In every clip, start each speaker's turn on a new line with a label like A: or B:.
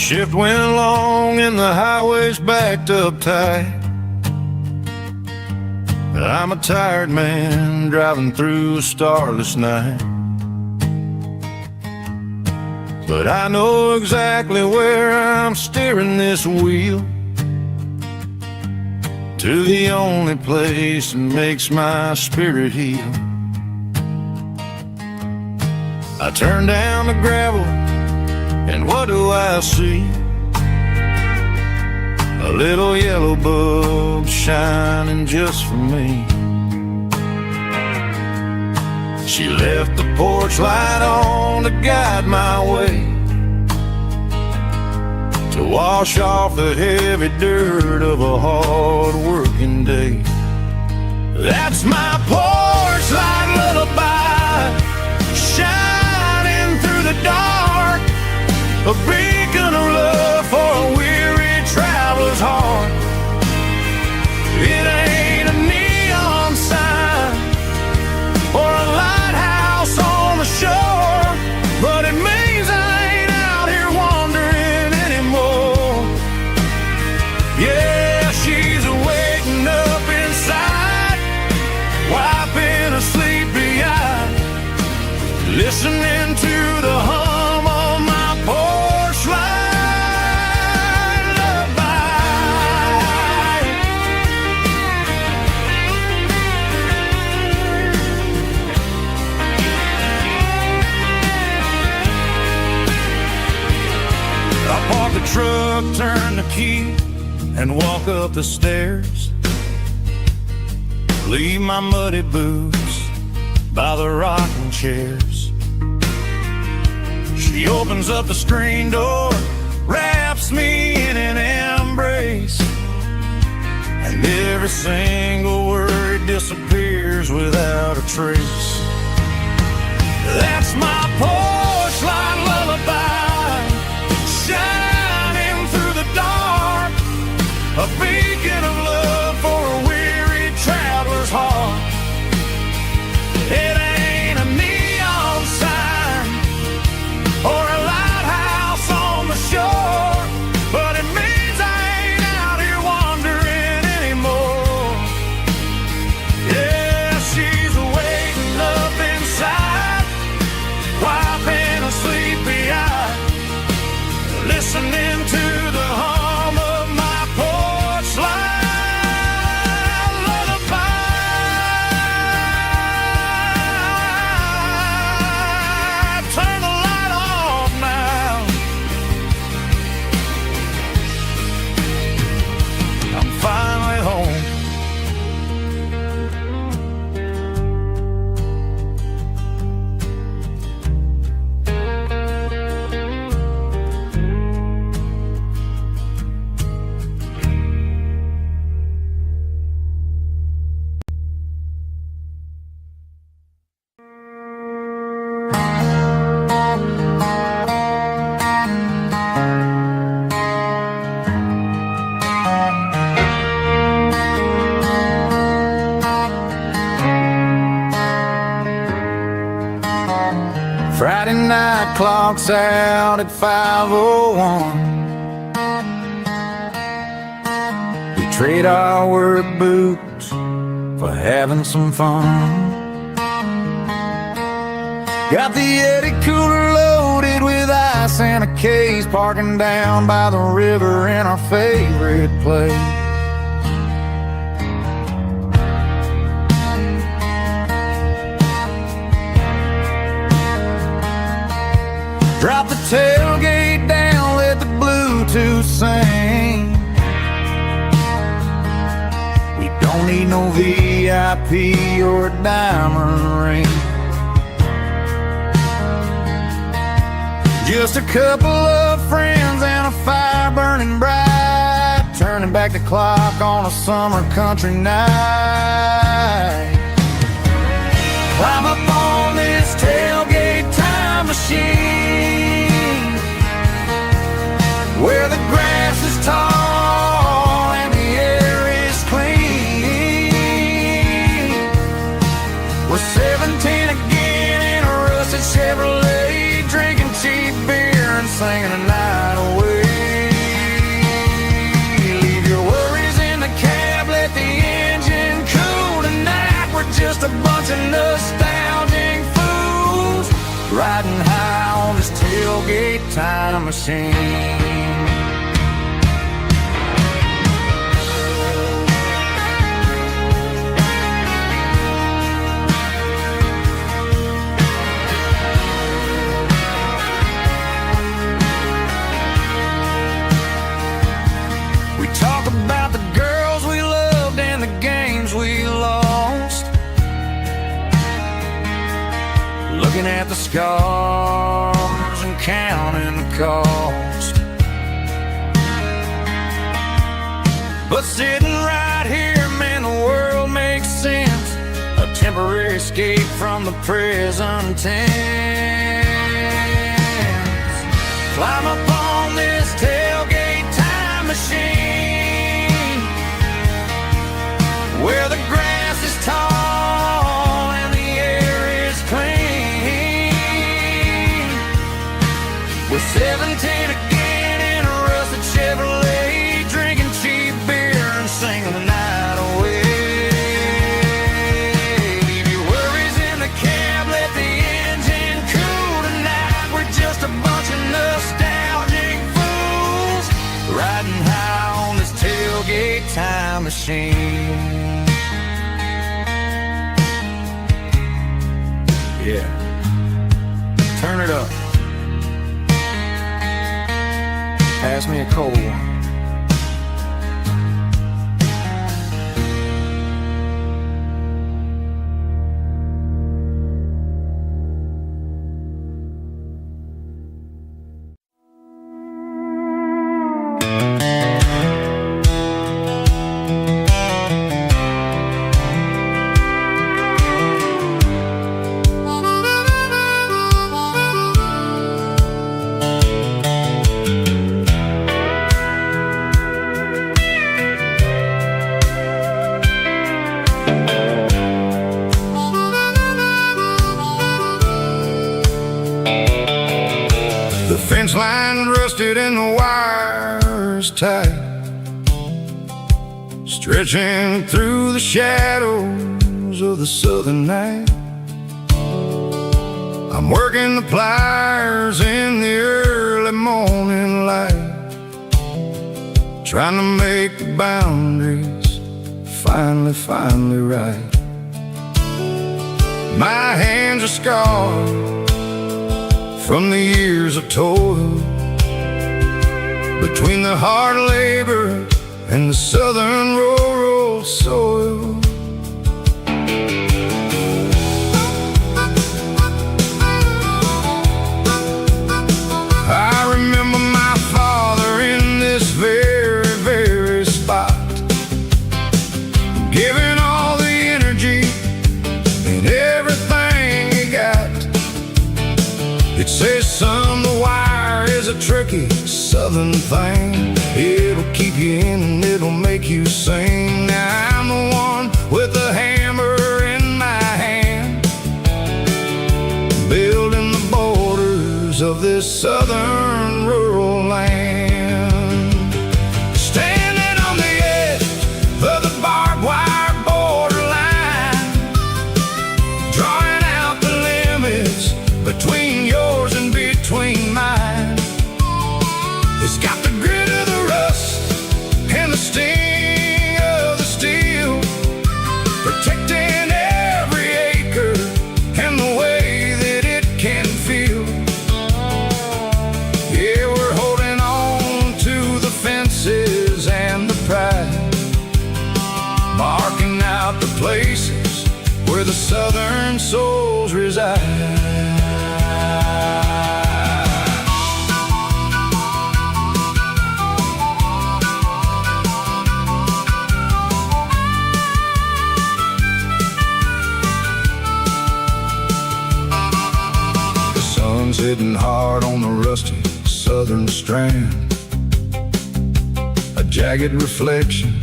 A: shift went long and the highway's backed up tight. I'm a tired man driving through a starless night, but I know exactly where I'm steering this wheel, to the only place that makes my spirit heal. I turn down the gravel and what do I see? A little yellow bulb shining just for me. She left the porch light on to guide my way, to wash off the heavy dirt of a hard-working day. That's my porch light lullaby, shining through the dark, a beacon of love for a weary traveler's heart. It ain't a neon sign or a lighthouse on the shore, but it means I ain't out here wandering anymore. Yeah, she's waking up inside, wiping a sleepy eye, listening to the hum of my porch light lullaby. I park the truck, turn the key, and walk up the stairs. Leave my muddy boots by the rocking chairs. She opens up the screen door, wraps me in an embrace, and every single word disappears without a trace. That's my porch light lullaby, shining through the dark, a beacon of love for a weary traveler's heart. It ain't a neon sign or a lighthouse on the shore, but it means I ain't out here wandering anymore. Yeah, she's waiting up inside, wiping a sleepy eye, listening to the hum of my porch light lullaby. Turn the light off now, I'm finally home. Friday night clock's out at 5:01. We trade our work boots for having some fun. Got the Yeti cooler loaded with ice and a case, parking down by the river in our favorite place. Drop the tailgate down, let the Bluetooth sing. We don't need no VIP or a diamond ring, just a couple of friends and a fire burning bright, turning back the clock on a summer country night. Climb up on this tailgate time machine, where the grass is tall and the air is clean. We're 17 again in a rusted Chevrolet, drinking cheap beer and singing a night away. riding high on this tailgate time machine. We talk about the girls we loved and the games we lost, looking at the scars and counting the cost. But sitting right here, man, the world makes sense. A temporary escape from the present tense. Climb up on this tailgate time machine, where the grass is tall and the air is clean. We're 17 again in a rusted Chevrolet, drinking cheap beer and singing the night away. Leave your worries in the cab, let the engine cool tonight. We're just a bunch of nostalgic fools, riding high on this tailgate time machine. Yeah, turn it up. Pass me a cold one. The fence line rusted and the wires tight, stretching through the shadows of the southern night. I'm working the pliers in the early morning light, trying to make the boundaries finally right. My hands are scarred from the years of toil, between the hard labor and the southern rural soil. I remember my father in this very spot, giving all the energy and everything he got. It says, son, the wire is a tricky southern thing. It'll keep you in and it'll make you sing. Now I'm the one with the hammer in my hand, building the borders of this southern rural land. Standing on the edge of the barbed wire borderline, drawing out the limits between yours and between mine. It's got the grit of the rust and the sting of the steel, protecting every acre and the way that it can feel. Yeah, we're holding on to the fences and the pride, marking out the places where the southern souls reside. Hitting hard on the rusty southern strand, a jagged reflection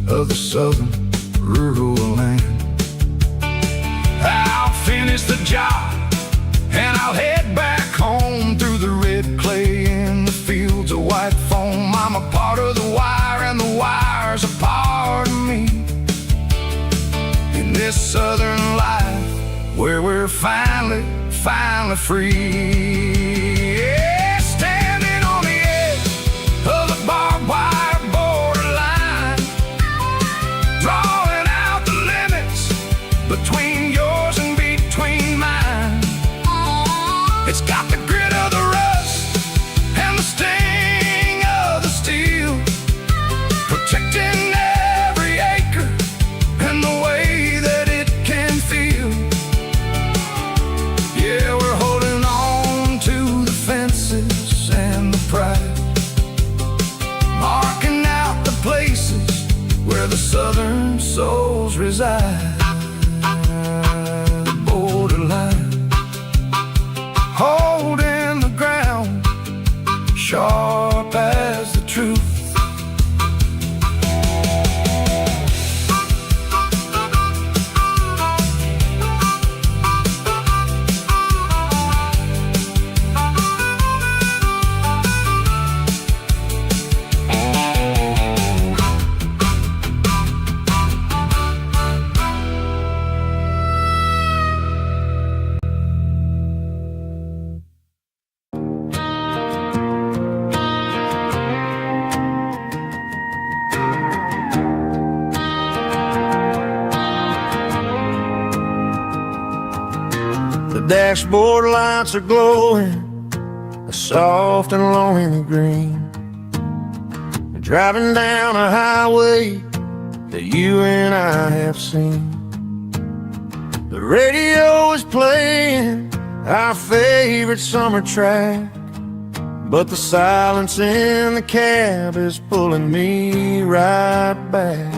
A: of the southern rural land. I'll finish the job and I'll head back home through the red clay in the fields of white foam. I'm a part of the wire and the wire's a part of me, in this southern life where we're finally finally free. Yeah, standing on the edge of the barbed wire borderline, drawing out the limits between yours and between mine. It's got the grit of the rust and the sting of the steel, protecting every acre and the way that it can feel. Yeah, we're holding on to the fences and the pride, marking out the places where the southern souls reside. Borderline, holding the ground, sharp as the truth. The dashboard lights are glowing a soft and lonely green, driving down a highway that you and I have seen. The radio is playing our favorite summer track, but the silence in the cab is pulling me right back.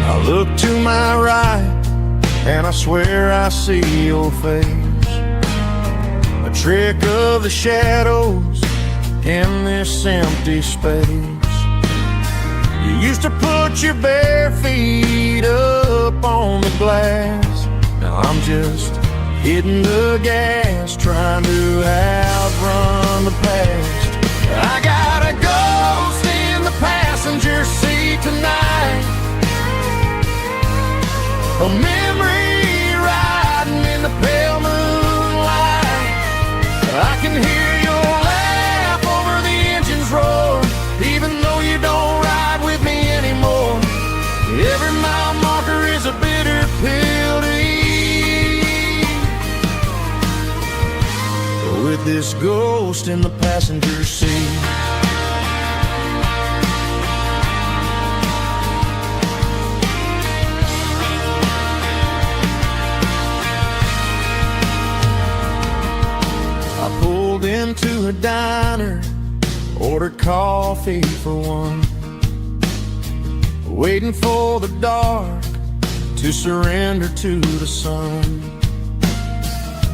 A: I look to my right and I swear I see your face, a trick of the shadows in this empty space. You used to put your bare feet up on the glass. Now I'm just hitting the gas, trying to outrun the past. I got a ghost in the passenger seat tonight, a memory riding in the pale moonlight. I can hear your laugh over the engine's roar, even though you don't ride with me anymore. Every mile marker is a bitter pill to eat, with this ghost in the passenger seat. I pulled into a diner, ordered coffee for one, waiting for the dark to surrender to the sun.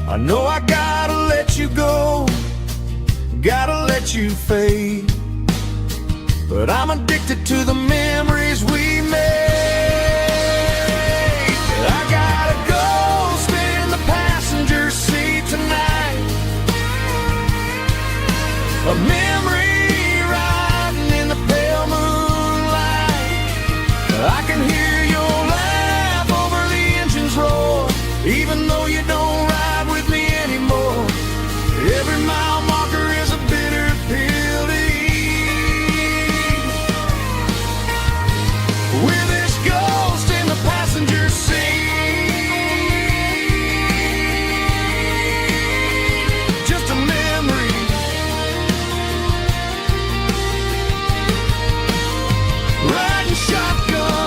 A: I know I gotta let you go, gotta let you fade, but I'm addicted to the memories we made. I got a ghost in the passenger seat tonight, a memory riding in the pale moonlight. I can hear your laugh over the engine's roar, even though you don't ride with me anymore. Every mile marker is a bitter pill to eat, with this ghost in the passenger seat. Just a memory, riding shotgun.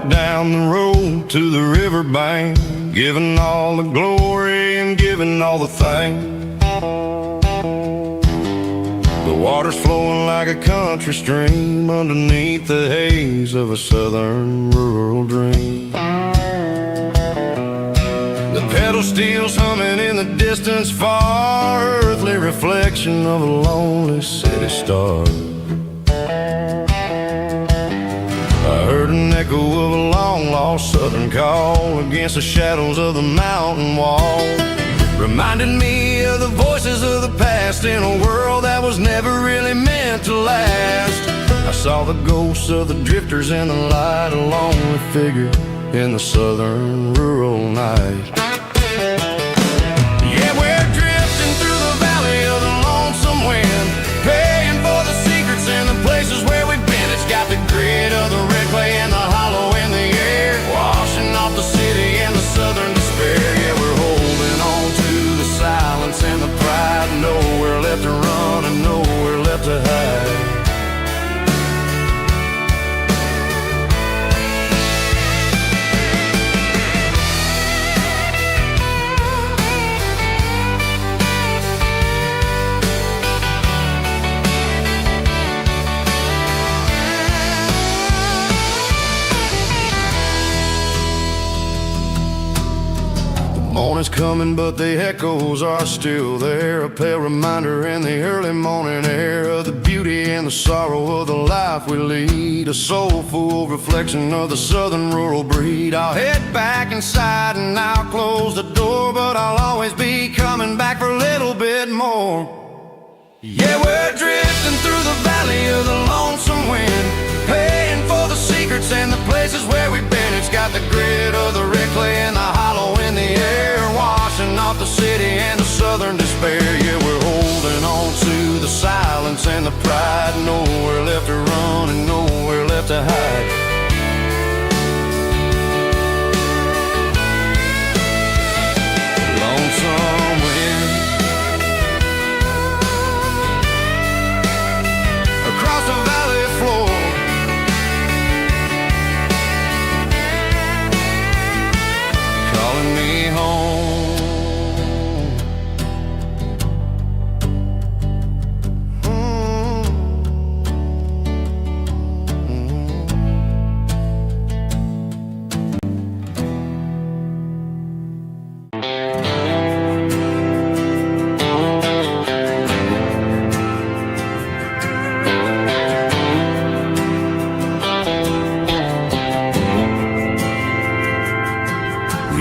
A: Down the road to the riverbank, giving all the glory and giving all the thanks. The water's flowing like a country stream underneath the haze of a southern rural dream. The pedal steel's humming in the distance far, earthly reflection of a lonely city star. I heard an echo of a long-lost southern call against the shadows of the mountain wall. Reminded me of the voices of the past in a world that was never really meant to last. I saw the ghosts of the drifters in the light, a lonely figure in the southern rural night. Yeah, we're drifting through the valley of the lonesome wind, paying for the secrets and the places where we've been. It's got the grit of the red clay and the hollow in the air, washing off the city and the southern despair. Yeah, we're holding on to the silence and the pride, nowhere left to run and nowhere left to hide. Morning's coming, but the echoes are still there, a pale reminder in the early morning air of the beauty and the sorrow of the life we lead, a soulful reflection of the southern rural breed. I'll head back inside and I'll close the door, but I'll always be coming back for a little bit more. Yeah, we're drifting through the valley of the lonesome wind, paying for the secrets and the places where we've been. It's got the grit of the red clay and the hollow in the air, washing off the city and the southern despair. Yeah, we're holding on to the silence and the pride, nowhere left to run and nowhere left to hide. Lonesome wind across the valley floor, calling me home.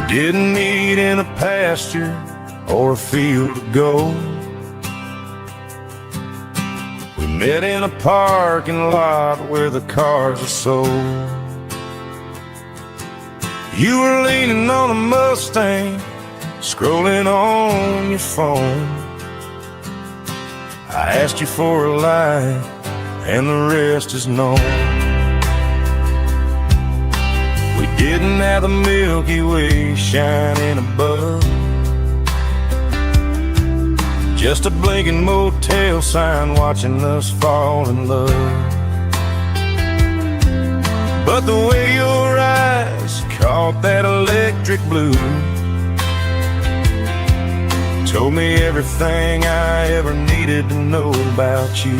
A: Didn't meet in a pasture or a field to go. We met in a parking lot where the cars are sold. You were leaning on a Mustang, scrolling on your phone. I asked you for a light, and the rest is known. We didn't have the Milky Way shining above, just a blinking motel sign watching us fall in love. But the way your eyes caught that electric blue told me everything I ever needed to know about you.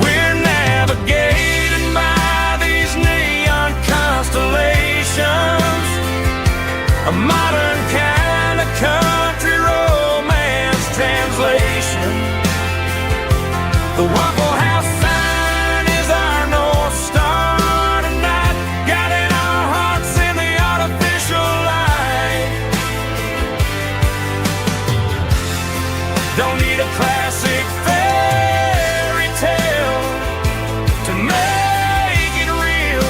A: We're navigating by these neon constellations, a modern kind of country romance translation. The Waffle House sign is our North Star tonight, guiding our hearts in the artificial light. Don't need a classic fairy tale to make it real,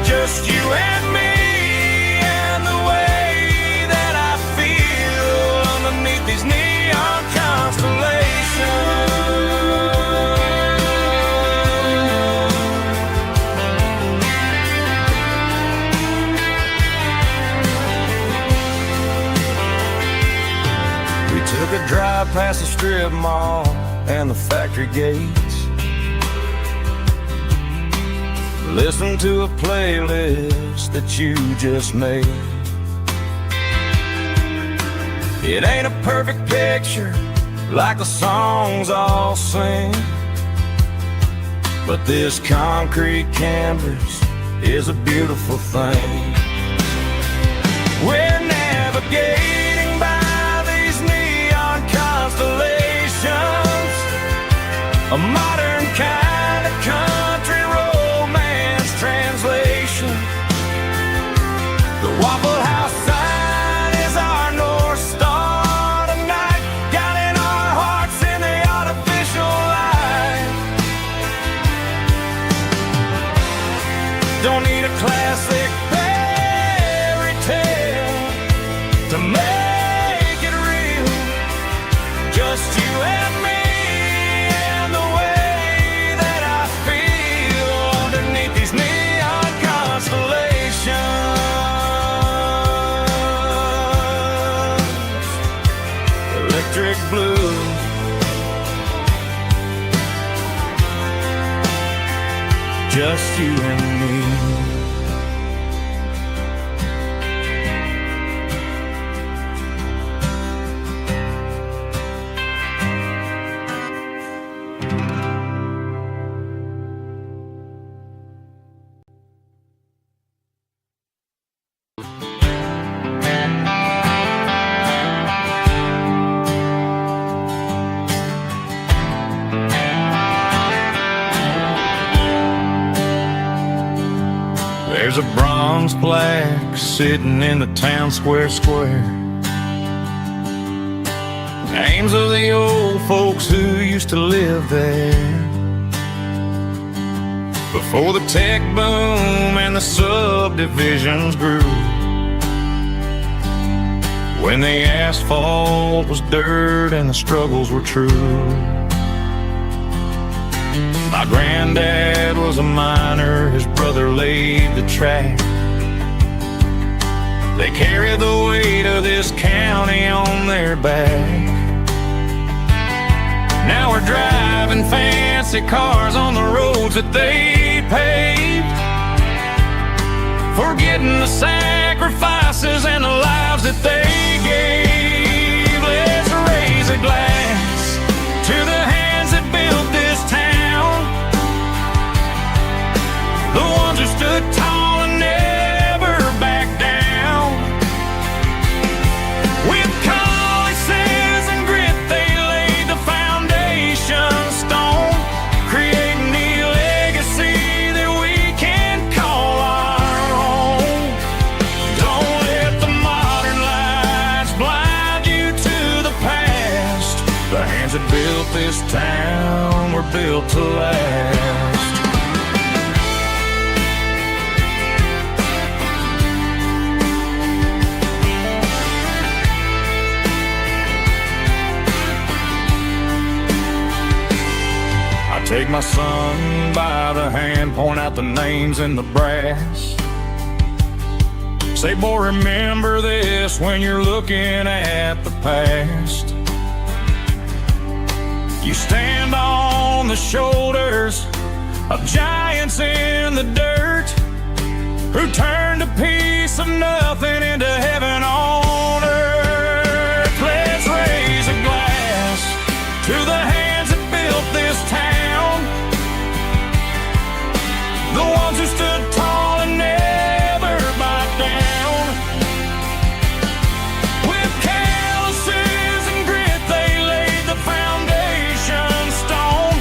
A: just you and me and the way that I feel underneath these neon constellations. We took a drive past the strip mall and the factory gates, listen to a playlist that you just made. It ain't a perfect picture like the songs all sing, but this concrete canvas is a beautiful thing. We're navigating by these neon constellations, a modern kind of country romance translation. The Waffle House sign is our North Star tonight, guiding our hearts in the artificial light. Don't need a classic fairy tale to make it real, just you and me and the way that I feel underneath these neon constellations. Electric blue, just you and me. There's a bronze plaque sitting in the town square. Names of the old folks who used to live there before the tech boom and the subdivisions grew, when the asphalt was dirt and the struggles were true. My granddad was a miner, his brother laid the track. They carried the weight of this county on their back. Now we're driving fancy cars on the roads that they paved, forgetting the sacrifices and the lives that they gave. Let's raise a glass to the hands that built this town, the ones who stood tall and never backed down. With calluses and grit they laid the foundation stone, creating the legacy that we can call our own. Don't let the modern lights blind you to the past. The hands that built this town were built to last. Take my son by the hand, point out the names in the brass. Say, boy, remember this when you're looking at the past. You stand on the shoulders of giants in the dirt, who turned a piece of nothing into heaven on earth. Let's raise a glass to the hands that built this town, the ones who stood tall and never backed down. With calluses and grit they laid the foundation stone,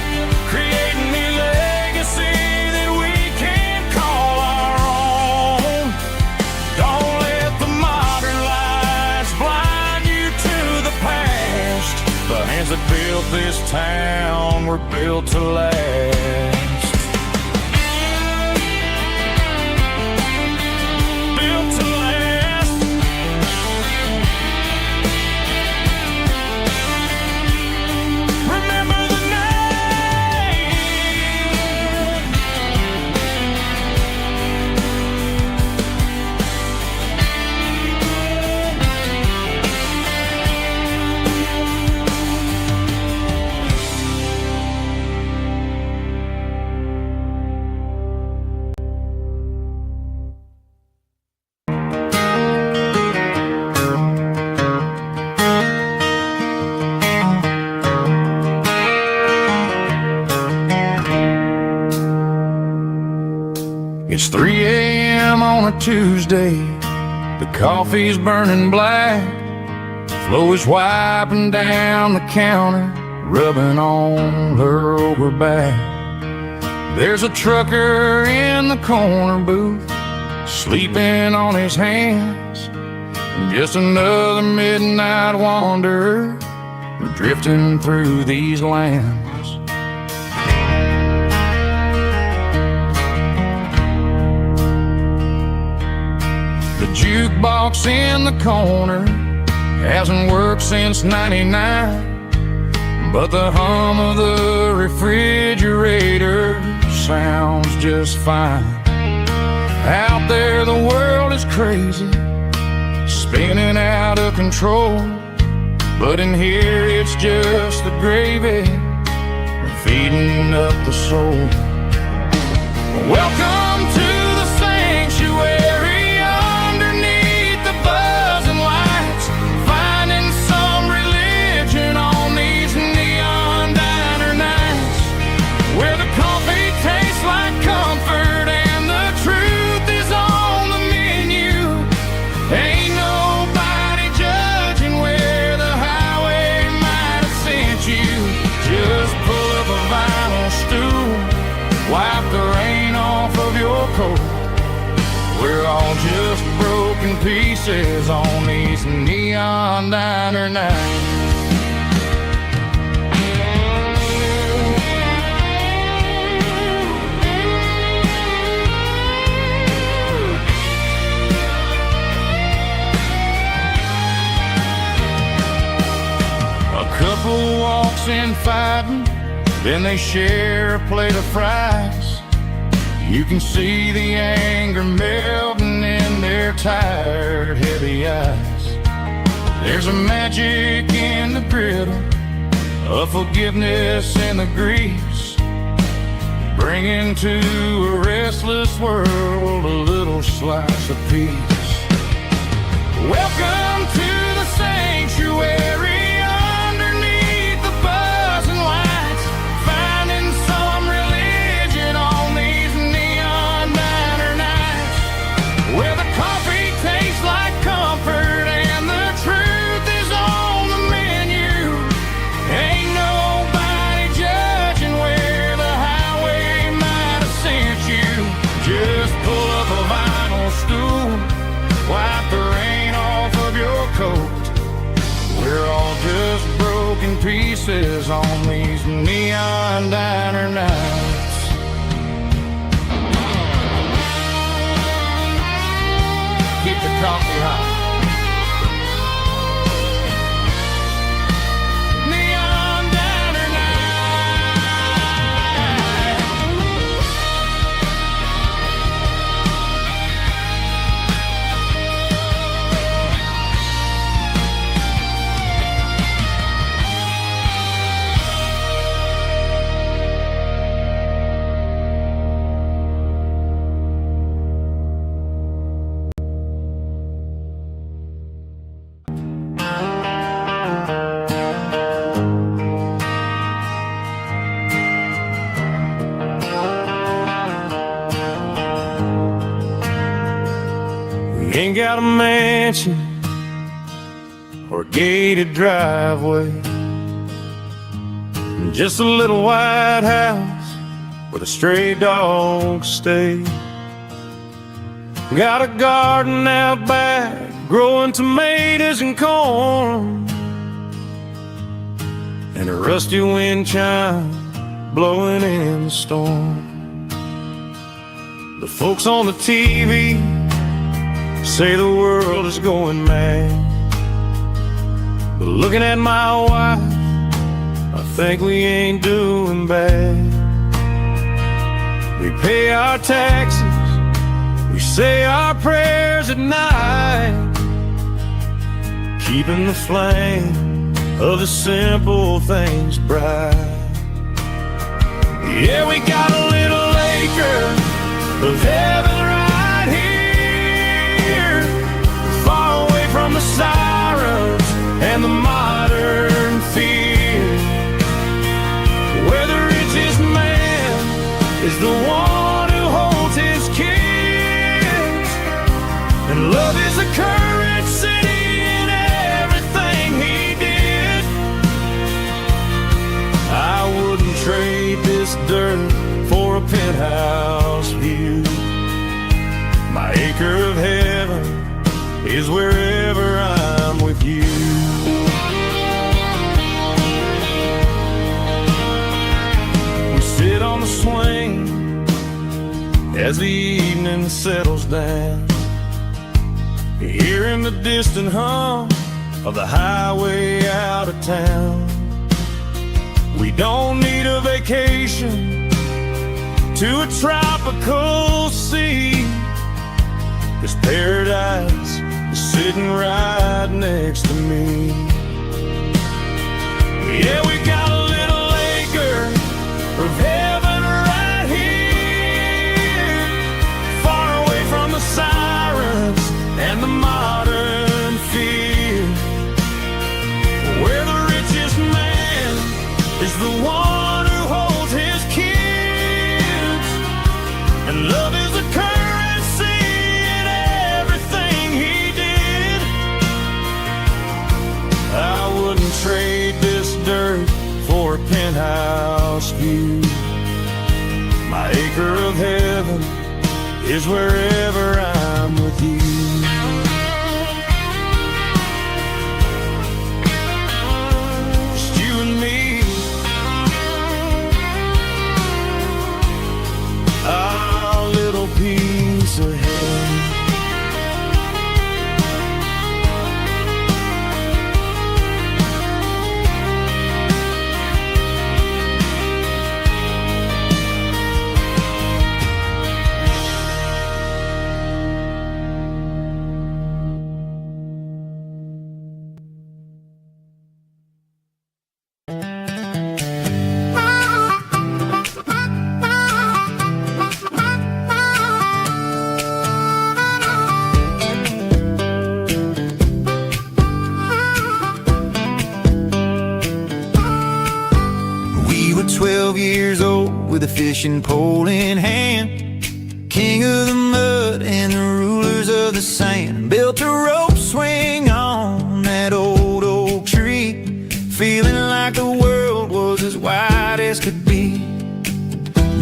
A: creating the legacy that we can call our own. Don't let the modern lights blind you to the past. The hands that built this town were built to last. It's 3 a.m. on a Tuesday, The coffee's burning black, Flo is wiping down the counter, rubbing on her over back. There's a trucker in the corner booth, sleeping on his hands. Just another midnight wanderer, drifting through these lands. The jukebox in the corner hasn't worked since '99, but the hum of the refrigerator sounds just fine. Out there the world is crazy, spinning out of control, but in here it's just the gravy feeding up the soul. Welcome to the sanctuary, underneath the buzzing lights, finding some religion on these neon diner nights, where the coffee tastes like comfort and the truth is on the menu. Ain't nobody judging where the highway might have sent you. Just pull up a vinyl stool, wipe the rain off of your coat. We're all just broken pieces on these neon diner nights. Couple walks in fighting, then they share a plate of fries. You can see the anger melting in their tired, heavy eyes. There's a magic in the griddle, a forgiveness in the grease, bringing to a restless world a little slice of peace. Welcome to the sanctuary, pieces on these neon diner nights. Keep the coffee hot. Ain't got a mansion or a gated driveway, just a little white house where the stray dogs stay. Got a garden out back, growing tomatoes and corn, and a rusty wind chime blowing in the storm. The folks on the TV say the world is going mad, but looking at my wife, I think we ain't doing bad. We pay our taxes, we say our prayers at night, keeping the flame of the simple things bright. Yeah, we got a little acre of heaven right here, far away from the sirens and the modern fear, where the richest man is the one who holds his kids, and love is a curse acre of heaven is wherever I'm with you. We sit on the swing as the evening settles down, hearing the distant hum of the highway out of town. We don't need a vacation to a tropical sea, 'cause paradise is sitting right next to me. Yeah, we got a little acre of heaven right here, far away from the sirens and the modern fear, where the richest man is the one who holds his kids, and love is a currency in everything he did. I wouldn't trade this dirt for a penthouse view. My acre of heaven is wherever I'm with you. Just you and me, our little piece of heaven. We were 12 years old with a fishing pole in hand, king of the mud and the rulers of the sand. Built a rope swing on that old oak tree, feeling like the world was as wide as could be.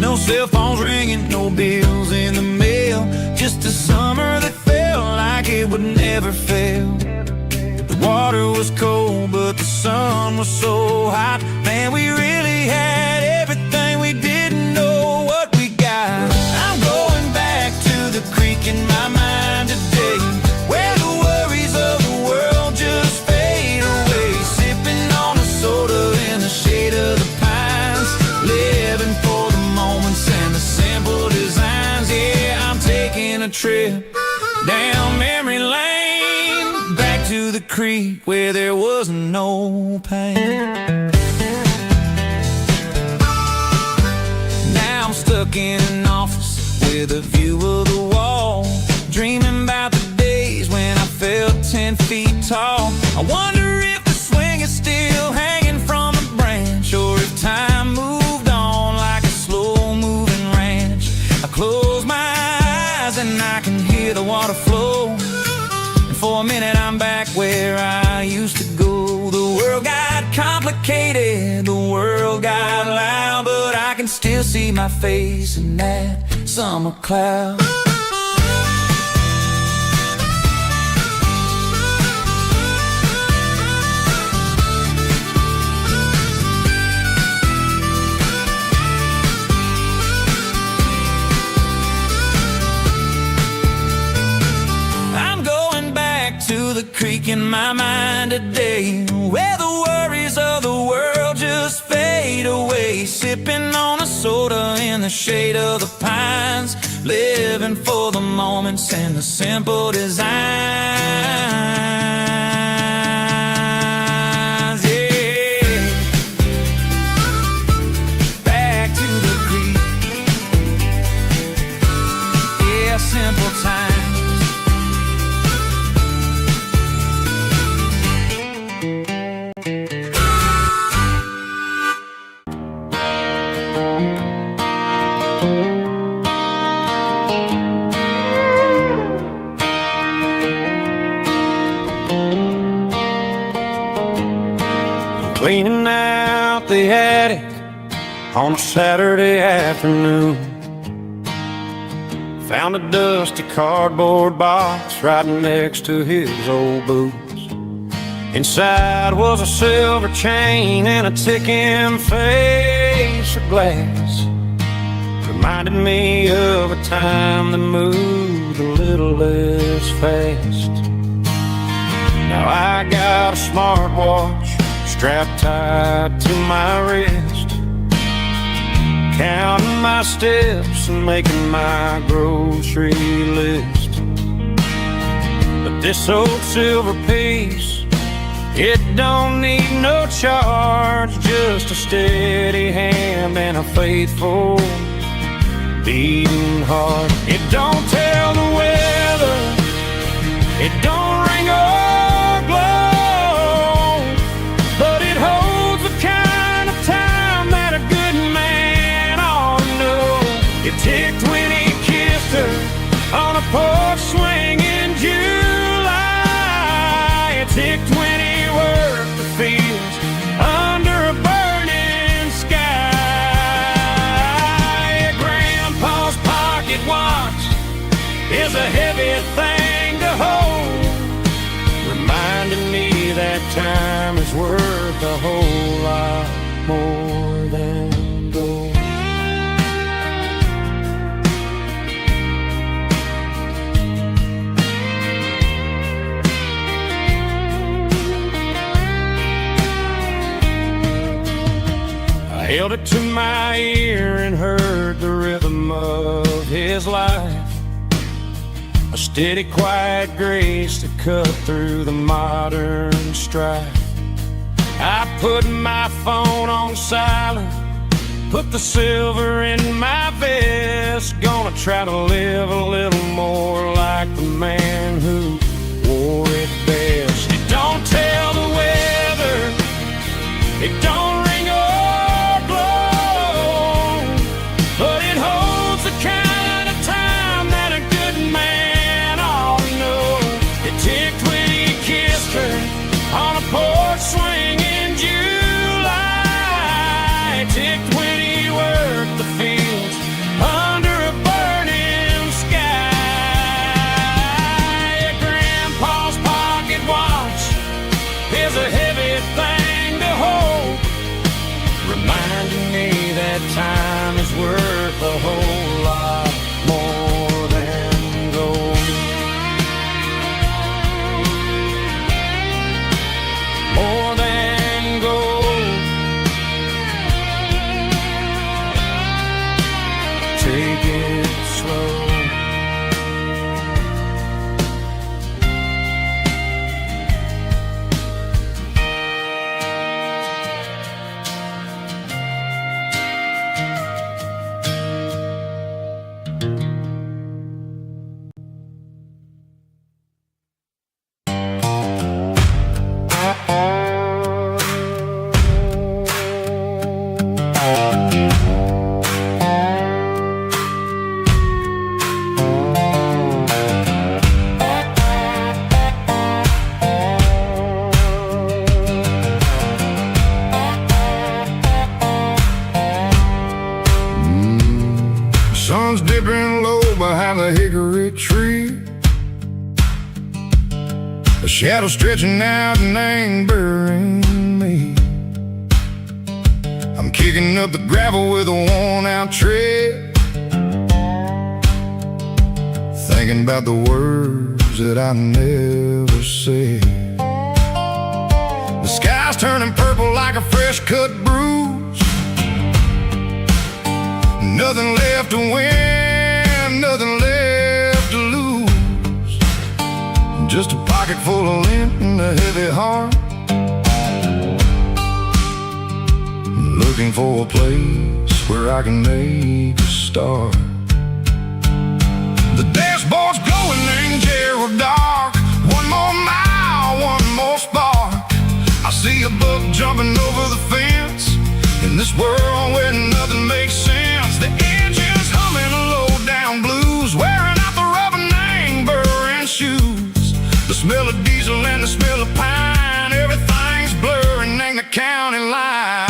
A: No cell phones ringing, no bills in the mail, just a summer that felt like it would never fail. The water was cold, but the sun was so hot. Man, we really had everything, we didn't know what we got. I'm going back to the creek in my mind today, where the worries of the world just fade away. Sipping on a soda in the shade of the pines, living for the moments and the simple designs. Yeah, I'm taking a trip down memory lane, back to the creek where there was no pain. Now I'm stuck in an office with a view of the wall, dreaming about the days when I felt 10 feet tall. I wonder if the swing is still hanging from a branch, or if time moved on like a slow-moving ranch. I close my eyes and I can hear the water flow, and for a minute I'm back where I used to go. The world got complicated, the world got loud, but I can still see my face in that summer cloud. I'm going back to the creek in my mind today, where the worries of the world just fade away. Sipping on a soda in the shade of the pines, living for the moments and the simple designs. Yeah, back to the creek. Yeah, simple times. Cleaning out the attic on a Saturday afternoon, Found a dusty cardboard box right next to his old boots. Inside was a silver chain and a ticking face of glass. Reminded me of a time that moved a little less fast. Now I got a smartwatch strapped tight to my wrist, counting my steps and making my grocery list. But this old silver piece, it don't need no charge, just a steady hand and a faithful beating heart. It don't tell the weather, it don't ring or glow, but it holds the kind of time that a good man ought to know. It ticked when he kissed her on a porch swing in July. It ticked when he worked the fields under a burning sky. Grandpa's pocket watch is a heavy thing to hold, reminding me that time is worth a whole lot more than gold. I held it to my ear and heard the rhythm of his life, a steady, quiet grace that cut through the modern strife. I put my phone on silent, put the silver in my vest. Gonna try to live a little more like the man who wore it best. It don't tell the weather, it don't ring or blow, but it holds the kind of time that a good man ought to know. It ticked when he kissed her on a porch swing in July. It ticked when he worked the fields under a burning sky. Grandpa's pocket watch is a heavy thing to hold, reminding me that time is worth a whole lot more than gold. More than gold. Take it slow.
B: Sun's dipping low behind the hickory tree, a shadow stretching out and angering me. I'm kicking up the gravel with a worn-out tread, thinking about the words that I never said. The sky's turning purple like a fresh-cut bruise. Nothing left to win, nothing left to lose, just a pocket full of lint and a heavy heart, looking for a place where I can make a start. The dashboard's glowing in Gerald dark. One more mile, one more spark. I see a buck jumping over the fence in this world where nothing makes sense. The engine's humming a low-down blues, wearing out the rubber name burring shoes. The smell of diesel and the smell of pine, everything's blurring in the county line.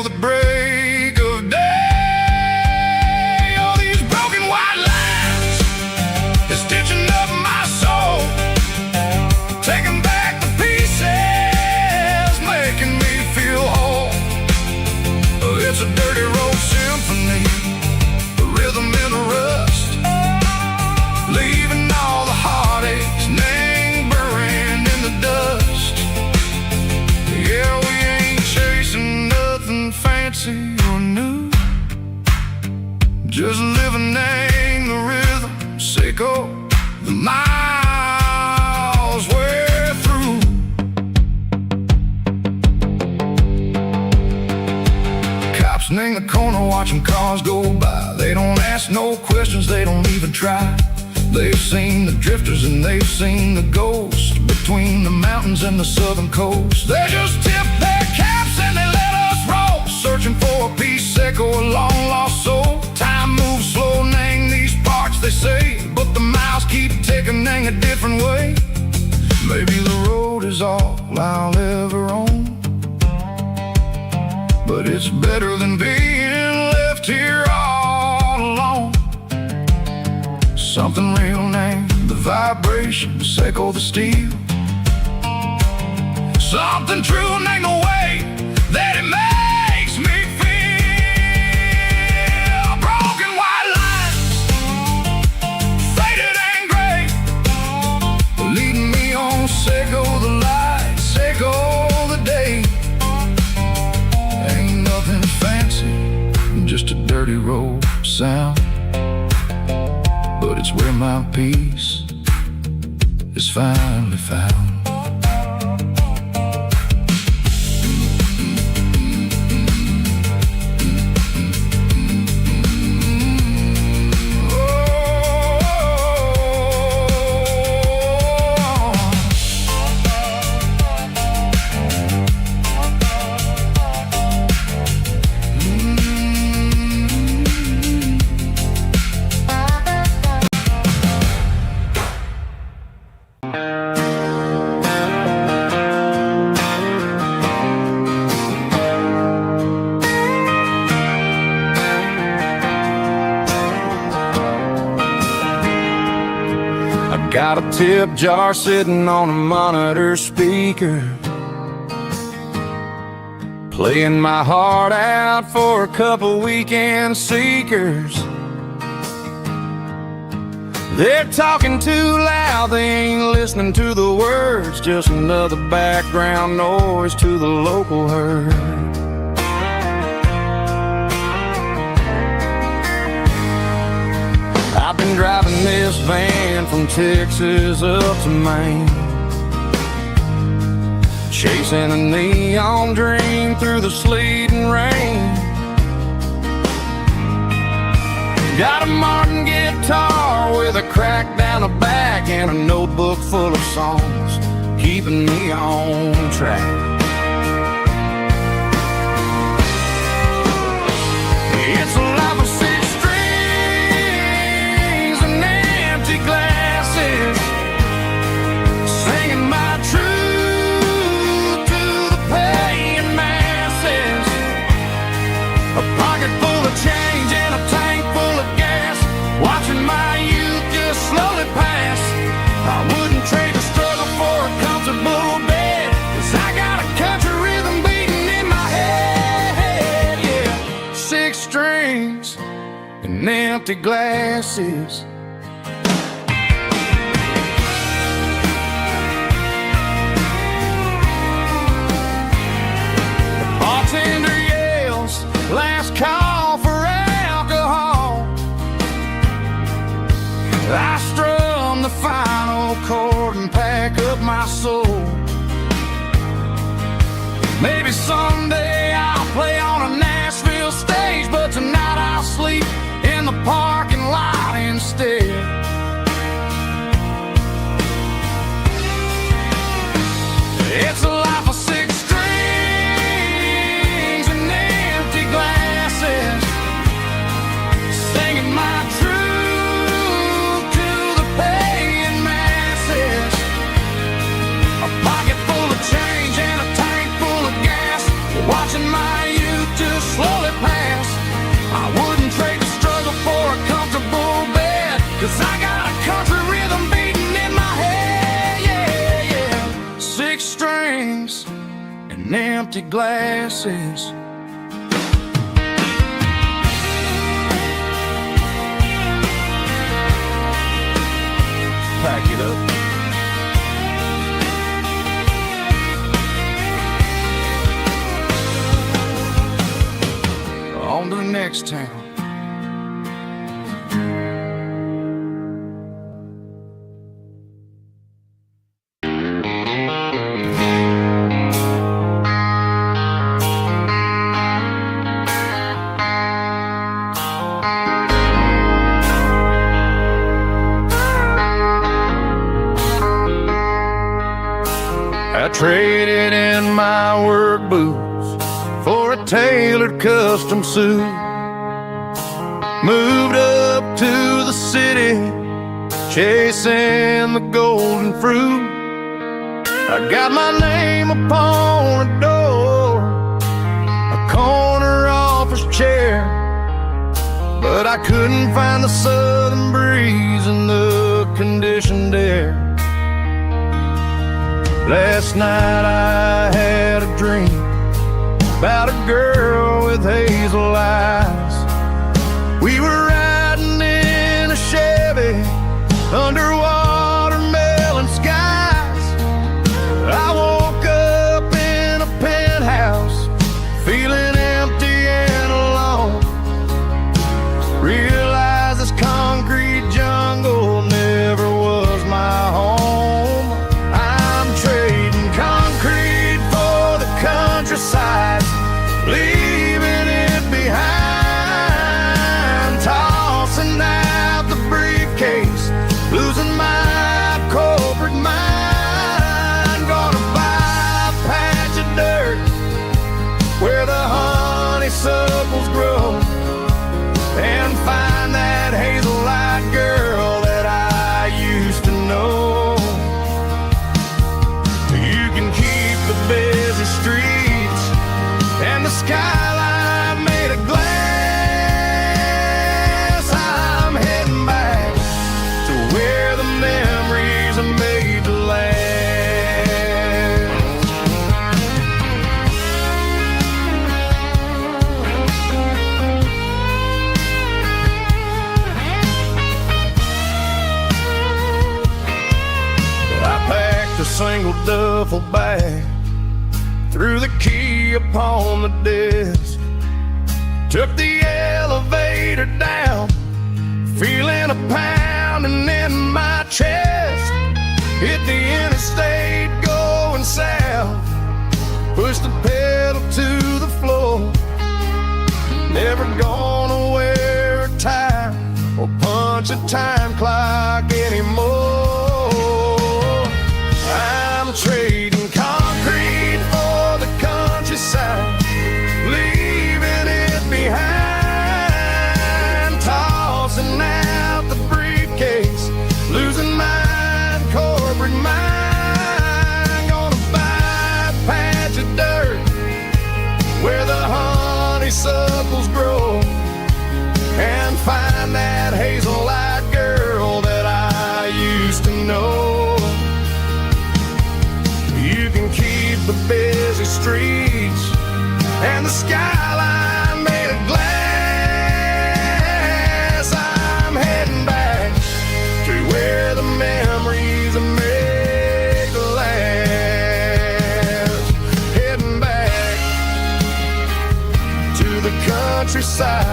B: the break of day. Oh, these broken white lines is stitching up my soul, taking back the pieces, making me feel whole. Oh, it's a dirty road symphony, a rhythm in the rust, leaving all the heartaches lingering in the dust. Yeah, we ain't chasing nothing fancy or new, just living in the rhythm, Seiko, the miles we're through. Cops in the corner watching cars go by. They don't ask no questions, they don't even try. They've seen the drifters and they've seen the ghosts between the mountains and the southern coast. They just tip their caps and they let us roll, searching for a piece, Seiko, a long lost soul. Time moves slow, nang these parts, they say, but the miles keep ticking, nang a different way. Maybe the road is all I'll ever own, but it's better than being left here all alone. Something real named the vibration, Seiko the steel. Something true named the way that it makes me feel. Broken white lines, faded and gray, leading me on, Seiko the light, Seiko the day. Ain't nothing fancy, just a dirty road sound, but it's where my peace is finally found.
A: Got a tip jar sitting on a monitor speaker, playing my heart out for a couple weekend seekers. They're talking too loud, they ain't listening to the words, just another background noise to the local herd. I've been driving this van from Texas up to Maine, chasing a neon dream through the sleet and rain. Got a Martin guitar with a crack down the back and a notebook full of songs, keeping me on track. It's a life of six strings and empty glasses, singing my truth to the paying masses. A pocket full of change and a tank full of gas, watching my youth just slowly pass. I wouldn't trade the struggle for a comfortable bed, 'cause I got a country rhythm beating in my head, yeah. Six strings and empty glasses. The bartender yells, last call for alcohol. I strum the final chord and pack up my soul. Maybe someday I'll play on a Nashville stage, but tonight I'll sleep in the parking lot instead. 'cause I got a country rhythm beating in my head, yeah, yeah. 6 strings and empty glasses. Pack it up. On to the next town. I traded in my work boots for a tailored custom suit. Moved up to the city, chasing the golden fruit. I got my name upon a door, a corner office chair, but I couldn't find the southern breeze in the conditioned air. Last night I had a dream about a girl with hazel eyes. We were riding in a Chevy under watermelon skies. I woke up in a penthouse feeling empty and alone. Realized this concrete jungle never was my home. I'm trading concrete for the countryside, leaving it behind, tossing out the briefcase, losing my corporate mind. Gonna buy a patch of dirt where the honeysuckles grow, and find that hazel-eyed girl that I used to know. You can keep the busy streets and the skyline made of glass. I'm heading back to where the memories are made to last. I packed a single duffel bag, threw the key upon the desk, took the elevator down, feeling a pounding in my chest. Hit the interstate going south, pushed the pedal to the floor. Never gonna wear a tie or punch a time clock anymore. I'm trading concrete for the countryside, leaving it behind, tossing out the briefcase, losing my corporate mind. Gonna buy a patch of dirt where the honeysuckles grow, and find that hazel-eyed girl that I used to know. You can keep the busy streets and the skyline made of glass. I'm heading back to where the memories are made to last. Heading back to the countryside.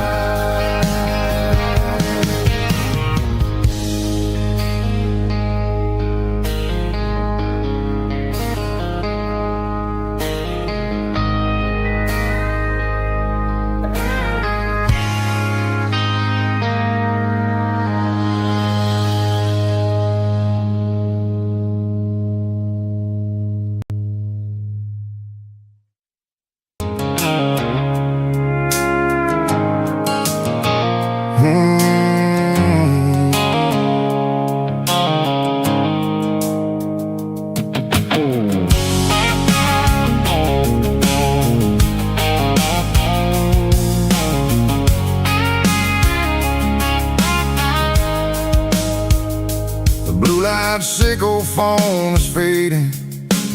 B: white sickle phone is fading,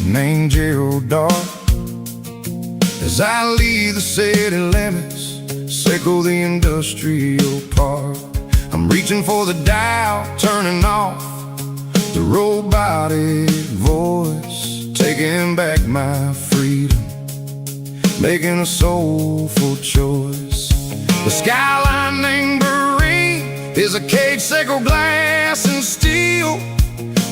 B: named Gerald dark. As I leave the city limits, sickle the industrial park. I'm reaching for the dial, turning off the robotic voice, taking back my freedom, making a soulful choice. The skyline named is a cage, sickle glass and steel,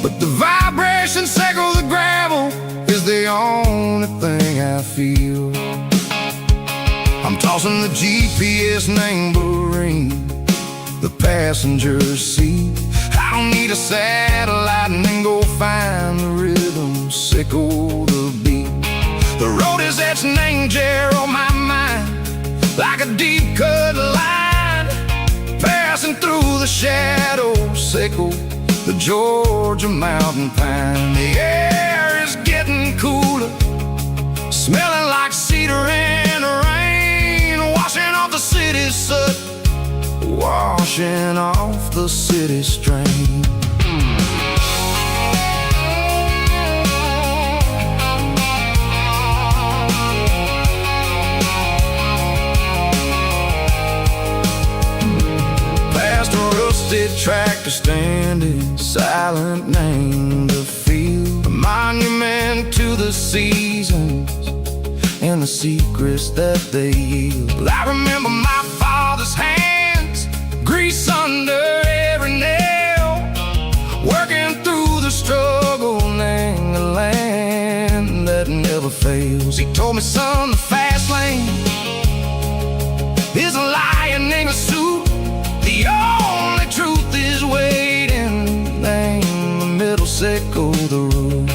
B: but the vibration sickle the gravel is the only thing I feel. I'm tossing the GPS named the passenger seat. I don't need a satellite and then go find the rhythm, sickle the beat. The road is etched named Gerald on my mind, like a deep cut line, passing through the shadows, sickle the Georgia mountain pine. The air is getting cooler, smelling like cedar in the rain, washing off the city soot, washing off the city strain. Tractor standing silent, named the field, a monument to the seasons and the secrets that they yield. I remember my father's hands, grease under every nail, working through the struggle, named the land that never fails. He told me, son, the fast lane is a lion in a suit. The only truth is waiting, name the middle, sickle the root.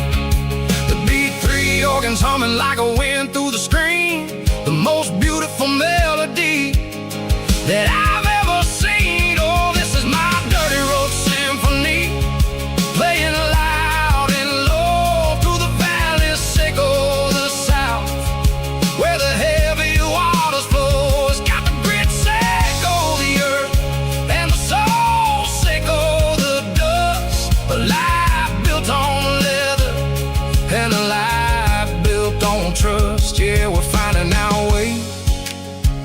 B: The beat, three organs humming like a wind through the screen, the most beautiful melody that I've ever seen. Oh, this is my dirty road symphony, playing loud and low through the valleys, sickle the south, where the heavy waters flow. It's got the grit, sickle the earth, and the soul, sickle the dust. A life built on leather and a life built on trust. Yeah, we're finding our way,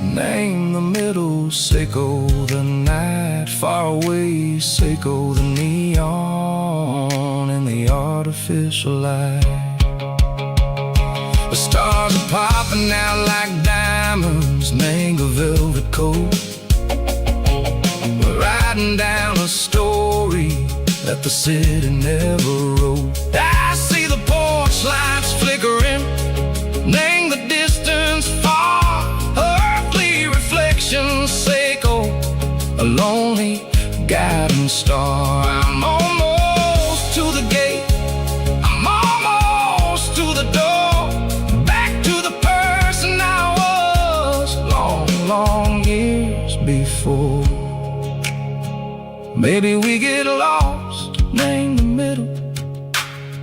B: name the middle, sickle the night, far away, sickle the neon and the artificial light. The stars are popping out like diamonds, name a velvet coat. We're riding down a story that the city never wrote. I see the porch lights flickering, name the distance far, earthly reflections, sickle a lonely guiding star. I'm almost to the gate, I'm almost to the door, back to the person I was long, long years before. Maybe we get lost, name the middle,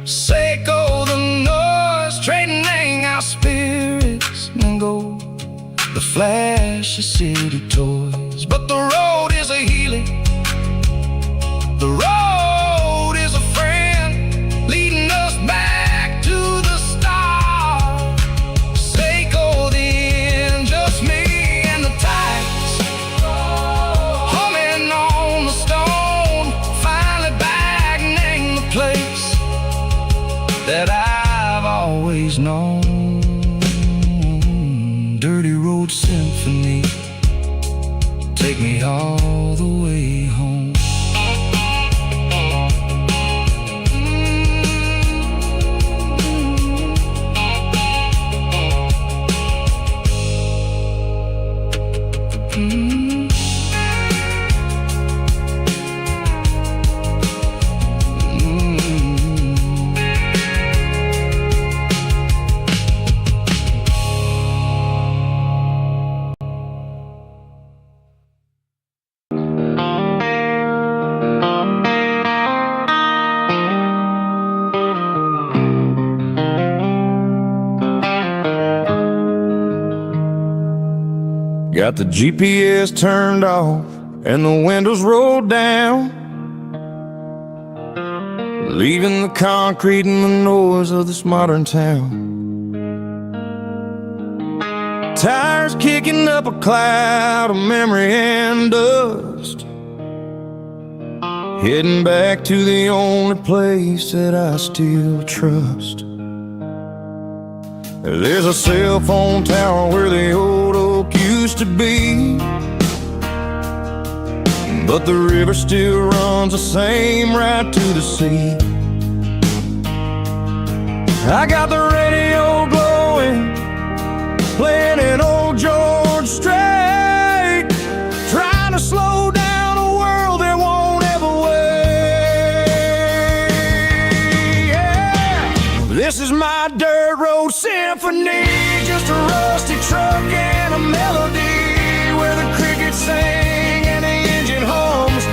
B: sickle the noise, trading our spirits and go the flash of city toys. But the road is a healing, the road is a friend, leading us back to the start. Sickle the end, just me and the tides, humming on the stone, finally back, name the place that I've always known. Dirty road symphony, take me all the way home.
A: Got the GPS turned off and the windows rolled down. leaving the concrete and the noise of this modern town. Tires kicking up a cloud of memory and dust, heading back to the only place that I still trust. There's a cell phone tower where the old oak used to be, but the river still runs the same right to the sea. I got the radio glowing, playing an old George Strait, trying to slow down a world that won't ever wait. Yeah. This is my dirt road symphony, just a rusty truck and a melody where the crickets sing and the engine hums,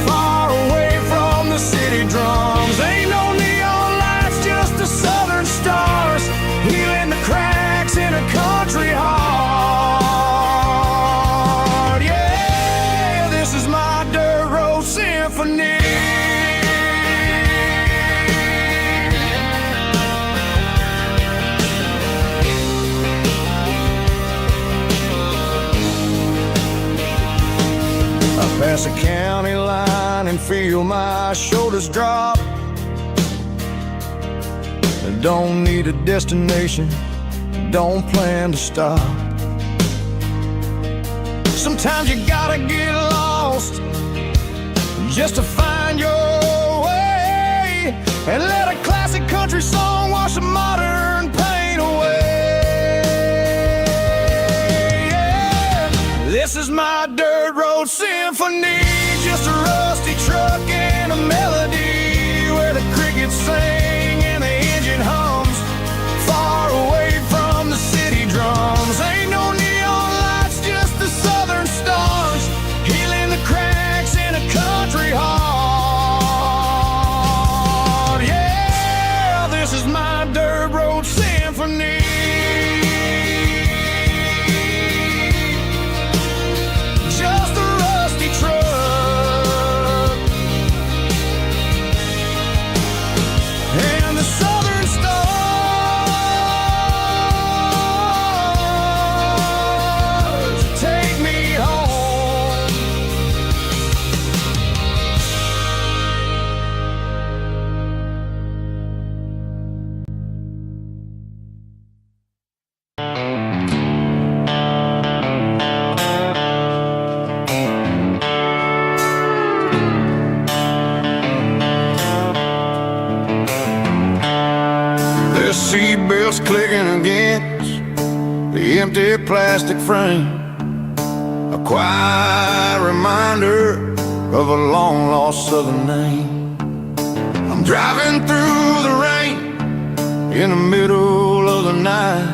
A: far away from the city drums. Ain't no neon lights, just the southern stars, healing the cracks in a country heart. Yeah, this is my dirt road symphony. I pass a county line and feel my shoulders drop. I don't need a destination, don't plan to stop. Sometimes you gotta get lost just to find your way, and let a classic country song wash a modern pain away. Yeah. This is my dirt road symphony, just a rusty truck and a melody where the crickets sing and the engine hums, far away from the city drums. Ain't no neon lights, just the southern stars, healing the cracks in a country heart. Yeah, this is my dirt road symphony. Just a rusty truck and the southern stars take me home. The seatbelts clicking against the empty plastic frame, a quiet reminder of a long lost southern name. I'm driving through the rain in the middle of the night,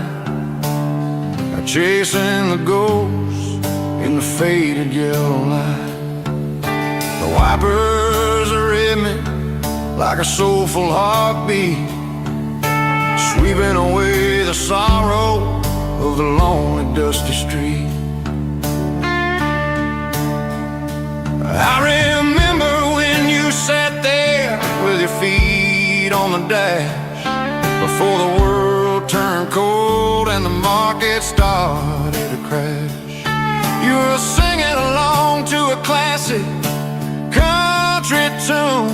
A: chasing the ghosts in the faded yellow light. The wipers are in me like a soulful heartbeat, sweeping away the sorrow of the lonely dusty street. I remember when you sat there with your feet on the dash, before the world turned cold and the market started to crash. You were singing along to a classic country tune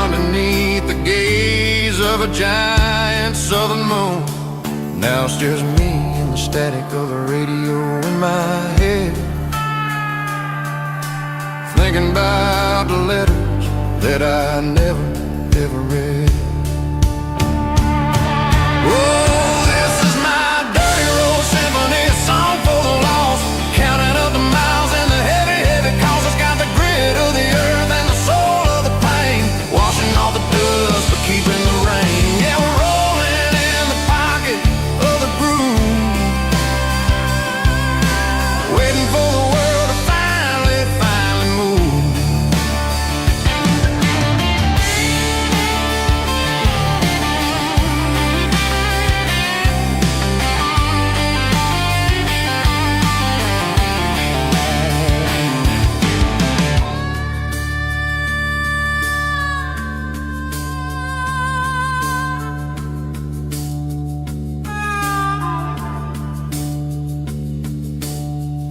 A: underneath the gaze of a giant southern moon. Now it's just me and the static of the radio in my head, thinking about the letters that I never, ever read. Oh, this is my dirty road symphony, a song for the lost, counting up the miles and the heavy, heavy calls. It's got the grit of the earth and the soul of the pain, washing off the dust but keeping the rain. Yeah, we're rolling in the pocket of the groove, waiting for the world to finally move.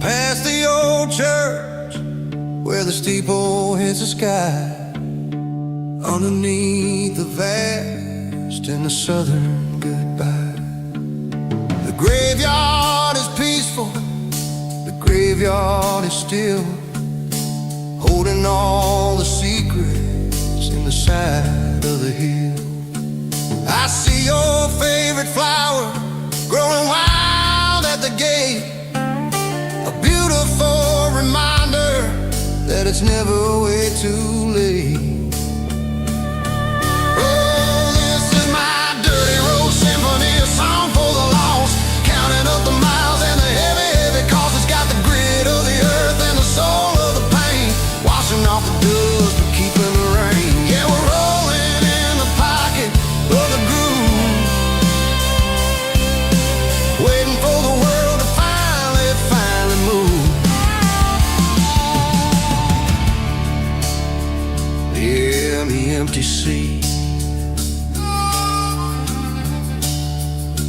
B: past the old church where the steeple hits the sky, underneath the vast and the southern goodbye. The graveyard is peaceful, the graveyard is still, holding all the secrets in the side of the hill. I see your favorite flower growing wild at the gate, a beautiful reminder that it's never way too late. Oh, this is my dirty road symphony, a song for the lost, counting up the miles and the heavy, heavy cost. It's got the grit of the earth and the soul of the pain, washing off the dust but keeping the rain. Yeah, we're rolling in the pocket of the groove, waiting for the world to finally move. Yeah, the empty sea,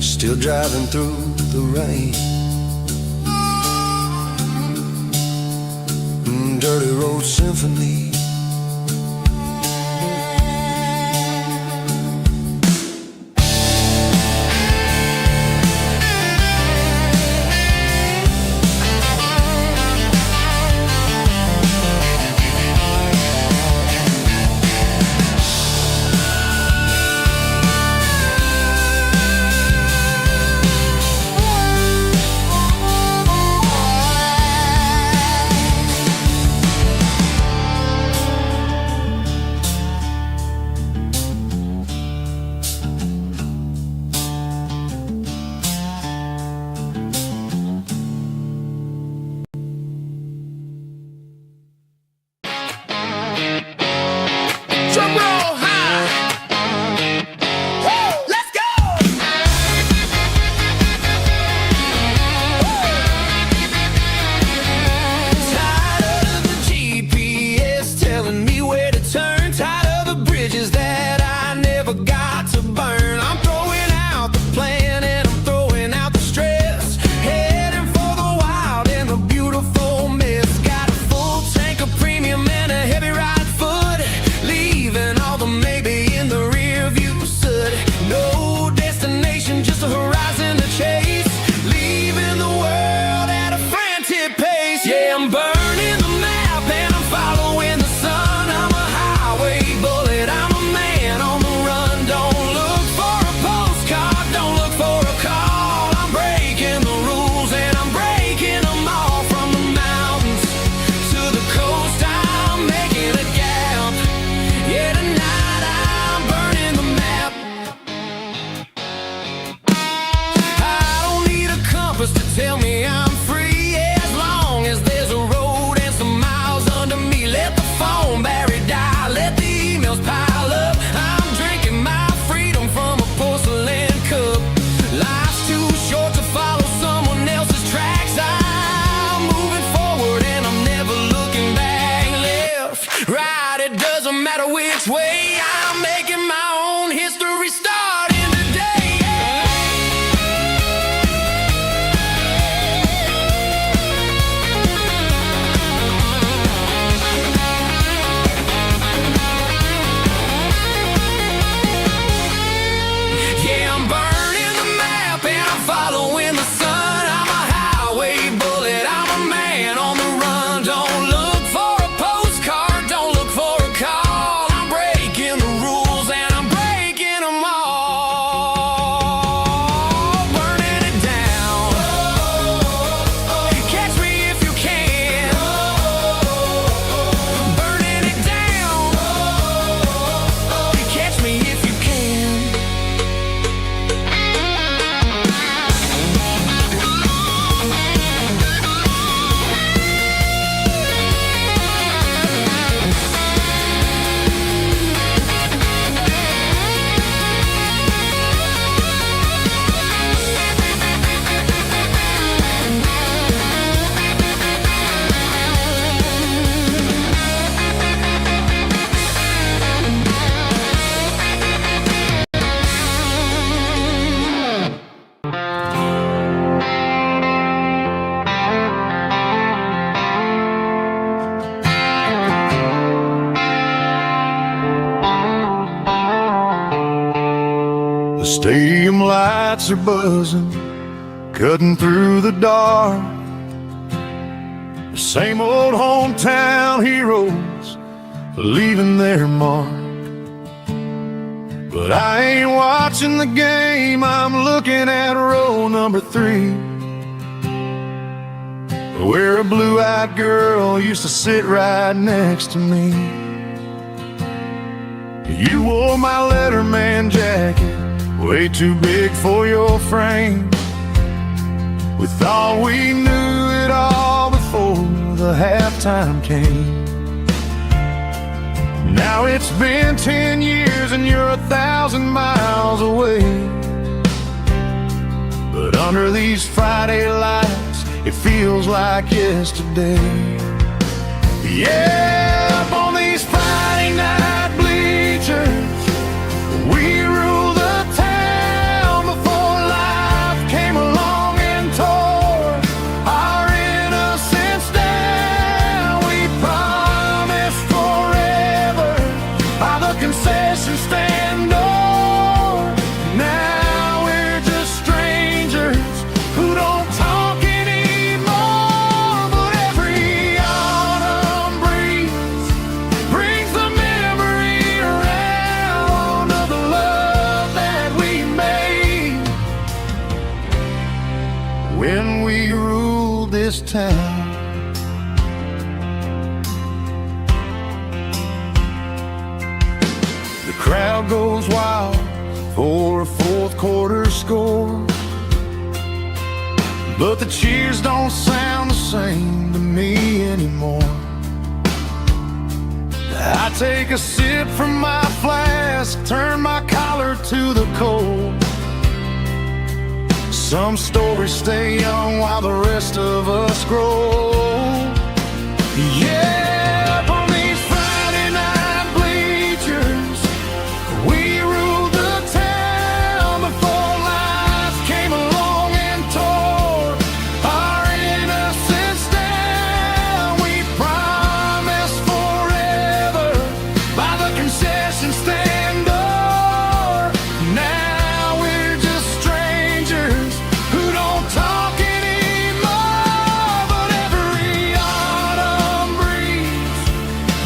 B: still driving through the rain. Dirty road symphony. Drum roll high. Woo, let's go. Tired of the GPS telling me where to turn, tired of the bridges that I never got to burn. I'm throwing out the plan and I'm throwing out the stress, heading for the wild and the beautiful mess. Got a full tank of premium and a heavy right foot, leaving all the maybe in the rear view soot. No destination, just a horizon to chase, leaving the world at a frantic pace. Yeah, I'm burning the map and I'm following the sun. I'm a highway bullet, I'm a man on the run. Don't look for a postcard, don't look for a call. I'm breaking the rules and I'm breaking them all. From the mountains to the coast, I'm making a gap. Yeah, tonight I'm burning the map. I don't need a compass to tell me I'm free, as long as there's a road and some miles under me. Let the phone battery die, let the emails pile up. I'm drinking my freedom from a porcelain cup. Life's too short to follow someone else's tracks. I'm moving forward and I'm never looking back. Left, right, it doesn't matter which way. I'm making my own history starting today. Yeah, I'm burning the map and I'm following the sun. I'm a highway bullet, I'm a man on the run. Don't look for a postcard, don't look for a call. I'm breaking
A: lights are buzzing, cutting through the dark. The same old hometown heroes leaving their mark. But I ain't watching the game, I'm looking at row number 3, where a blue-eyed girl used to sit right next to me. You wore my Letterman jacket, way too big for your frame. We thought we knew it all before the halftime came. Now it's been 10 years and you're 1,000 miles away. But under these Friday lights, it feels like yesterday. Yeah, up on these Friday night bleachers, we rule the town before life came along and tore our innocence down. We promised forever by the concession stand door. Now we're just strangers who don't talk anymore. But every autumn breeze brings the memory around of the love that we made when we ruled this town. The crowd goes wild for a fourth quarter score, but the cheers don't sound the same to me anymore. I take a sip from my flask, turn my collar to the cold. Some stories stay young while the rest of us grow. Yeah, up on these Friday night bleachers, we ruled the town before life came along and tore our innocence down. We promised forever by the concession stand door. Now we're just strangers who don't talk anymore. But every autumn breeze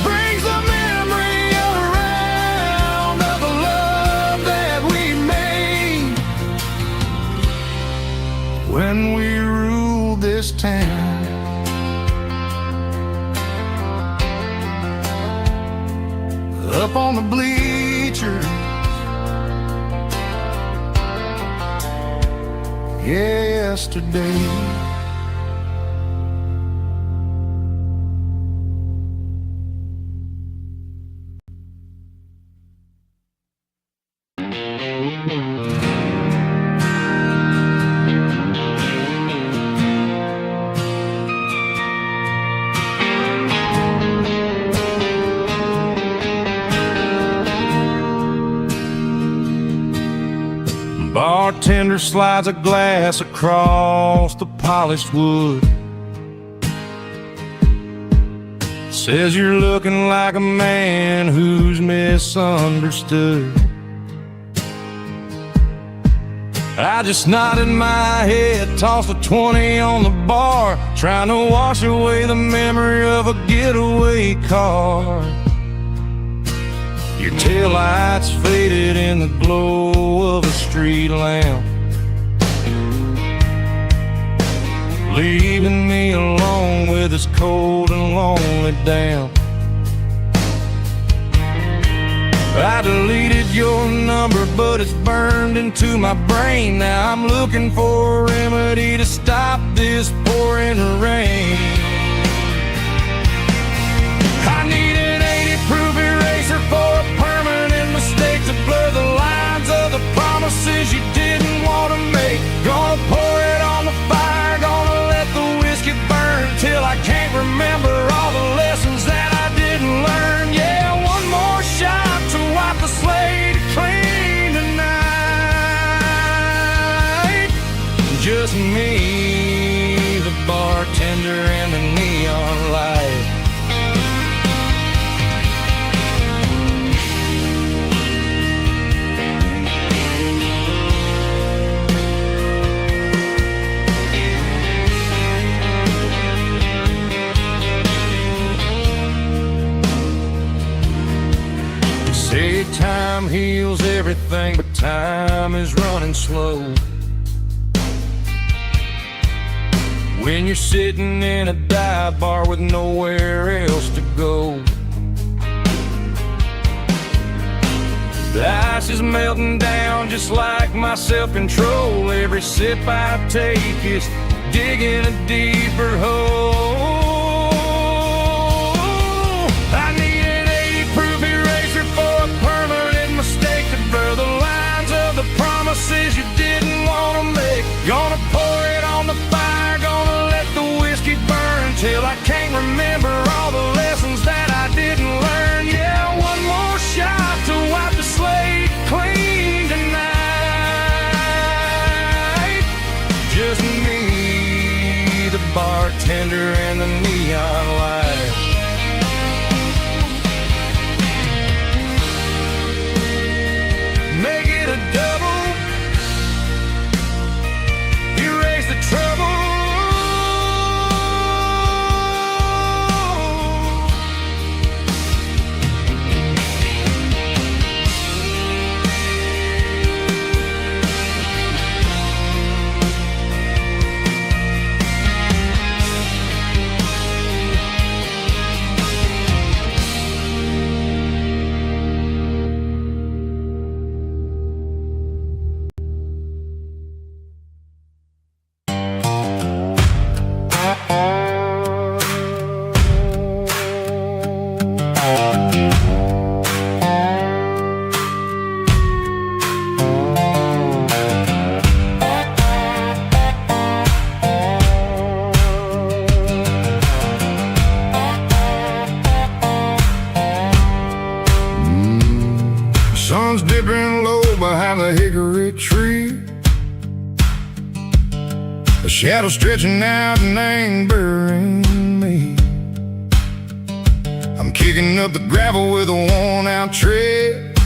A: brings a memory around of the love that we made when we ruled this town. Up on the bleachers, yesterday. Bartender slides a glass across the polished wood. Says you're looking like a man who's misunderstood. I just nodded my head, tossed a 20 on the bar, trying to wash away the memory of a getaway car. Your taillights faded in the glow of a street lamp, leaving me alone with this cold and lonely damp. I deleted your number, but it's burned into my brain. Now I'm looking for a remedy to stop this pouring rain. I need an 80-proof eraser for a permanent mistake to blur the lines of the promises you didn't want to make. Gonna pour it on the fire, gonna let the whiskey burn till I can't remember all the lessons that I didn't learn. Yeah, one more shot to wipe the slate clean tonight. Just me, the bartender, time heals everything, but time is running slow. When you're sitting in a dive bar with nowhere else to go, the ice is melting down just like my self-control. Every sip I take is digging a deeper hole. I need an 80-proof eraser for a permanent mistake to blur the lines of the promises you didn't want to make. Gonna pour it on the fire, gonna let the whiskey burn till I can't remember all the lessons that I didn't learn. Yeah, one more shot to wipe the slate clean tonight. Just me, the bartender, and the neon light. Make it a double, erase the trouble.
B: Sun's dipping low behind the hickory tree, a shadow stretching out and angering me. I'm kicking up the gravel with a worn-out tread,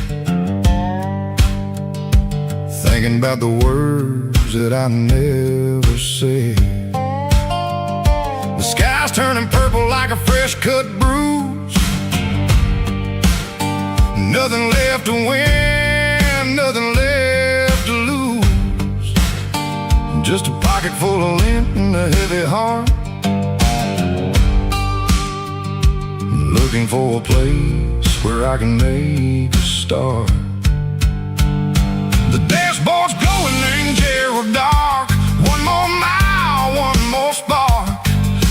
B: thinking about the words that I never said. The sky's turning purple like a fresh-cut bruise. Nothing left to win, nothing left to lose. Just a pocket full of lint and a heavy heart, looking for a place where I can make a start. The dashboard's glowing in Geralkyo. One more mile, one more spark.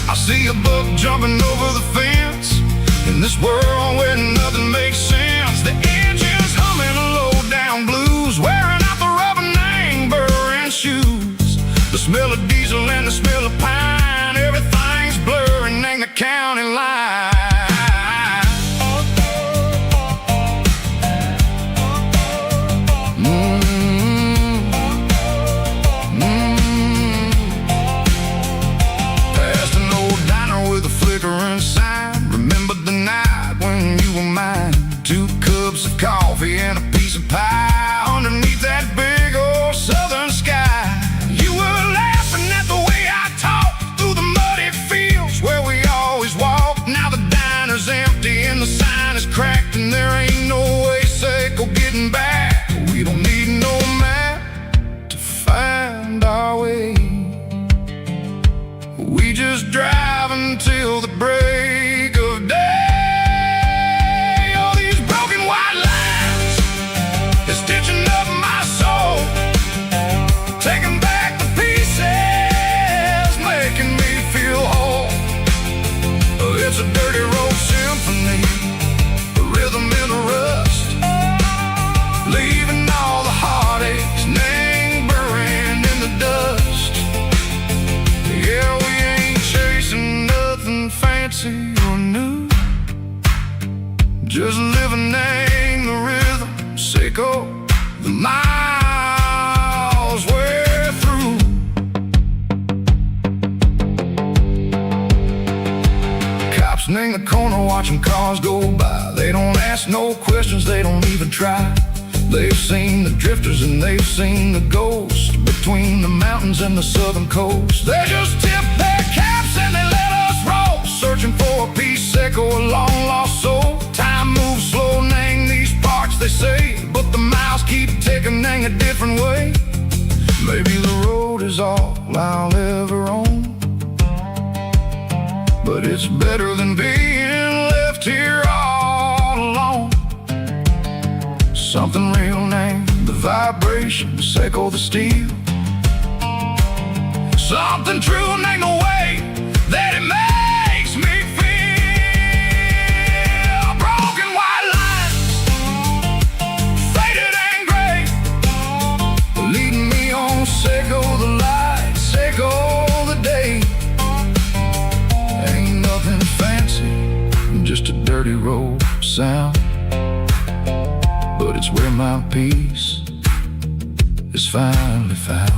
B: I see a buck jumping over the fence in this world where nothing makes sense. The engine's humming a low-down blues, wearing out the rubber-nang burring shoes. The smell of diesel and the smell of pine, everything's blurring in the county line. Past an old diner with a flickering sign, remember the night when you were mine. 2 cups of coffee and a piece of pie underneath that big old southern sky. You were laughing at the way I talked through the muddy fields where we always walked. Now the diner's empty and the sign is cracked, and there ain't no way safe or getting back. We don't need no map to find our way. We just drive until the break of day. Stitching up my soul, taking back the pieces, making me feel whole. It's a dirty road symphony, a rhythm in the rust, leaving all the heartaches lingering in the dust. Yeah, we ain't chasing nothing fancy or new, just living in the rhythm. Sicko, the miles we're through. Cops in the corner watching cars go by. They don't ask no questions, they don't even try. They've seen the drifters and they've seen the ghosts between the mountains and the southern coast. They just tip their caps and they let us roll, searching for a piece, echo, a long lost soul. Time moves slow, name these parts, they say, but awakening a different way. Maybe the road is all I'll ever own, but it's better than being left here all alone. Something real named the vibrations echo the steel. Something true named the way that it makes me feel. Broken white lines, faded and gray, leading me on, say go the light, say go the day. Ain't nothing fancy, just a dirty road sound, but it's where my peace is finally found.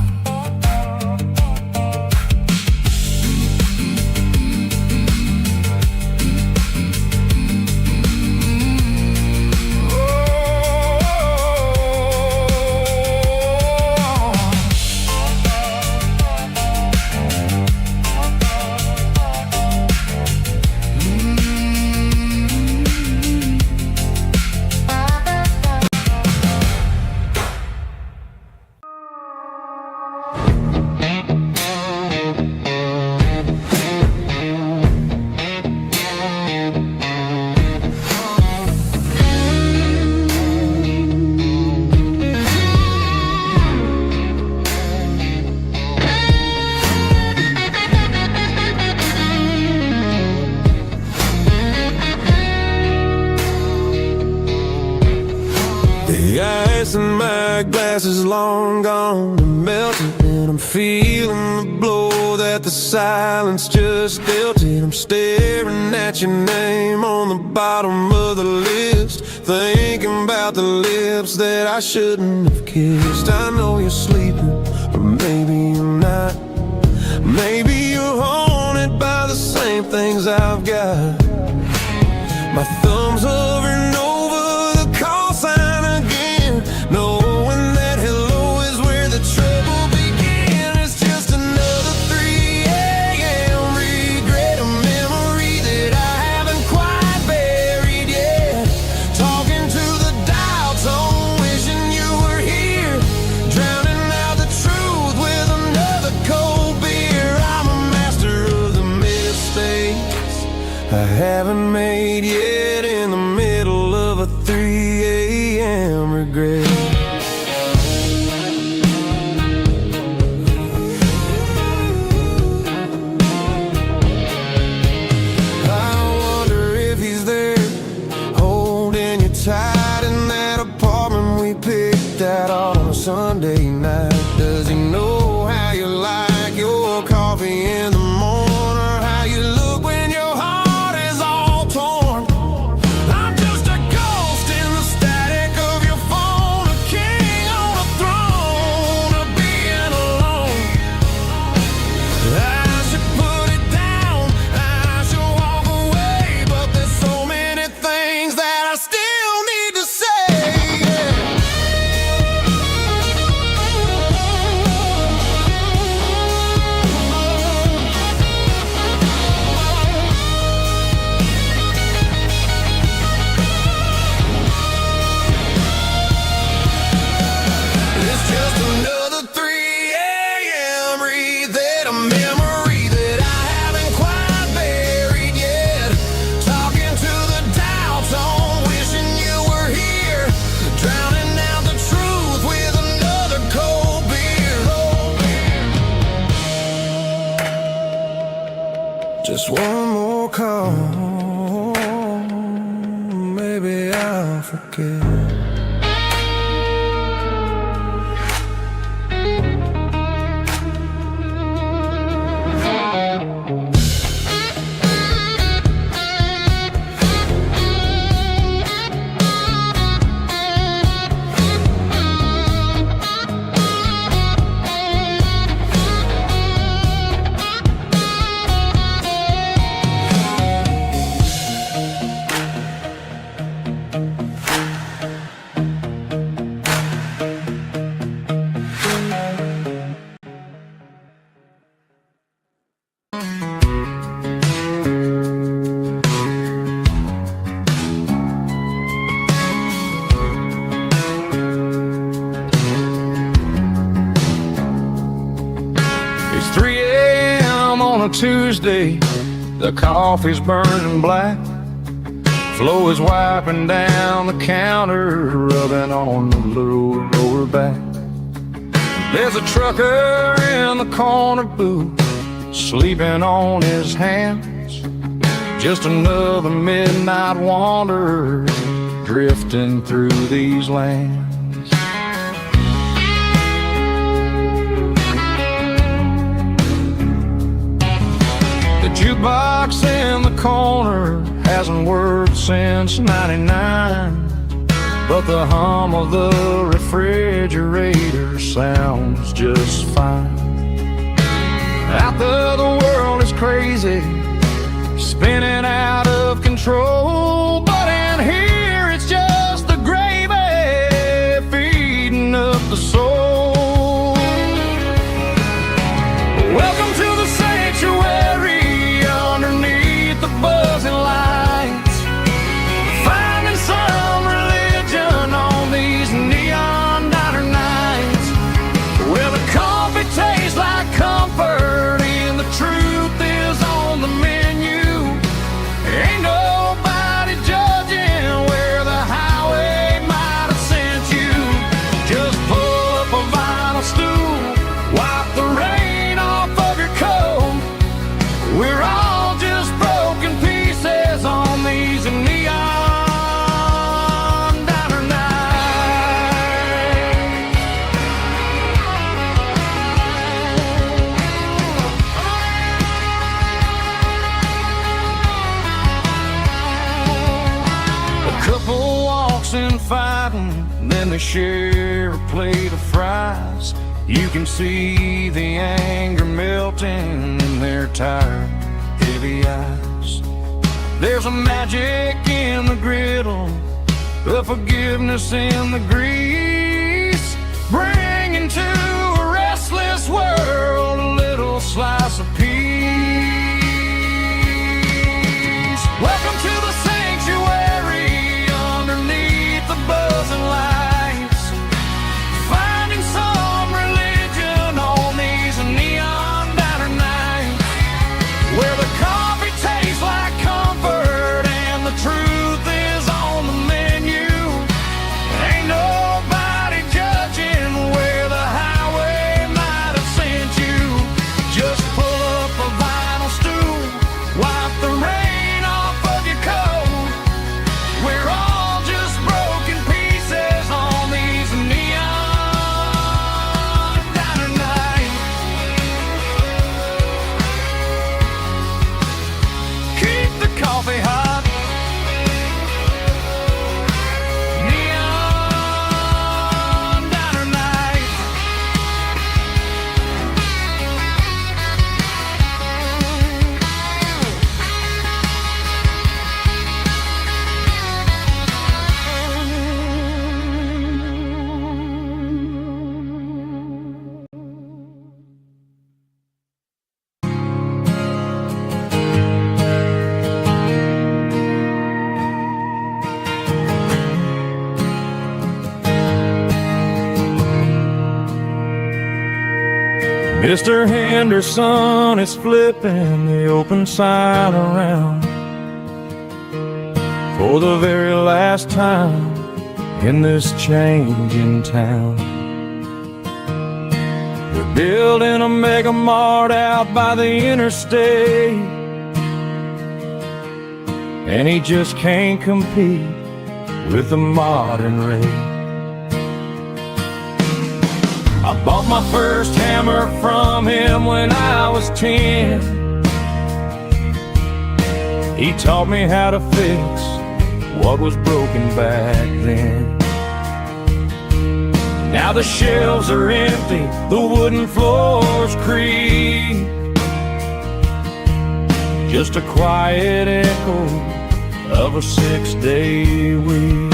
C: The ice in my glass is long gone and melted, and I'm feeling the blow that the silence just dealt it. I'm staring at your name on the bottom of the list, thinking about the lips that I shouldn't have kissed. I know you're sleeping, but maybe you're not. Maybe you're haunted by the same things I've got. My thumb's hovering over the call sign again, knowing that hello is where the trouble began. It's just another 3 a.m. regret, a memory that I haven't quite buried yet. Talking to the dial tone, wishing you were here, drowning out the truth with another cold beer. I'm a master of the mistakes I haven't made yet, in the middle of a 3 a.m. regret. I wonder if he's there, holding you tight in that apartment we picked out on a Sunday night. Does he know how you like your coffee in the morning, or how you look when your heart is all torn? I'm just a ghost in the static of your phone, a king on a throne of being alone. I should put it down, I should walk away, but there's so many things that I still need to say. It's just another 3 a.m. read, a memory that I haven't quite buried yet. Talking to the dial tone, wishing you were here, drowning out the truth with another cold beer. Just one more call, maybe I'll forget.
A: Tuesday, the coffee's burning black. Flo is wiping down the counter, rubbing on the lower back. There's a trucker in the corner booth, sleeping on his hands. Just another midnight wanderer, drifting through these lands. The jukebox in the corner hasn't worked since '99, but the hum of the refrigerator sounds just fine. Out there the world is crazy, spinning out of control, but in here it's just the gravy feeding up the soul. Welcome to the sanctuary underneath the buzzing lights, finding some religion on these neon diner nights, where the coffee tastes like comfort and the truth is on the menu. Ain't nobody judging where the highway might have sent you. Just pull up a vinyl stool, wipe the rain off of your coat. We're all just broken pieces on these neon diner nights. A couple walks in fighting, then they share a plate of fries. You can see the anger melting in their tired, heavy eyes. There's a magic in the griddle, a forgiveness in the grease, bringing to a restless world a little slice of peace. Welcome to the sanctuary underneath the buzzing lights, finding some religion on these neon diner nights, where the coffee tastes like comfort and the truth is on the menu. Ain't nobody judging where the highway might have sent you. Just pull up a vinyl stool, wipe the rain off of your coat. We're all just broken pieces on these neon diner nights. Keep the coffee hot. Neon diner nights. Mr. Henderson is flipping the open sign around for the very last time in this changing town. They're building a mega mart out by the interstate, and he just can't compete with the modern rate. I bought my first hammer from him when I was 10. He taught me how to fix what was broken back then. Now the shelves are empty, the wooden floors creak, just a quiet echo of a 6-day week.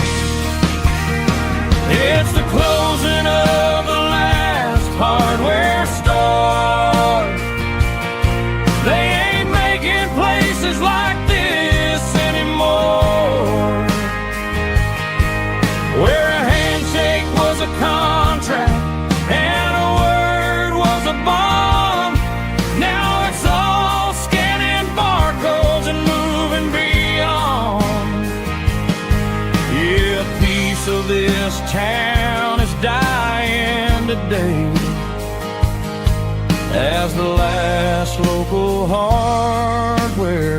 A: It's the closing of the last hardware store. They ain't making places like this anymore, where a handshake was a contract and a word was a bond. Now it's all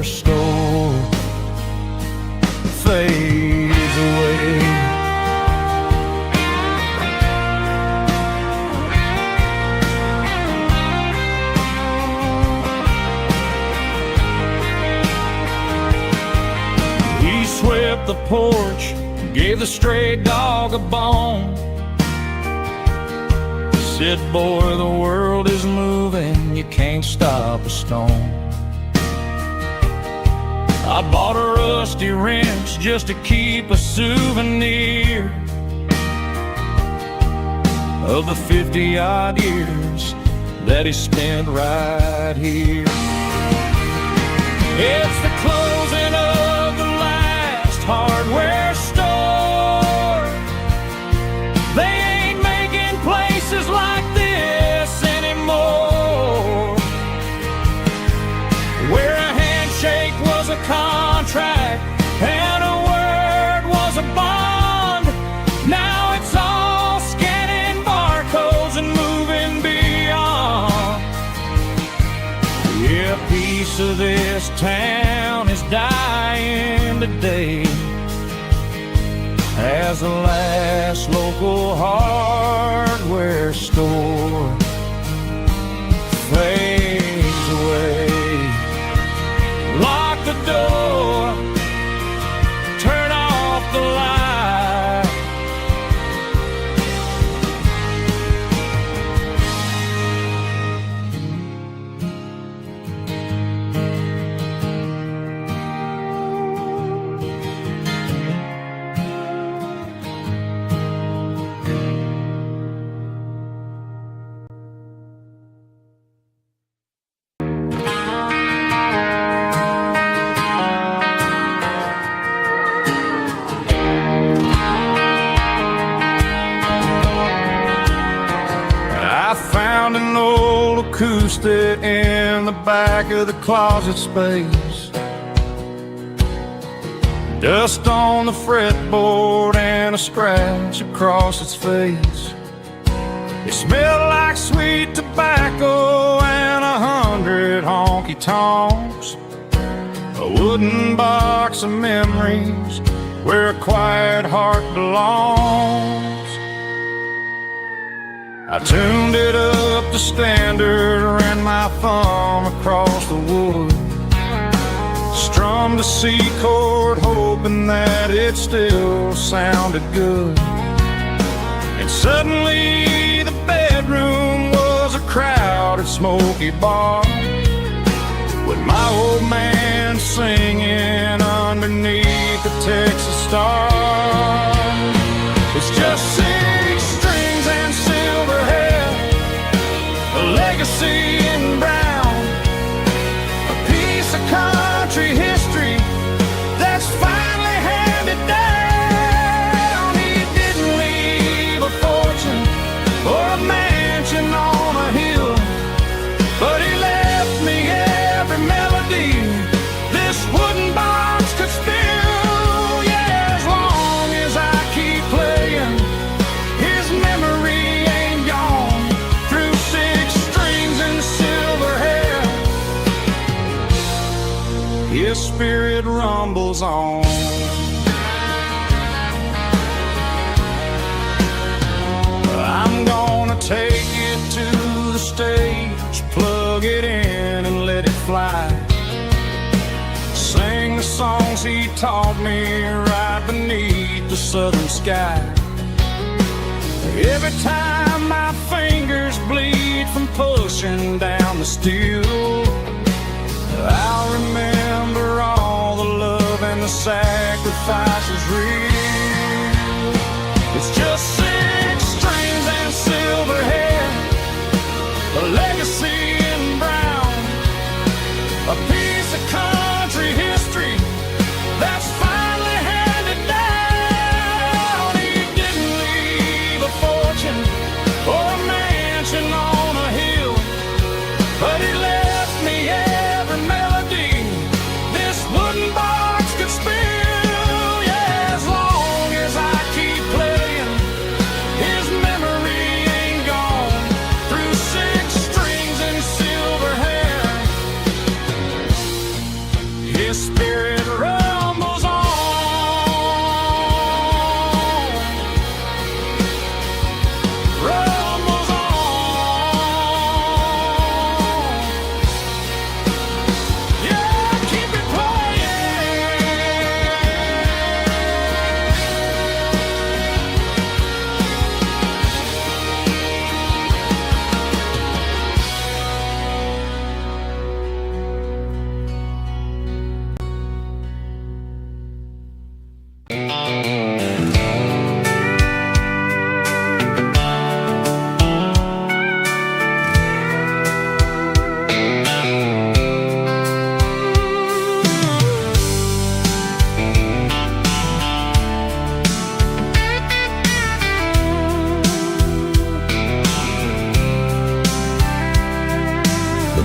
A: hardware store fades away. He swept the porch, gave the stray dog a bone. Said, boy, the world is moving, you can't stop a stone. I bought a rusty wrench just to keep a souvenir of the 50-odd years that he spent right here. It's the closing of the last hardware store. They ain't making places like this anymore, where a handshake was a contract and a word was a bond. Now it's all scanning barcodes and moving beyond. Yeah, a piece of this town is dying today as the last local hardware store fades away. Lock the door, turn off the light. I found an old acoustic in the back of the closet space. Dust on the fretboard and a scratch across its face. It smelled like sweet tobacco and 100 honky-tonks. A wooden box of memories where a quiet heart belongs. I tuned it up to standard, ran my thumb across the wood, strummed a C chord, hoping that it still sounded good. And suddenly the bedroom was a crowded, smoky bar, with my old man singing underneath the Texas star. It's just 6 strings and silver hair, a legacy in brown, a piece of country history that's finally handed down. He didn't leave a fortune or a mansion on a hill, but he left me every melody this wooden box could spill. Yeah, as long as I keep playing, his memory ain't gone. Through 6 strings and silver hair, his spirit rumbles on. I'm gonna take it to the stage, plug it in and let it fly. Sing the songs he taught me right beneath the southern sky. Every time my fingers bleed from pushing down the steel, I'll remember all the love and the sacrifices real. It's just 6 strings and silver hair, a legacy in brown, a piece of country history that's finally handed down. He didn't leave a fortune or a mansion on a hill, but he left me every melody this wooden box could spill. Yeah, as long his spirit rumbles on. Rumbles on. Yeah, keep it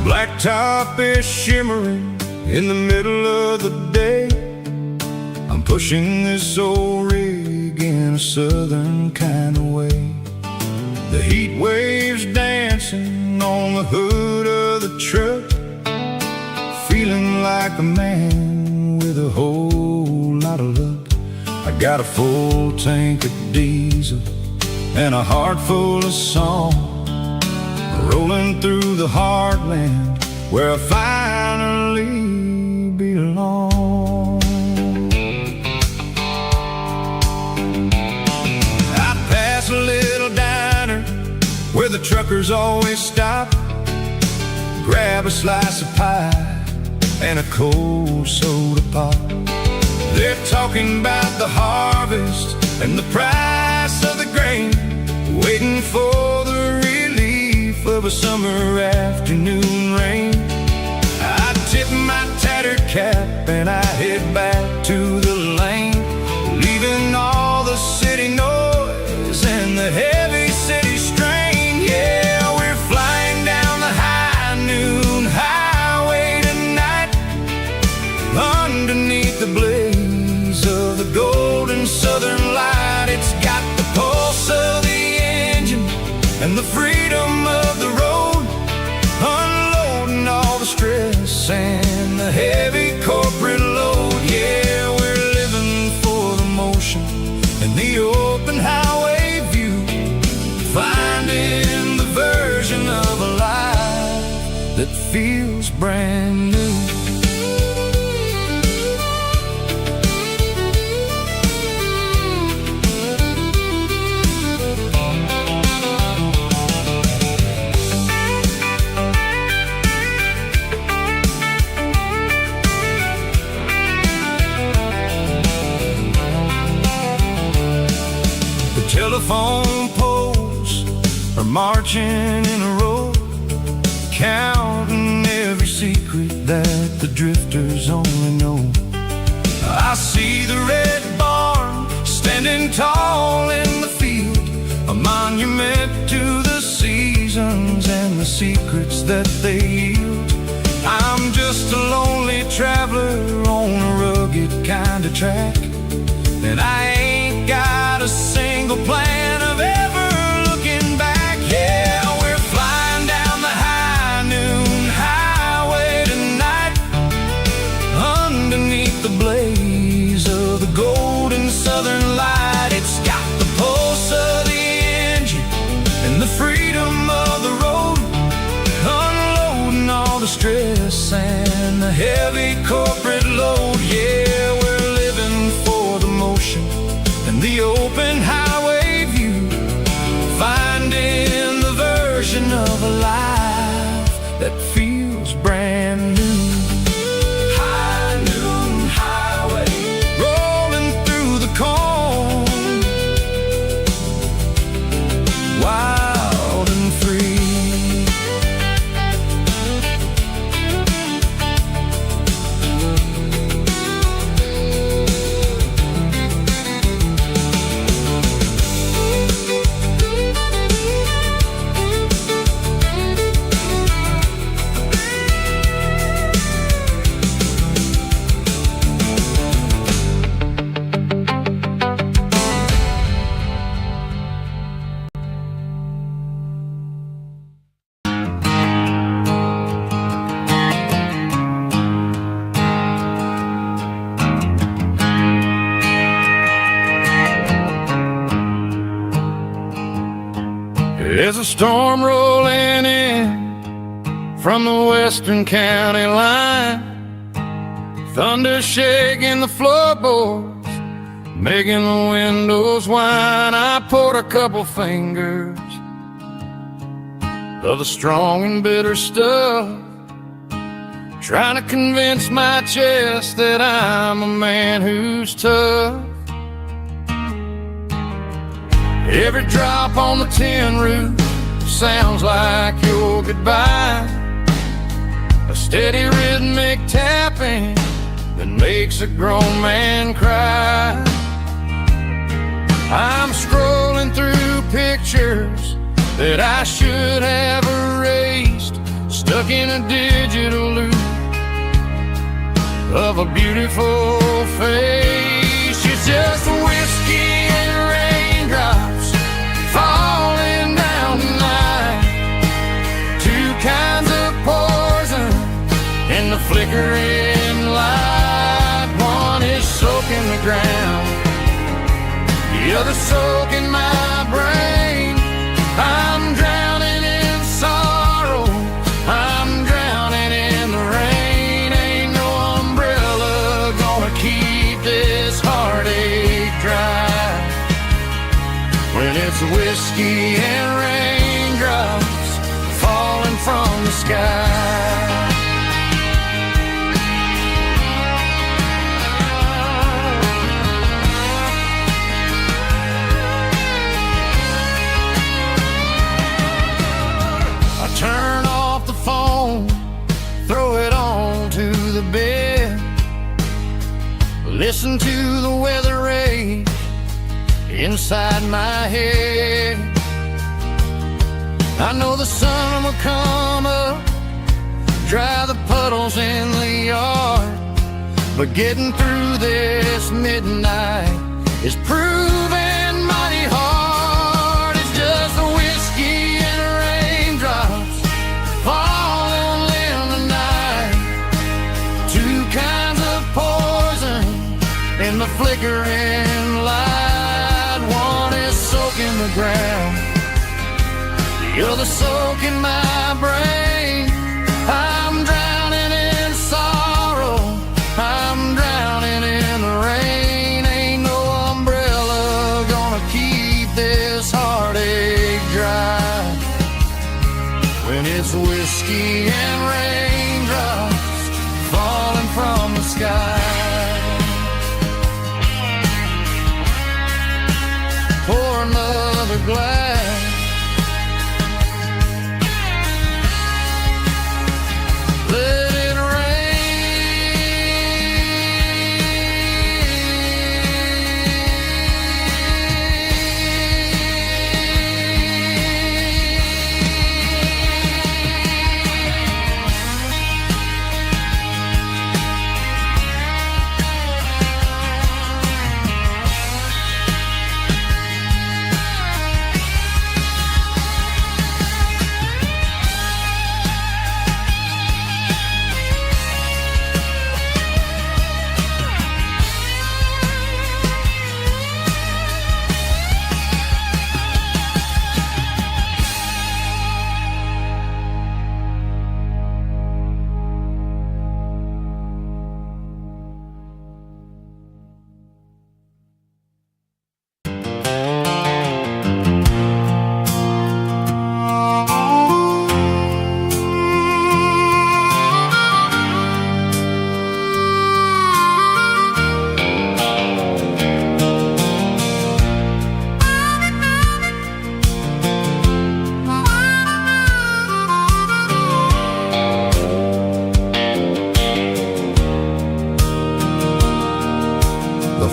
B: Blacktop is shimmering in the middle of the day. I'm pushing this old rig in a southern kind of way. The heat waves dancing on the hood of the truck, feeling like a man with a whole lot of luck. I got a full tank of diesel and a heart full of song, rolling through the heartland where I finally belong. I pass a little diner where the truckers always stop, grab a slice of pie and a cold soda pop. They're talking about the harvest and the price of the grain, waiting for the of a summer afternoon rain. I tip my tattered cap and I head back to the lane, leaving all the city noise and the heavy city strain. Yeah, we're flying down the high noon highway tonight, underneath the blaze of the golden southern light. It's got the pulse of the engine and the freedom of the road, unloading all the stress and the heavy corporate load. Yeah, we're living for the motion and the open highway view, finding the version of a life that feels brand new. Telephone poles are marching in a row, counting every secret that the drifters only know. I see the red barn standing tall in the field, a monument to the seasons and the secrets that they yield. I'm just a lonely traveler on a rugged kind of track, and I ain't got a single plan of ever looking back. Yeah, we're flying down the high noon highway tonight, underneath the blaze of the golden southern light. It's got the pulse of the engine and the freedom of the road, unloading all the stress and the heavy corporate load. Yeah, we're living for the motion and the open highway view, finding the version of a life that feels brand new. High noon highway, rolling through the corn, wild and free.
A: There's a storm rolling in from the western county line, thunder shaking the floorboards, making the windows whine. I poured a couple fingers of the strong and bitter stuff, trying to convince my chest that I'm a man who's tough. Every drop on the tin roof sounds like your goodbye, a steady rhythmic tapping that makes a grown man cry. I'm scrolling through pictures that I should have erased, stuck in a digital loop of a beautiful face. It's just whiskey and raindrops falling down tonight, two kinds of poison in the flickering light. One is soaking the ground, the other soaking my brain. I'm drowning in sorrow, I'm drowning in the rain. Ain't no umbrella gonna keep this heartache dry when it's whiskey and raindrops falling from the sky. Turn off the phone, throw it on to the bed, listen to the weather rage inside my head. I know the sun will come up, dry the puddles in the yard, but getting through this midnight is proving mighty hard. It's just a whiskey and raindrops falling in the night, two kinds of poison in the flickering light. One is soaking the ground, the other soaking my brain. I'm drowning in sorrow, I'm drowning in the rain. Ain't no umbrella gonna keep this heartache dry when it's whiskey and raindrops falling from the sky. Pour another glass, let it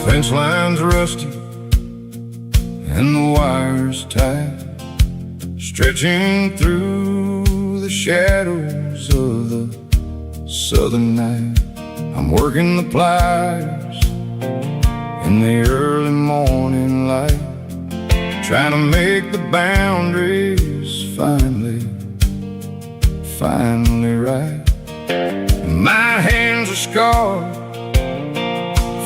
B: fence line's rusty and the wires tight, stretching through the shadows of the southern night. I'm working the pliers in the early morning light, trying to make the boundaries finally right. My hands are scarred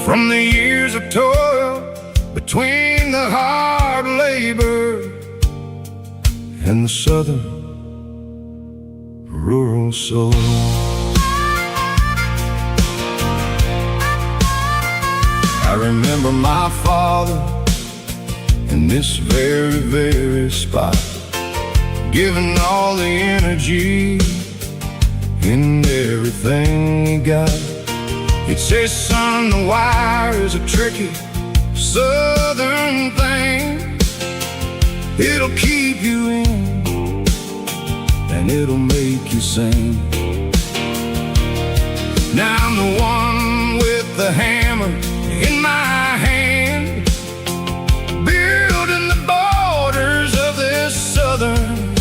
B: from the years of toil, between the hard labor
A: and the southern rural soul. I remember my father in this very, very spot, giving all the energy in everything he got. He'd say, son, the wire is a tricky southern thing. It'll keep you in and it'll make you sing. Now I'm the one with the hammer in my hand, building the borders of this southern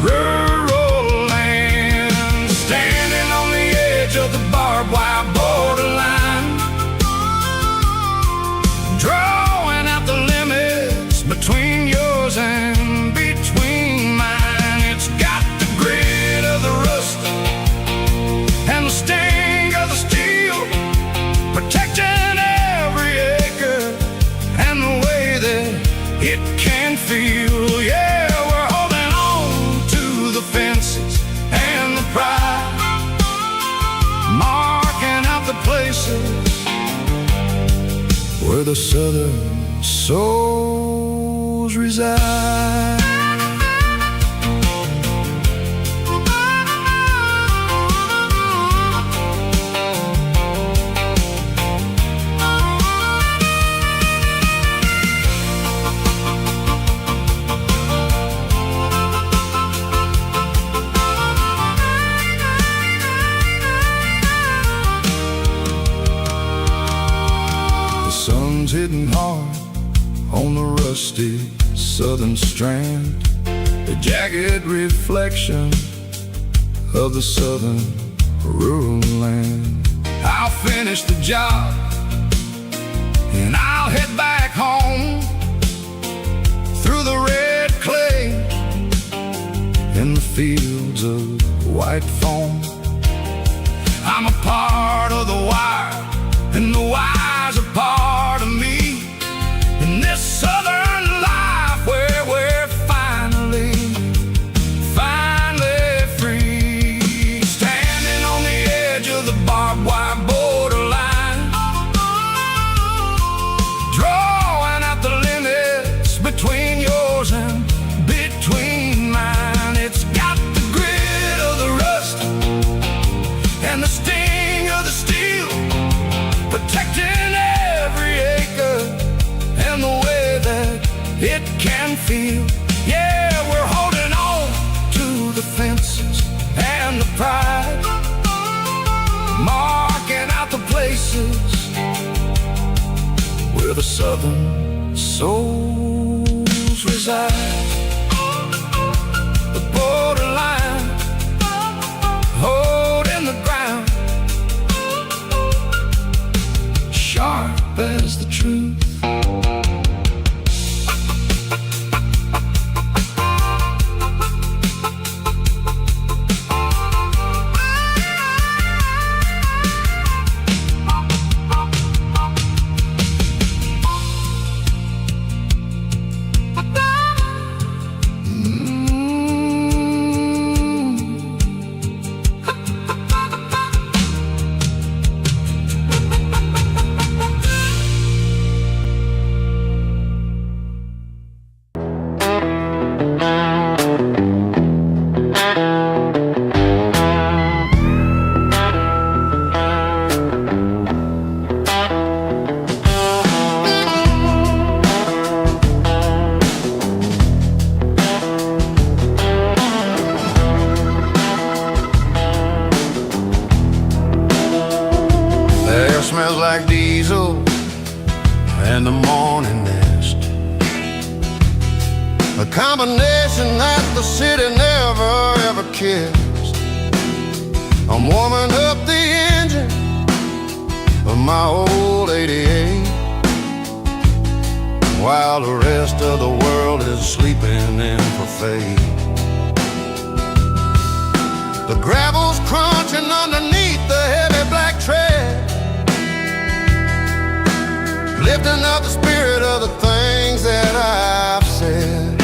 A: rural land, standing on the edge of the barbed wire borderline, drawing out the limits between yours and between mine. It's got the grit of the rust and the sting of the steel, protecting every acre and the way that it can feel. Yeah, we're holding on to the fences and the pride, marking out the places where the southern souls reside. Sun's hitting hard on the rusty southern strand, the jagged reflection of the southern rural land. I'll finish the job and I'll head back home through the red clay and the fields of white foam. I'm a part of the wire and the wire's a part of me in this southern life where we're finally free, standing on the edge of the barbed wire borderline, drawing out the limits between yours and between mine. It's got the grit of the rust and the sting of the steel, protecting every acre and the way that it can feel. Yeah, we're holding on to the fences and the pride, marking out the places where the southern souls reside. The borderline, holding the ground, sharp as the truth. Smells like diesel and the morning mist, a combination that the city never ever kissed. I'm warming up the engine of my old 88 while the rest of the world is sleeping in for fate. The gravel's crunching underneath the heavy black tread, lifting up the spirit of the things that I've said.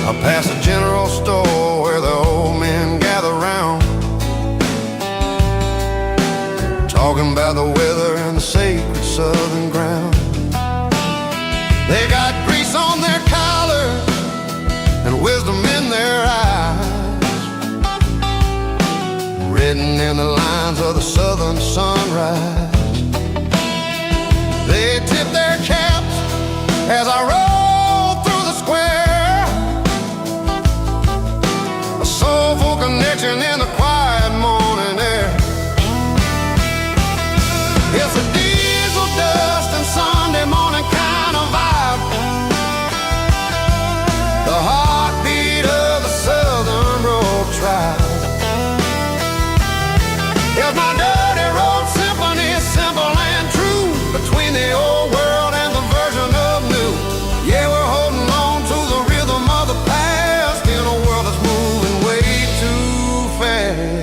B: I pass a general store where the old men gather round, talking about the weather and the sacred southern ground. They got grease on their collars and wisdom in their eyes, written in the lines of the southern sunrise. They tip their caps as I roll through the square, a soulful connection in the quiet morning air. It's a diesel dust and Sunday morning kind of vibe, the heartbeat of the Southern Road Tribe. It's my dirty road symphony, simple and true, between the old world and the version of new. Yeah, we're holding on to the rhythm of the past in a world that's moving way too fast.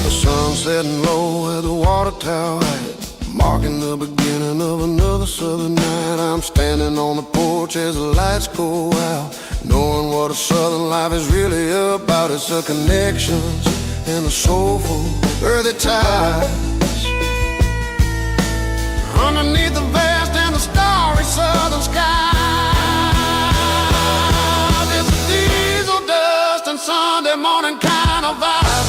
B: The sun setting low at the water tower, marking the beginning of another southern night. I'm standing on the porch as the lights go out, knowing what a southern life is really about. It's the connections and the soulful earthy ties, underneath the vast and the starry southern sky. It's a diesel dust and Sunday morning kind of vibe,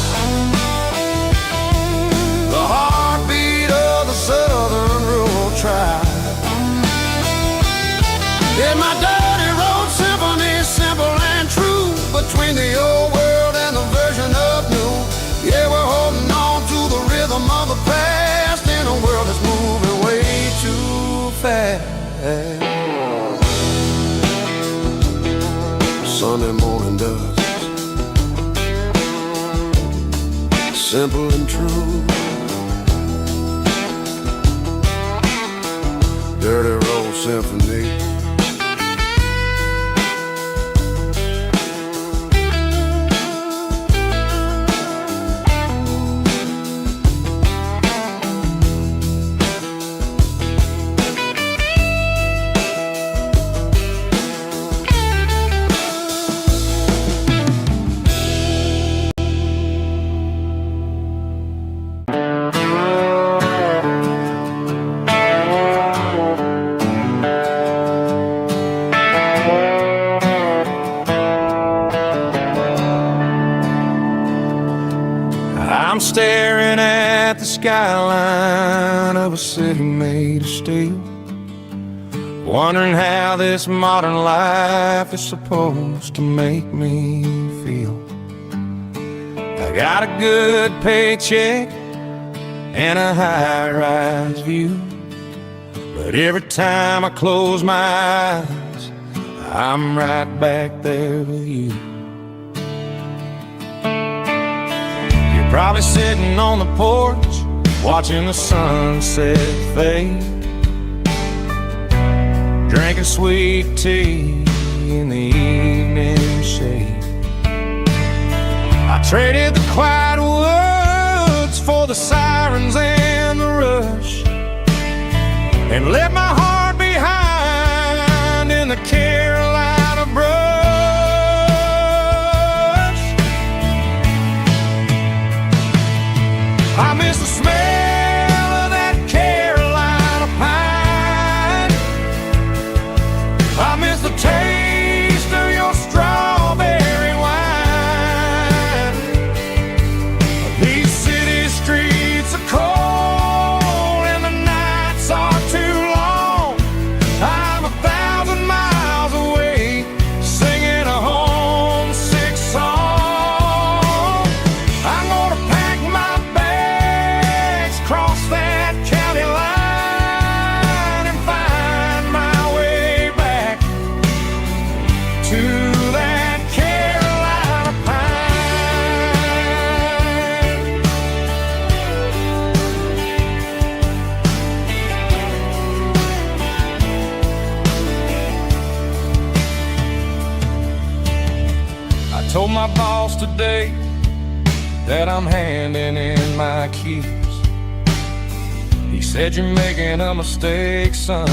B: the heartbeat of the Southern Rural Tribe. In my dirty road symphony, simple and true, between the old world and the version of new. Yeah, we're holding on to the rhythm of the past in a world that's moving way too fast. Sunday morning dust, simple and true, dirty road symphony.
C: I'm staring at the skyline of a city made of steel, wondering how this modern life is supposed to make me feel. I got a good paycheck and a high-rise view, but every time I close my eyes, I'm right back there with you. Probably sitting on the porch, watching the sunset fade, drinking sweet tea in the evening shade. I traded the quiet woods for the sirens and the rush, and left my heart behind in the Carolina brush. I miss the smell of that Carolina pine. I miss the taste of your strawberry wine. These city streets are cold and the nights are too long. told my boss today that I'm handing in my keys. He said, "You're making a mistake, son.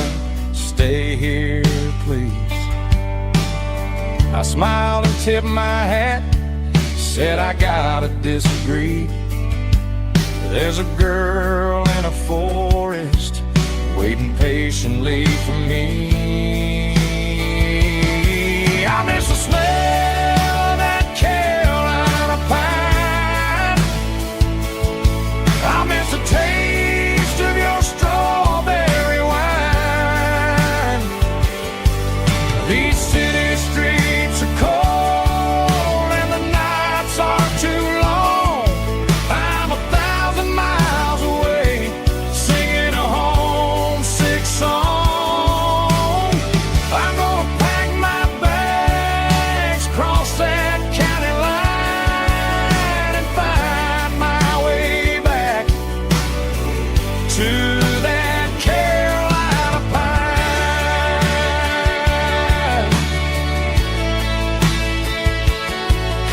C: Stay here, please." I smiled and tipped my hat, said I gotta disagree. There's a girl in a forest waiting patiently for me. I miss the smell of that Carolina pine. I miss the taste of your strawberry wine. These city streets are cold and the nights are too long. I'm 1,000 miles away, singing a homesick song. I'm gonna pack my bags, cross that county line, and find my way back to that Carolina pine.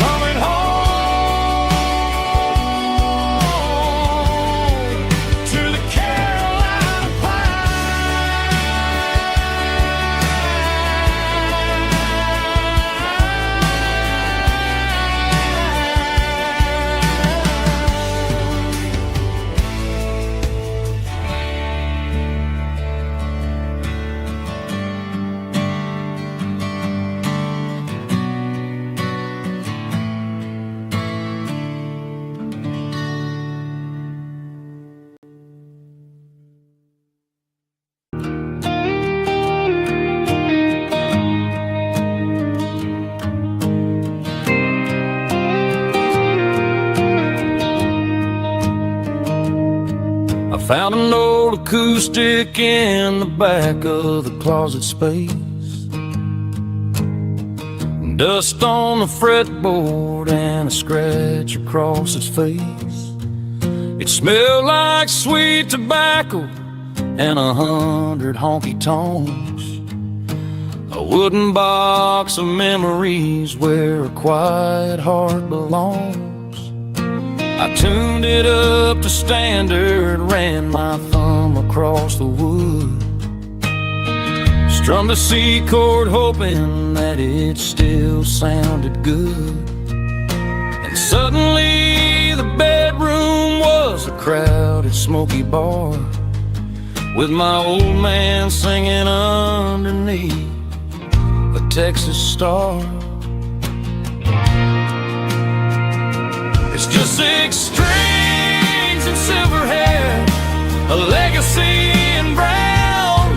C: Coming home to the Carolina I found an old acoustic in the back of the closet space. Dust on the fretboard and a scratch across its face. It smelled like sweet tobacco and 100 honky tonks. A wooden box of memories where a quiet heart belongs. I tuned it up to standard, ran my thumb across the wood, strummed a C chord hoping that it still sounded good. And suddenly the bedroom was a crowded smoky bar, with my old man singing underneath the Texas star. It's just 6 strings and silver hair, a legacy in brown,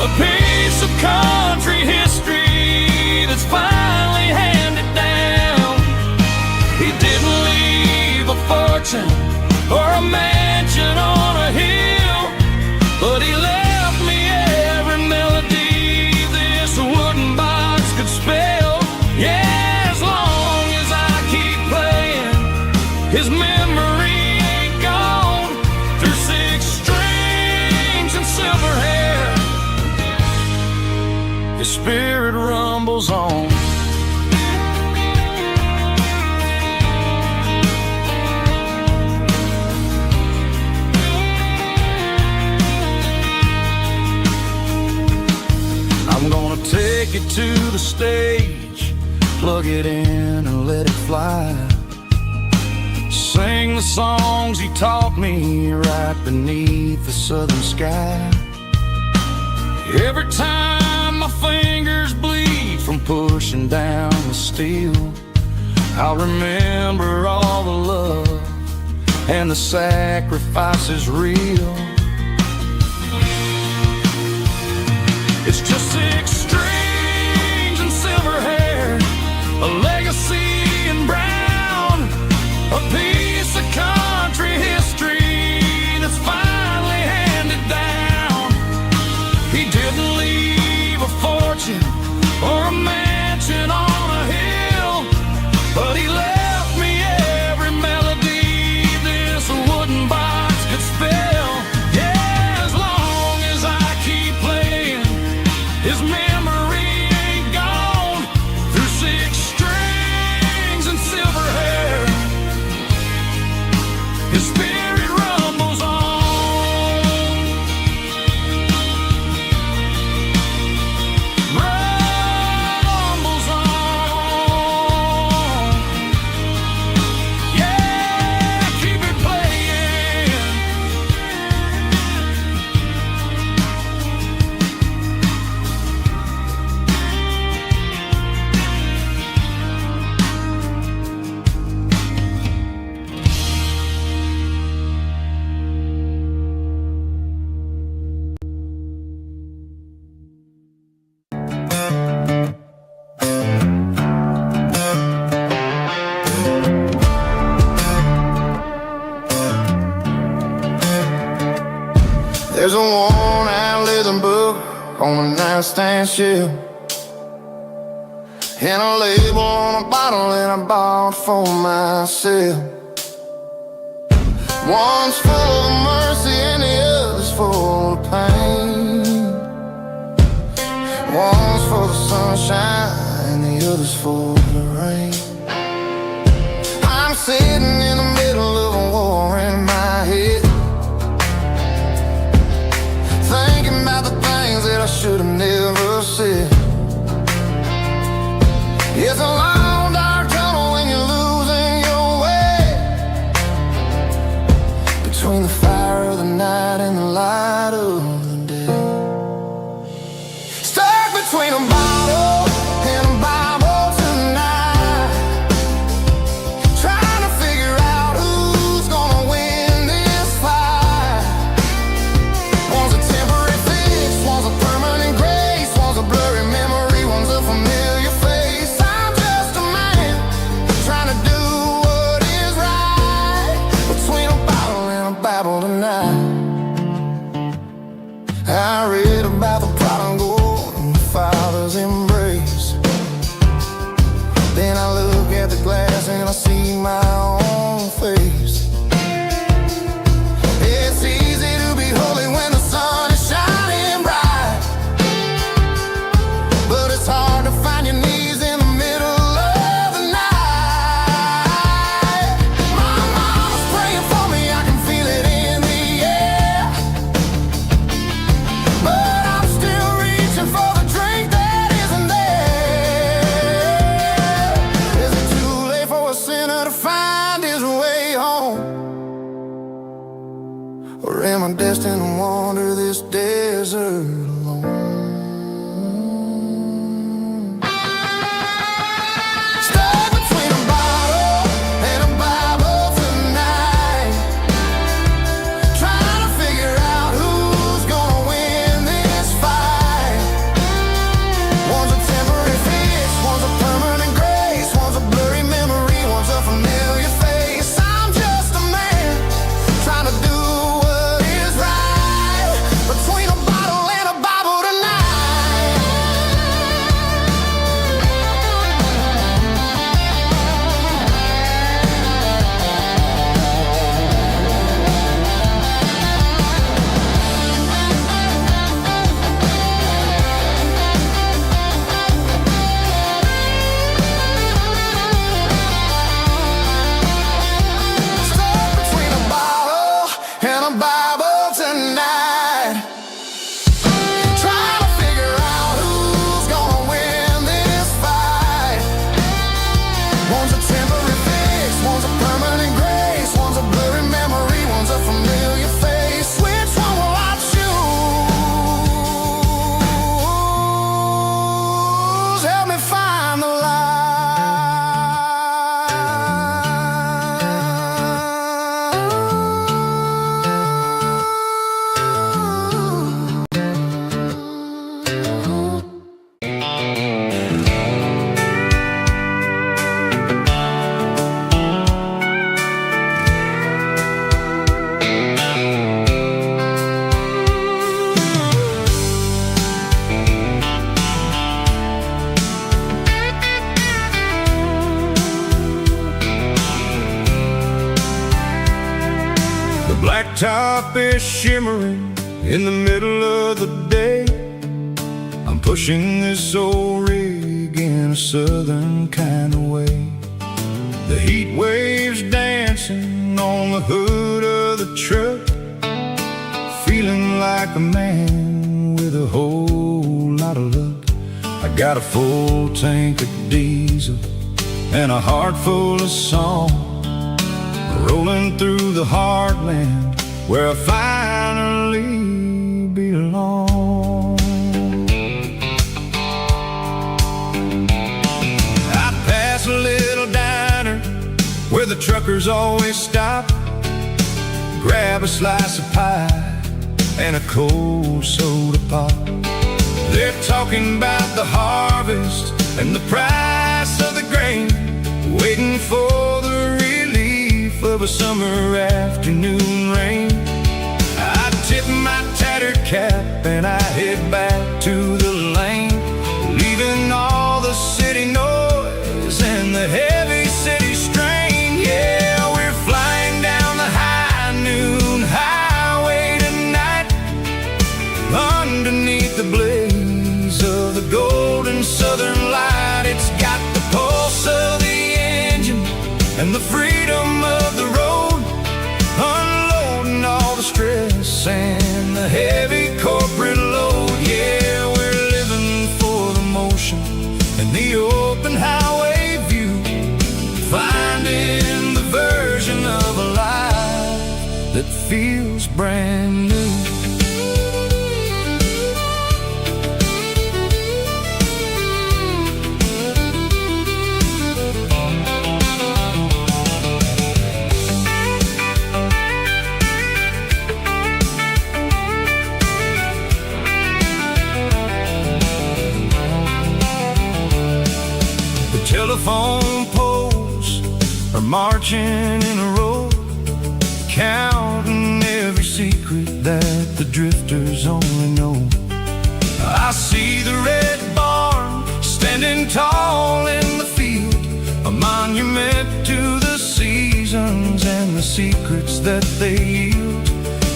C: a piece of country history that's finally handed down. He didn't leave a fortune or a mansion on a hill, but he left me every melody this wooden box could spell. Yeah, as long as I keep playing, his memory ain't gone. Through 6 strings and silver hair, his spirit rumbles on. I'm gonna take it to the stage, plug it in and let it fly. Sing the songs he taught me right beneath the southern sky. Every time my fingers bleed from pushing down the steel, I'll remember all the love and the sacrifices real. It's just 6 strings and silver hair, a legacy in brown, a piece of country history that's finally handed down. He didn't leave a fortune or a mansion on a hill, but he left me every melody this wooden box could spell. Yeah, as long as I keep playing,
B: There's a worn-out leather book on the nightstand shelf, and a label on a bottle that I bought for myself. One's full of mercy and the other's full of pain. One's for the sunshine and the other's for the rain. I'm sitting in the middle of a war in my head, thinking about the things that I should have never said. It's a long dark tunnel when you're losing your way, between the fire of the night and the light of the day. Stuck between a bottle and a Bible tonight, trying to figure out who's gonna win this fight. One's a temporary fix, one's a permanent grace, one's a blurry memory, one's a familiar face. I'm just a man trying to do what is right, between a bottle and a Bible tonight. I read about the prodigal and the father's embrace. Then I look at the glass and I see my own face. It's easy to be holy when the sun is shining bright, but it's hard to find your knees in the middle of the night. My mama's praying for me, I can feel it in the air, but I'm still reaching for the drink that isn't there. Is it too late for a sinner to find his way home? Or am I destined to wander this desert alone? Stuck between a bottle and a Bible tonight, trying to figure out who's gonna win this fight. One's a temporary fix, one's a permanent grace, one's a blurry memory, one's a familiar face. I'm just a man trying to do what is right, between a bottle and a Bible tonight. Stuck between a bottle and a Bible tonight, trying to figure out who's gonna win this fight. One's a temporary fix, one's a permanent grace, one's a blurry memory, one's a familiar face. Which one will I choose? Help me find the light.
A: The blacktop is shimmering in the middle of the day. I'm pushing this old rig in a southern kind of way. The heat waves dancing on the hood of the truck, feeling like a man with a whole lot of luck. I got a full tank of diesel and a heart full of song, rolling through the heartland where I finally belong. I pass a little diner where the truckers always stop, grab a slice of pie and a cold soda pop. They're talking about the harvest and the price of the grain, waiting for the relief of a summer afternoon rain. I tip my and the heavy corporate load. Yeah, we're living for the motion and the open highway view, finding the version of a life that feels brand new. Telephone poles are marching in a row, counting every secret that the drifters only know. I see the red barn standing tall in the field, a monument to the seasons and the secrets that they yield.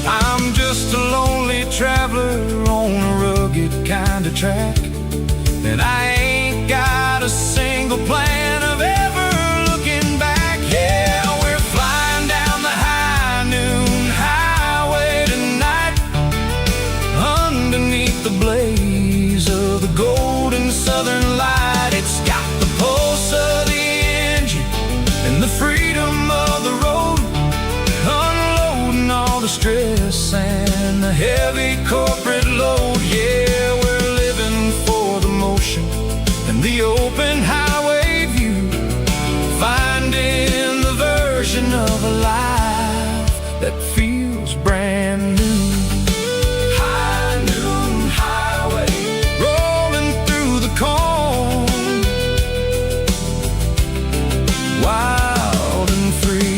A: I'm just a lonely traveler on a rugged kind of track, and I ain't got a single plan of ever looking back. Yeah, we're flying down the high noon highway tonight, underneath the blaze of the golden southern light. It's got the pulse of the engine and the freedom of the road, unloading all the stress and the heavy corporate load. Yeah, we're living for the motion and the open highway view, finding the version of a life that feels brand new. High noon highway, rolling through the corn, wild and free.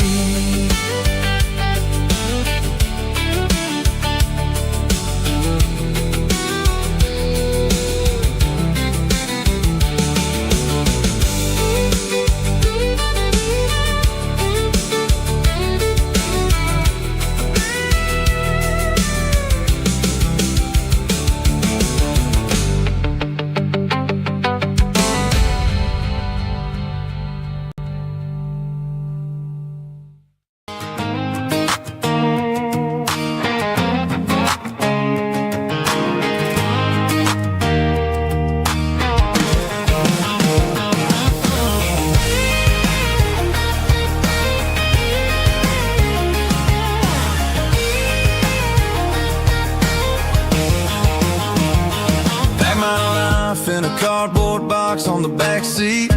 A: In a cardboard box on the back seat,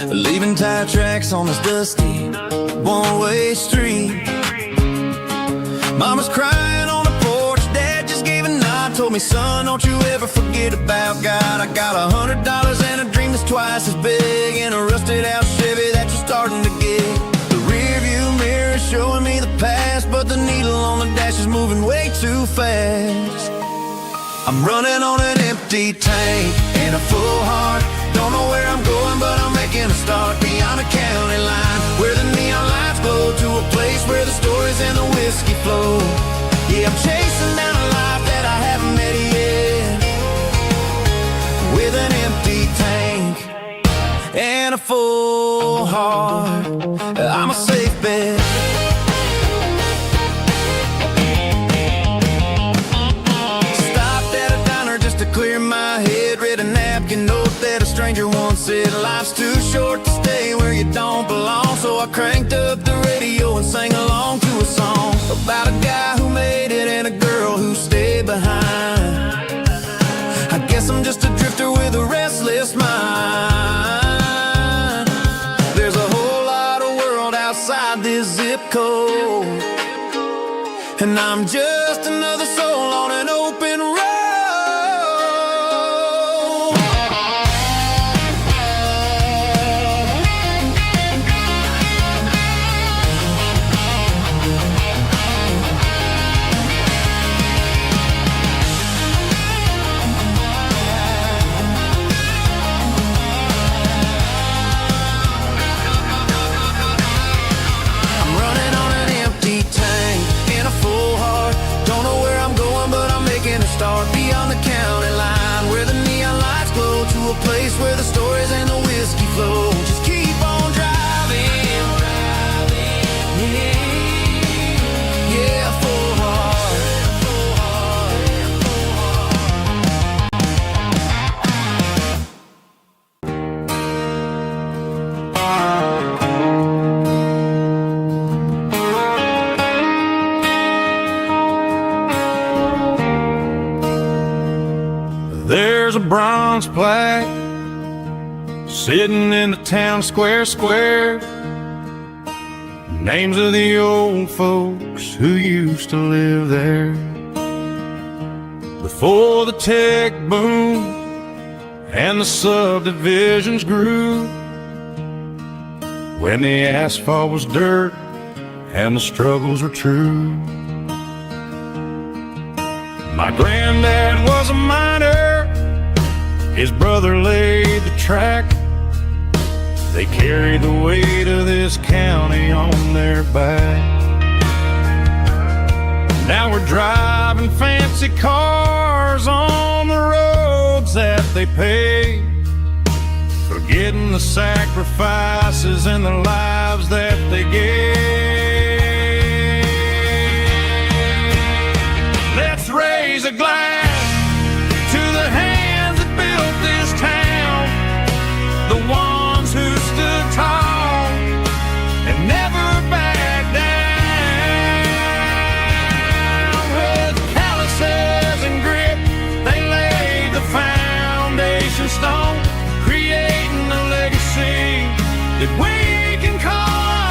A: leaving tire tracks on this dusty one-way street. Mama's crying on the porch, Dad just gave a nod, told me, son, don't you ever forget about God. I got $100 and a dream that's twice as big, and a rusted out Chevy that you're starting to get. The rear view mirror is showing me the past, but the needle on the dash is moving way too fast. I'm running on an empty tank and a full heart. Don't know where I'm going, but I'm making a start beyond a county line, where the neon lights glow, to a place where the stories and the whiskey flow. Yeah, I'm chasing down a life that I haven't met yet, with an empty tank and a full heart. I'm a safe bet. Clear my head, read a napkin note that a stranger once said, life's too short to stay where you don't belong. So I cranked up the radio and sang along to a song about a guy who made it and a girl who stayed behind. I guess I'm just a drifter with a restless mind. There's a whole lot of world outside this zip code, and I'm just another soul on an open road. Start beyond the county line, where the neon lights glow, to a place where the stories and the whiskey flow. Just keep on driving, yeah, full there's a bronze plaque sitting in the town square. Names of the old folks who used to live there before the tech boom and the subdivisions grew, when the asphalt was dirt and the struggles were true. My granddad was a miner, his brother laid the track. They carried the weight of this county on their back. Now we're driving fancy cars on the roads that they paved, forgetting the sacrifices and the lives that they gave. Let's raise a glass to the hands that built this town, the ones who stood tall and never backed down. With calluses and grit, they laid the foundation stone, creating a legacy that we can call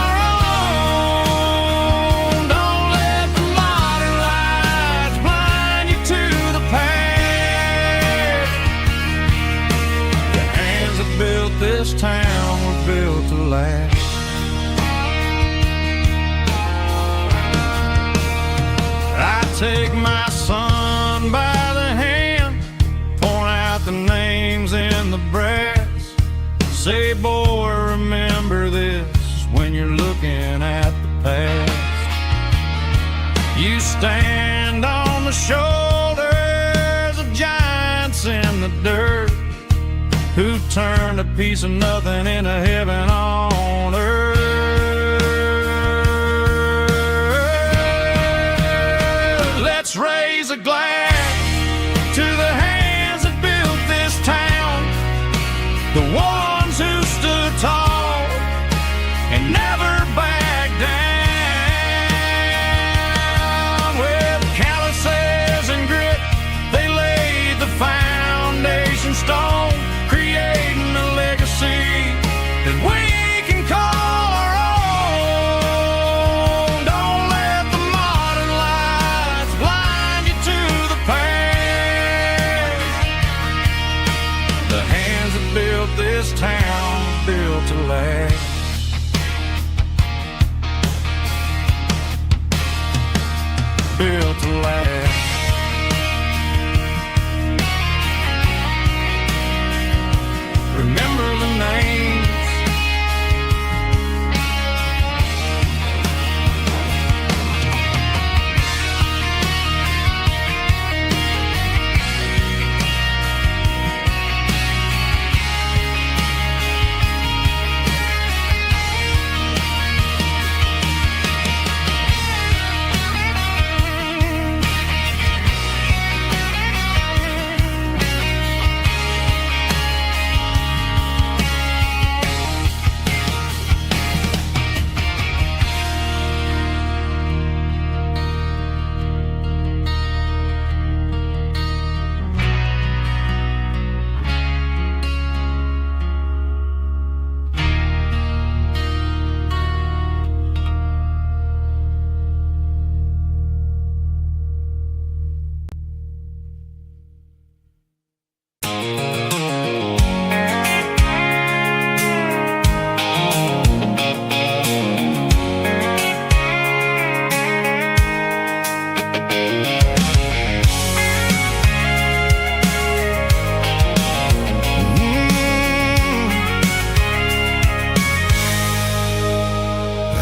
A: our own. Don't let the modern lights blind you to the past. The hands that built this town were built to last. I take my son by the hand, point out the names in the brass. Say, boy, remember this when you're looking at the past. You stand on the shoulders of giants in the dirt, who turned a piece of nothing into heaven on earth. Let's raise a glass to the hands that built this town, the ones who stood tall and never backed down. With calluses and grit, they laid the foundation stone, creating a legacy that we can call our own. Don't let the modern lights blind you to the past. The hands that built this town built to last. Built to last. Remember the names.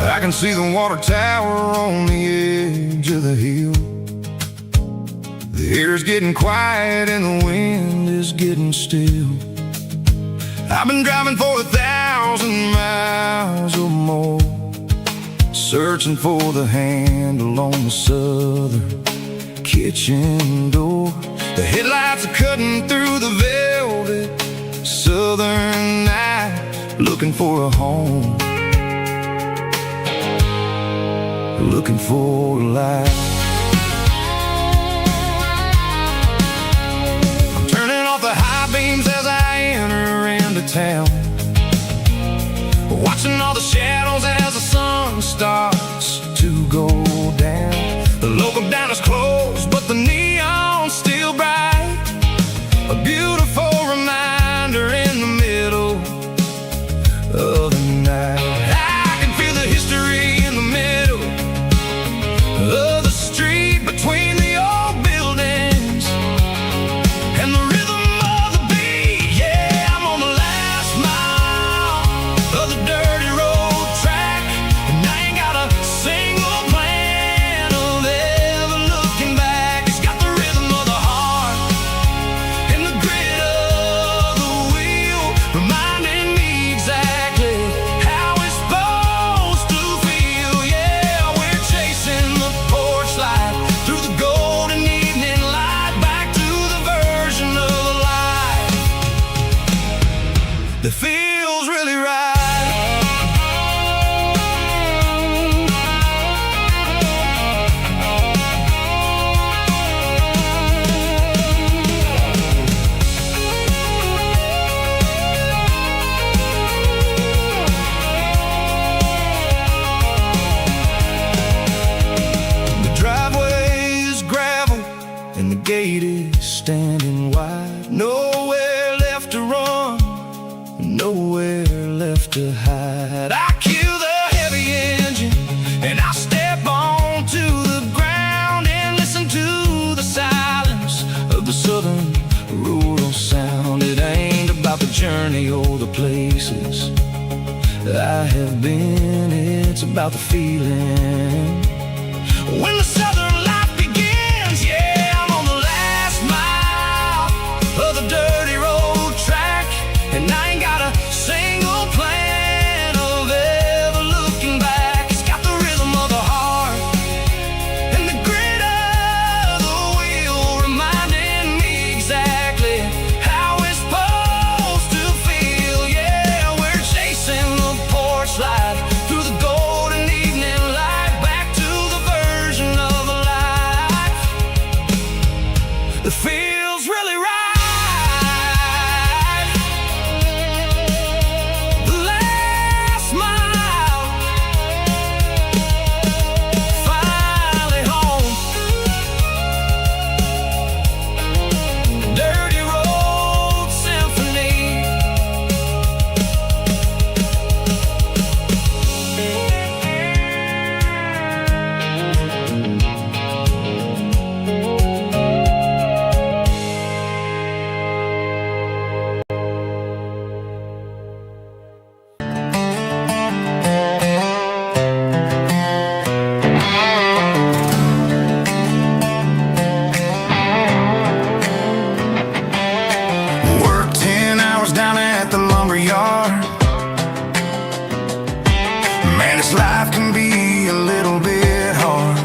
A: I can see the water tower on the edge of the hill. The air's getting quiet and the wind is getting still. I've been driving for 1,000 miles or more, searching for the handle on the southern kitchen door. The headlights are cutting through the velvet southern night, looking for a home, looking for a life. I'm turning off the highway and the gate is standing wide. Nowhere left to run, nowhere left to hide. I kill the heavy engine and I step onto the ground and listen to the silence of the southern rural sound. It ain't about the journey or the places I have been, it's about the feeling. When the southern life begins, yeah, I'm on the last mile of the dirty road track, and I ain't got a single plan of ever looking back. It's got the rhythm of the heart and the grit of the wheel, reminding me exactly how it's supposed to feel. Yeah, we're chasing the porch light through the golden evening light, back to the version of a life that feels really right. The last mile, finally home. Dirty road symphony. Work 10 hours down at the lumber yard. Man, this life can be a little bit hard.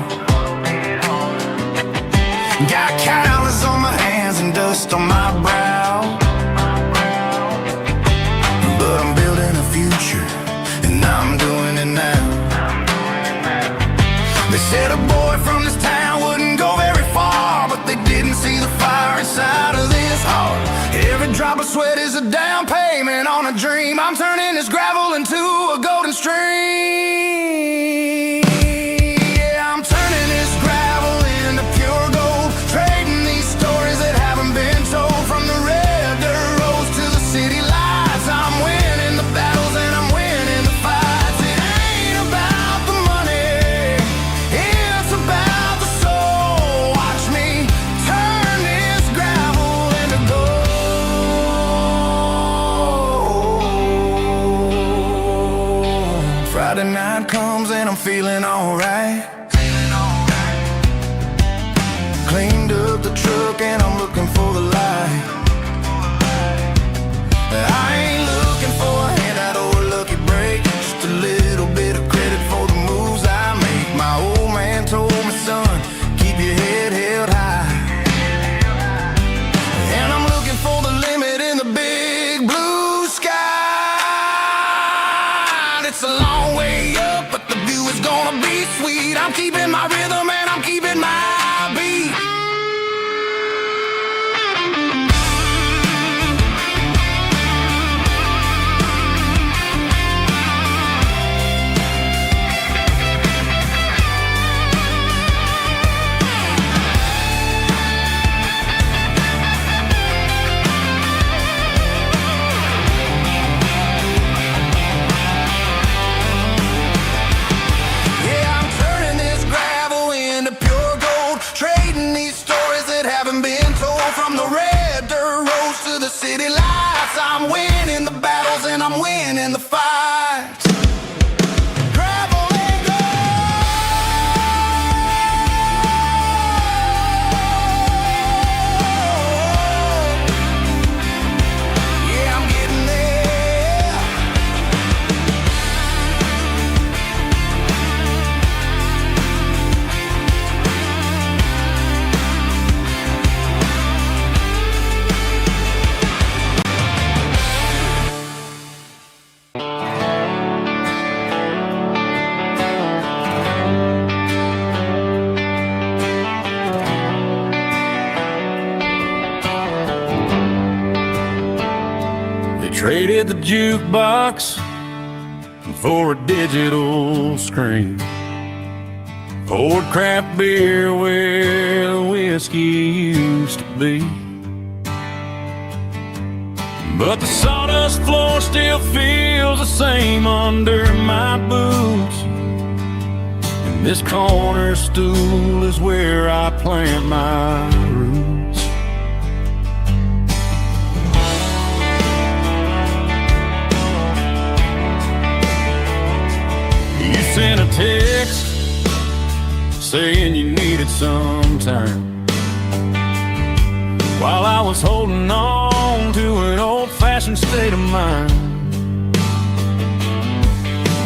A: Got calluses on my hands and dust on my brow, but I'm building a future, and I'm doing it now. They said a boy from this town wouldn't go very far, but they didn't see the fire inside of this heart. Every drop of sweat is a down payment on a dream. I'm turning this gravel into a golden stream. Yeah, I'm turning this gravel into pure gold, trading these stories that haven't been told. From the red dirt roads to the city lights, I'm winning the battles and I'm winning the fights. It ain't about the money, it's about the soul. Watch me turn this gravel into gold. Friday night comes and I'm feeling alright. Cleaned up the truck and I'm looking for the light. I ain't looking for a handout or a lucky break, just a little bit of credit for the moves I make. My old man told me, son, keep your head held high. And I'm looking for the limit in the big blue sky. It's a long way up, but the view is gonna be sweet. I'm keeping my rhythm and I'm keeping my beat. Yeah, I'm turning this gravel into pure gold, trading these stories that haven't been told. From the red dirt roads to the city lights, I'm winning the battles and I'm winning the fights. Gravel and gold. Yeah, I'm getting there. Traded the jukebox for a digital screen, poured craft beer where the whiskey be. But the sawdust floor still feels the same under my boots, and this corner stool is where I plant my roots. You sent a text saying you needed some time, while I was holding on to an old-fashioned state of mind.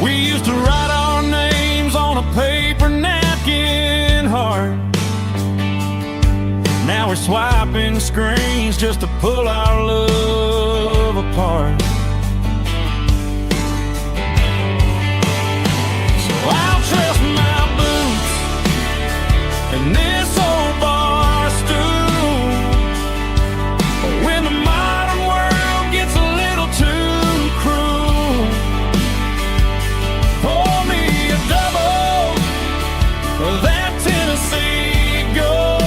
A: We used to write our names on a paper napkin heart. Now we're swiping screens just to pull our love apart. So I'll trust my boots and this old bar stool. When the modern world gets a little too cruel, pour me a double of that Tennessee Gold,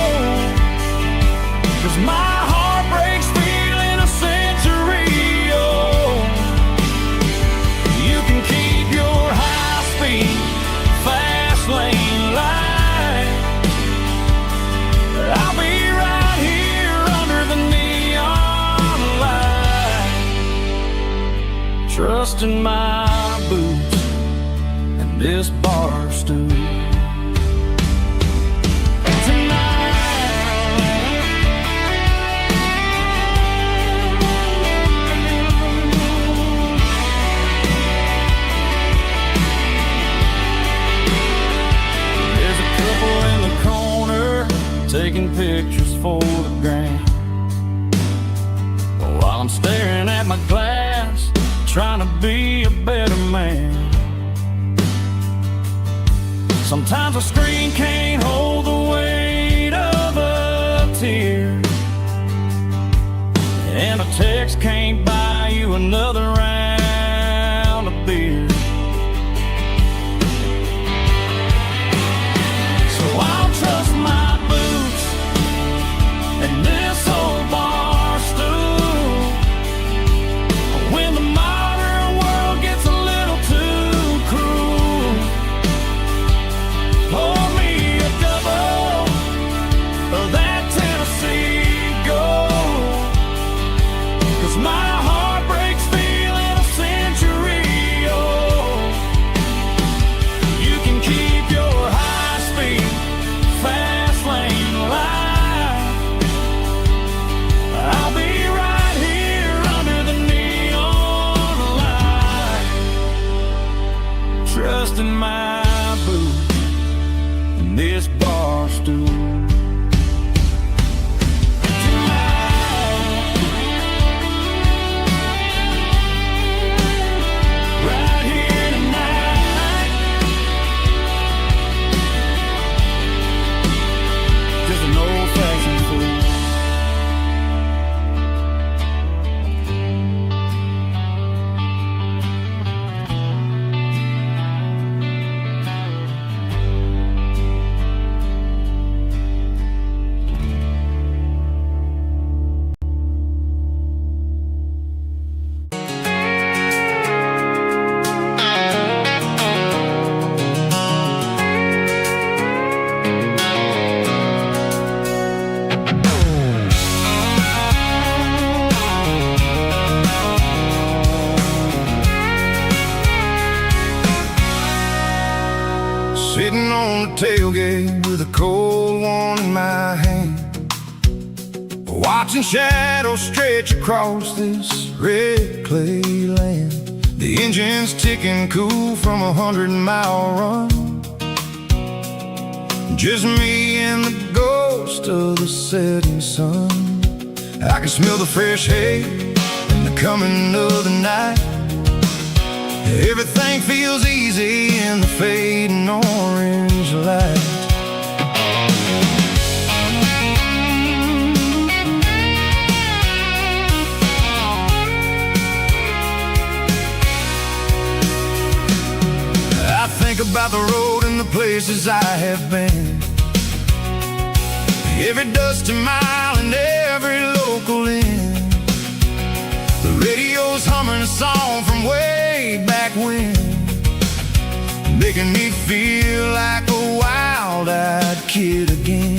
A: 'cause my heart breaks feeling a century old. You can keep your high-speed, fast lane light. I'll be right here under the neon light, trusting my boots and this bar stool. There's a couple in the corner taking pictures for the gram, while I'm staring at my glass, trying to be a better man. Sometimes a screen can't hold the weight of a tear, and a text can't buy you another round of beer. So I'll trust my boots and this old bar stool. When the modern world gets a little too cruel, pour me a double of that Tennessee Gold, 'cause my heart breaks feeling a century old. You can keep your high-speed, fast lane light. I'll be right here under the neon light, trusting my boots and this bar stool. Right here tonight, just an old-fashioned fool.
B: Sitting on the tailgate with a cold one in my hand, watching shadows stretch across this red clay land. The engine's ticking cool from a 100-mile run. Just me and the ghost of the setting sun. I can smell the fresh hay and the coming of the night. Everything feels easy in the fading orange light. I think about the road and the places I have been, every dusty mile and every local inn. The radio's humming a song from way back when, making me feel like a wild-eyed kid again.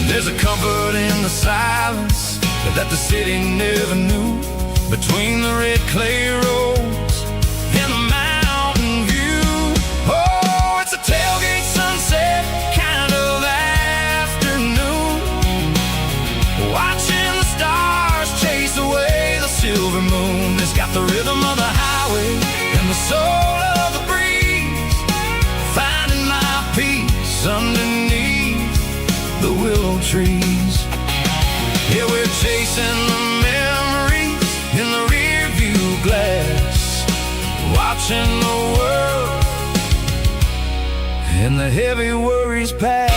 B: There's a comfort in the silence that the city never knew, between the red clay roads and the mountain view. Oh, it's a tailgate sunset kind of afternoon, watching the stars chase away the silver moon. It's got the rhythm of the highway and the soul of the breeze, finding my peace underneath the willow trees. Yeah, we're chasing the memories in the rear view glass, watching the world and the heavy worries pass.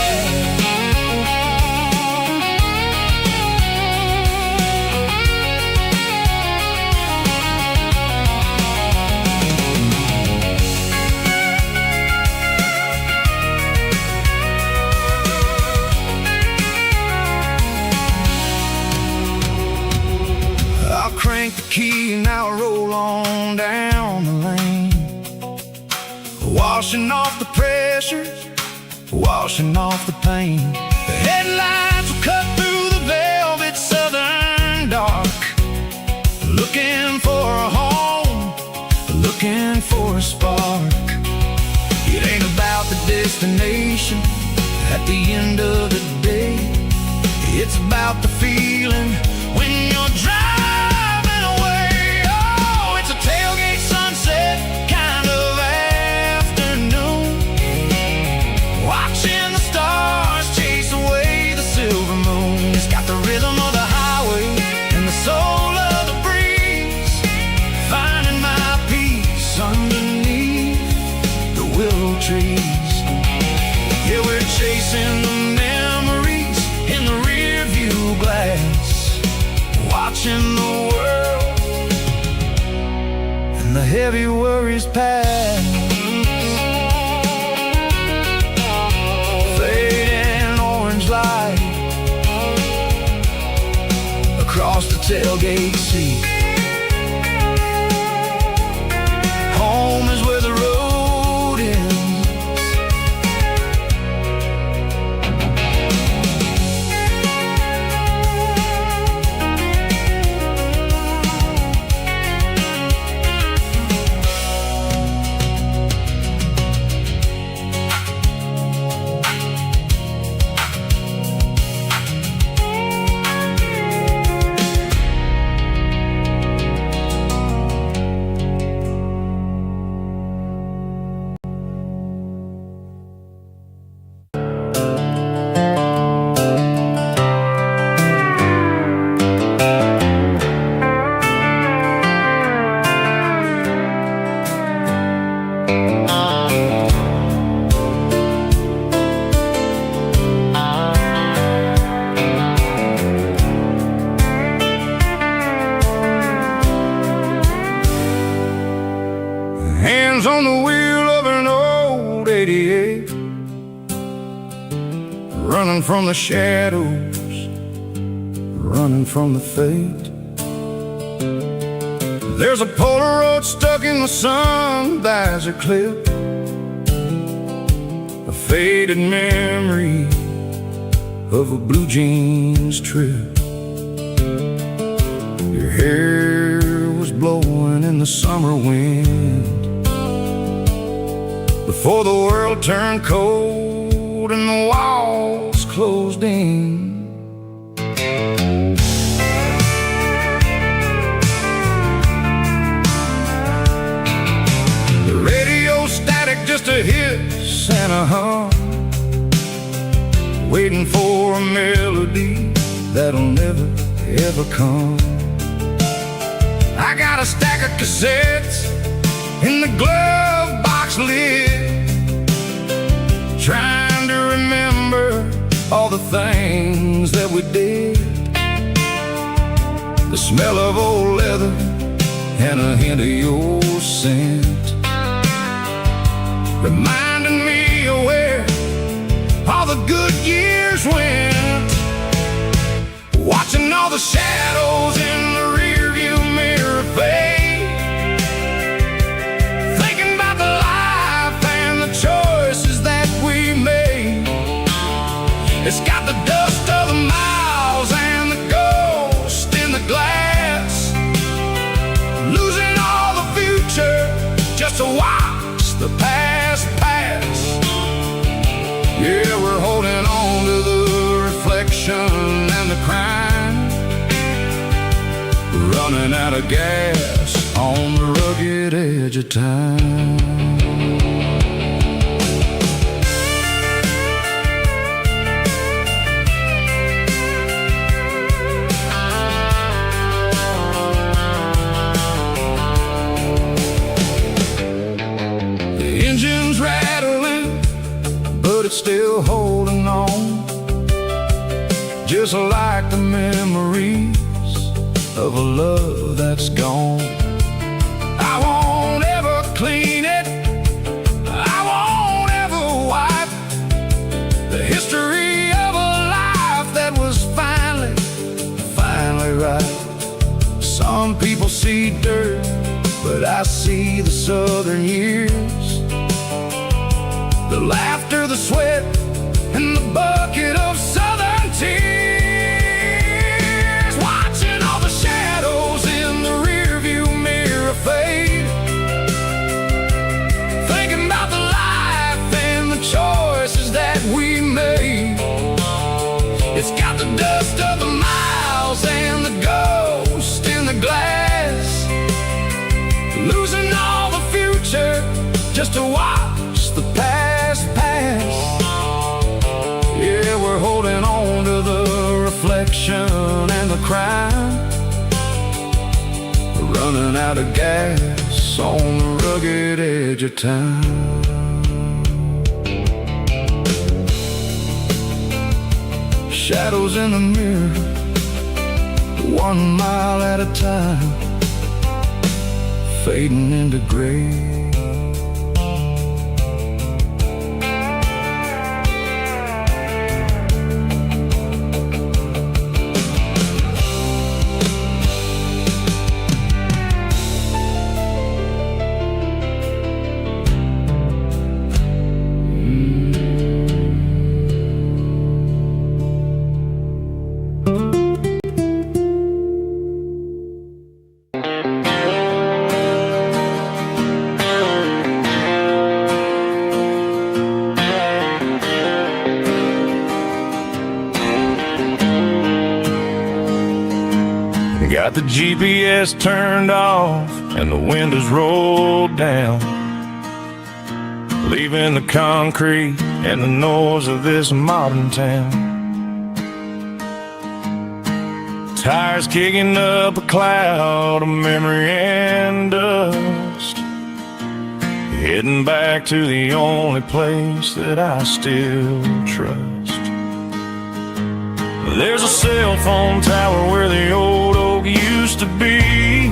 B: Crank the key and now roll on down the lane, washing off the pressure, washing off the pain. The headlights will cut through the velvet southern dark, looking for a home, looking for a spark. It ain't about the destination at the end of the day, it's about the feeling when you're driving. Kind of afternoon, watching the stars chase away the silver moon. It's got the rhythm of the highway and the soul of the breeze, finding my peace underneath the willow trees. Yeah, we're chasing the memories in the rear view glass, watching the world the heavy worries pass. Fading orange light across the tailgate seat. Home is where the road ends. Hands on the wheel of an old 88, running from the shadows, running from the fate. There's a Polaroid stuck in the sun, there's a clip, a faded memory of a blue jeans trip. Your hair was blowing in the summer wind before the world turned cold and the walls closed in. The radio static, just a hiss and a hum, waiting for a melody that'll never ever come. I got a stack of cassettes in the glove box lid, trying to remember all the things that we did. The smell of old leather and a hint of your scent, reminding me of where all the good years went. the shadows in the rearview mirror fade, thinking about the life and the choices that we made. It's got the dust of the miles and the ghost in the glass, losing all the future just to watch the past pass. Yeah, we're holding on to the reflection and the crime, running out of gas on the rugged edge of time. The engine's rattling, but it's still holding on, just like the memories of a love that's gone. I won't ever clean it, I won't ever wipe the history of a life that was finally right. Some people see dirt, but I see the southern years, the laughter, the sweat, and the bucket of southern tears. Watching all the shadows in the rearview mirror fade, thinking about the life and the choices that we made. It's got the dust of the miles and the ghost in the glass, losing all the future just to watch the past pass. Yeah, we're holding on to the reflection and the crime, running out of gas on the rugged edge of time. Shadows in the mirror, 1 mile at a time, fading into gray.
A: Got the GPS turned off and the windows rolled down, leaving the concrete and the noise of this modern town. Tires kicking up a cloud of memory and dust, heading back to the only place that I still trust. There's a cell phone tower where the old oak used to be,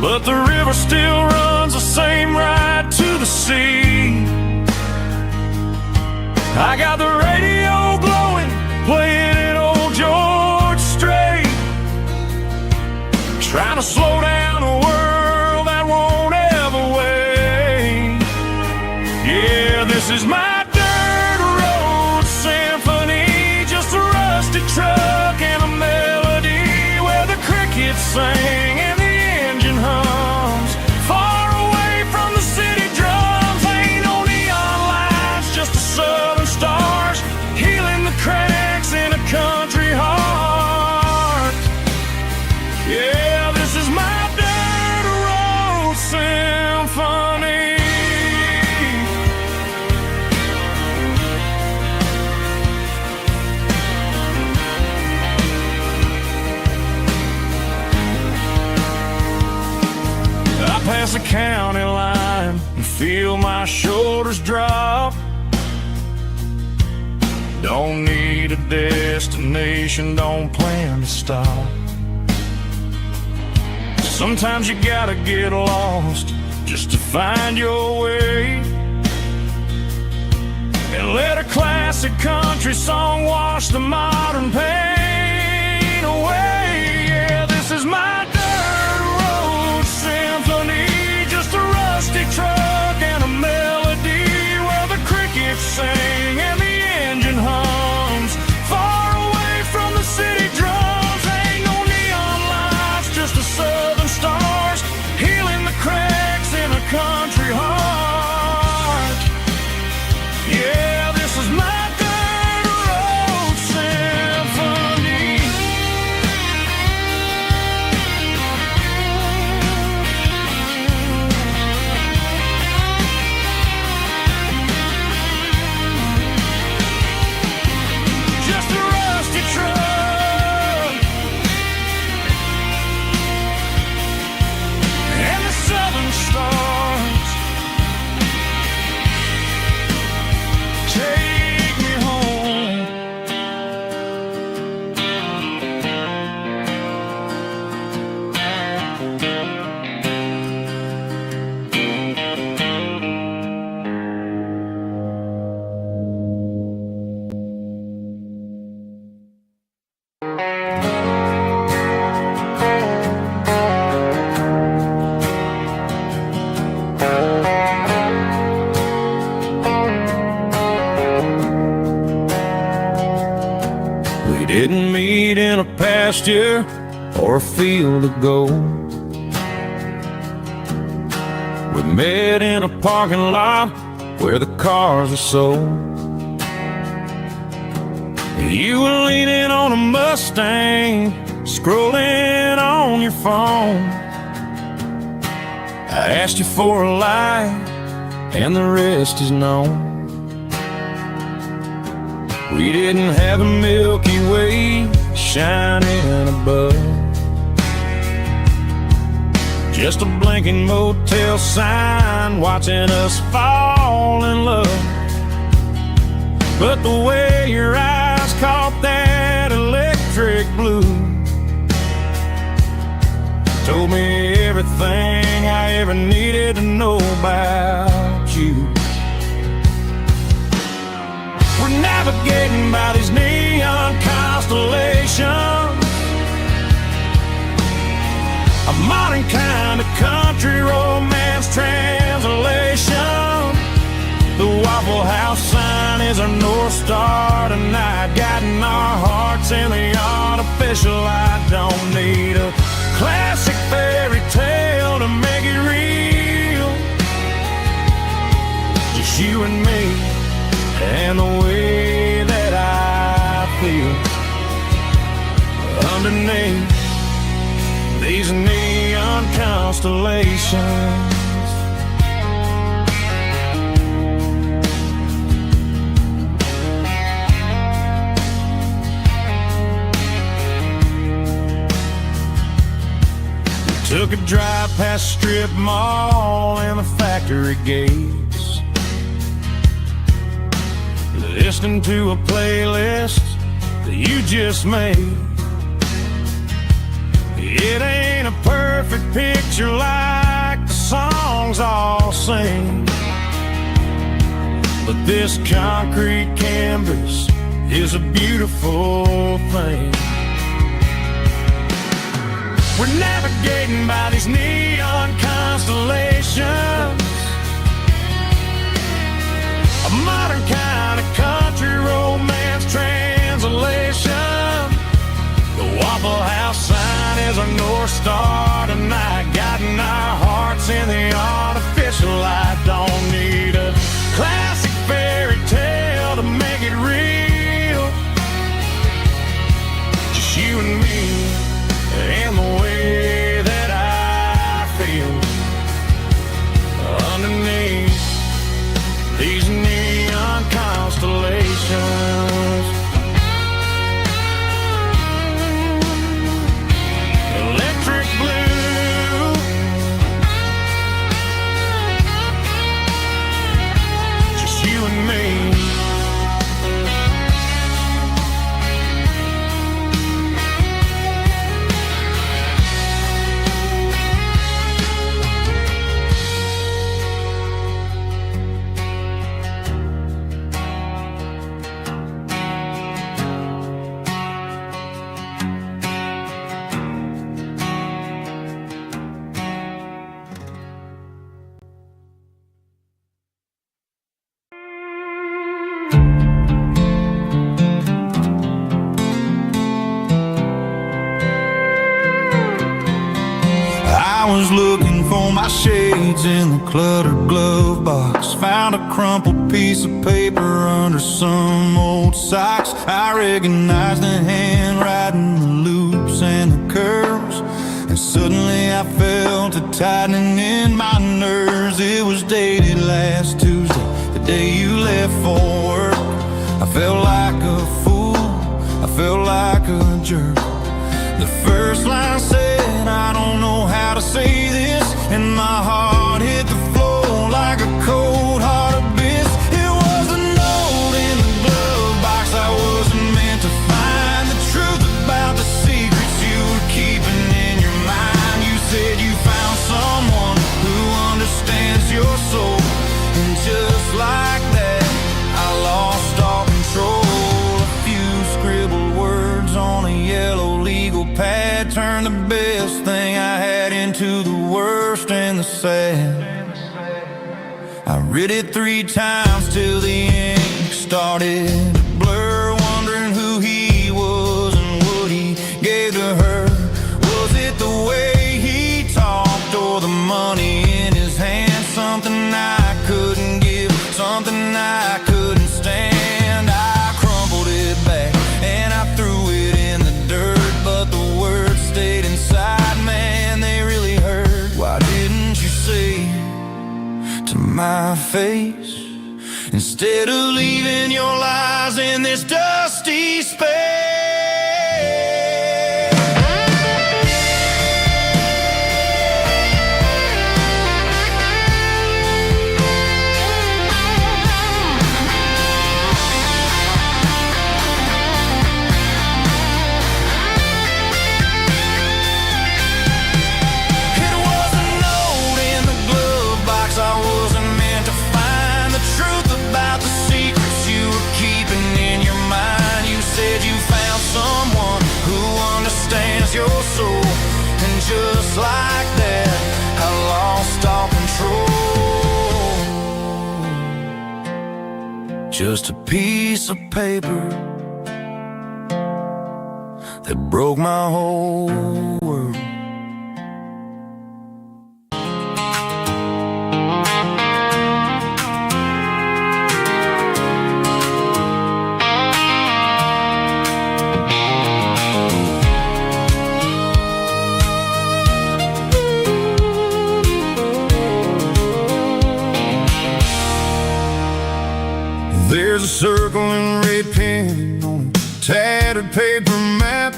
A: but the river still runs the same right to the sea. I got the radio glowing, playing an old George Strait, trying to slow down a world that won't ever wait. Yeah, this is my truck and a melody where the crickets sing and the engine hums, far away from the city drums. Ain't no neon lights, just the southern stars healing the cracks in a country heart. Yeah, this is my dirt road symphony. Past the county line and feel my shoulders drop. Don't need a destination, don't plan to stop. Sometimes you gotta get lost just to find your way, and let a classic country song wash the modern pain. didn't meet in a pasture or a field of gold. We met in a parking lot where the cars are sold. You were leaning on a Mustang, scrolling on your phone. I asked you for a light, and the rest is known. We didn't have a Milky Way shining above, just a blinking motel sign watching us fall in love. But the way your eyes caught that electric blue told me everything I ever needed to know about you. We're navigating by these neon constellations, a modern kind of country romance translation. The Waffle House sign is our North Star tonight, guiding our hearts in the artificial light. Don't need a classic fairy tale to make it real, just you and me and the way that I feel underneath these neon constellations. Took a drive past strip mall and the factory gates, listening to a playlist that you just made. It ain't a perfect picture like the songs all sing, but this concrete canvas is a beautiful thing. We're navigating by these neon constellations, a modern kind of country romance translation. The Waffle House sign is our North Star tonight, guiding our hearts in the artificial light. Don't need a classic fairy tale to make it real, just you and me and the way that I feel underneath these neon constellations. Electric blue, just you and me.
B: I was looking for my shades in the cluttered glove box, found a crumpled piece of paper under some old socks. I recognized the handwriting, the loops and the curves, and suddenly I felt a tightening in my nerves. It was dated last Tuesday, the day you left for work. I felt like a fool, I felt like a jerk. The first line said, I don't know how to say this, and my heart hit the floor like a cold heart abyss. It was a note in the glove box I wasn't meant to find, the truth about the secrets you were keeping in your mind. You said you found someone who understands your soul, and just like that I lost all control. A few scribbled words on a yellow legal pad turned the best thing I had into the worst and the sad. I read it 3 times till the ink started to blur, wondering who he was
A: face, instead of leaving your lies in this dusty space. Your soul, and just like that, I lost all control. Just a piece of paper that broke my whole world. There's a circle and red pen on a tattered paper map,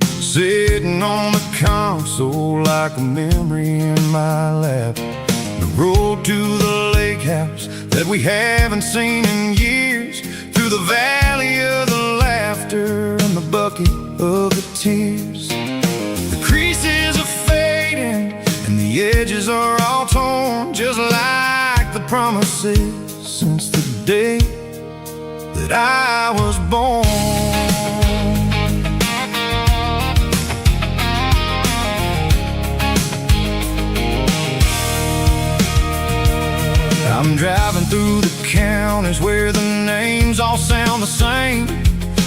A: sitting on the console like a memory in my lap. The road to the lake house that we haven't seen in years, through the valley of the laughter and the bucket of the tears. The creases are fading and the edges are all torn, just like the promises since the day that I was born. I'm driving through the counties where the names all sound the same,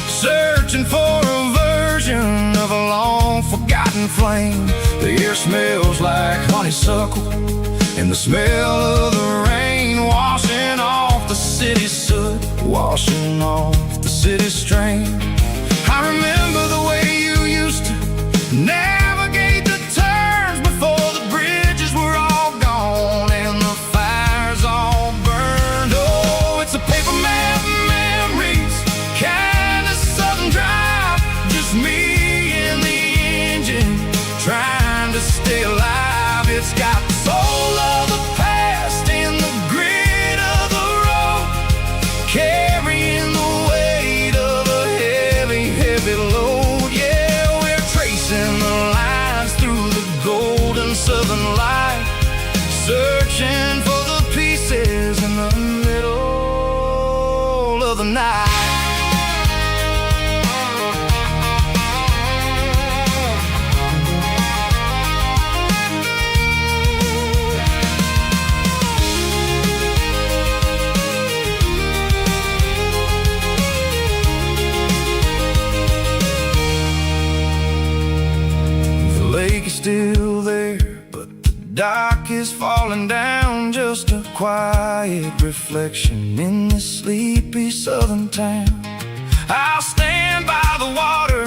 A: searching for a version of a long forgotten flame. The air smells like honeysuckle, and the smell of the rain washing off the city's soot, washing off the city's strain. I remember the way you used to navigate the turns before the bridges were all gone and the fires all burned. Oh, it's a paper map memories, kind of southern drive, just me and the engine trying to stay alive. It's got the soul of the past in the grit of the road, carrying the weight of a heavy, heavy load. Yeah, we're tracing the lines through the golden southern light, searching for the pieces in the middle of the night. Still there, but the dock is falling down, just a quiet reflection in this sleepy southern town. I'll stand by the water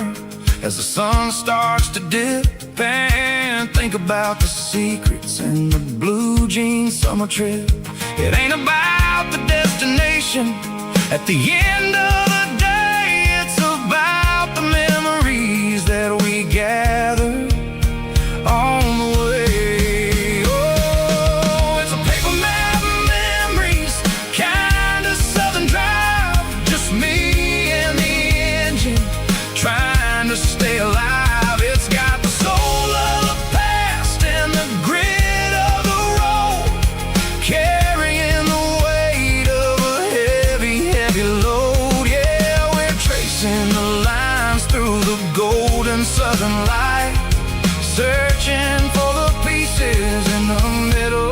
A: as the sun starts to dip and think about the secrets in the blue jean summer trip. It ain't about the destination at the end of the day, it's about the memories that we gather on the way. Oh, it's a paper map memories, kind of southern drive, just me and the engine trying to stay alive. It's got the soul of the past and the grit of the road, carrying the weight of a heavy, heavy load. Yeah, we're tracing the lines through the golden southern light, searching for the pieces in the middle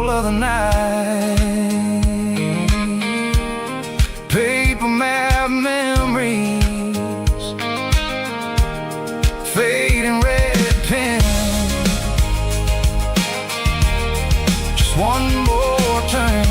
A: of the night. Paper map memories, fading red pen, just one more turn.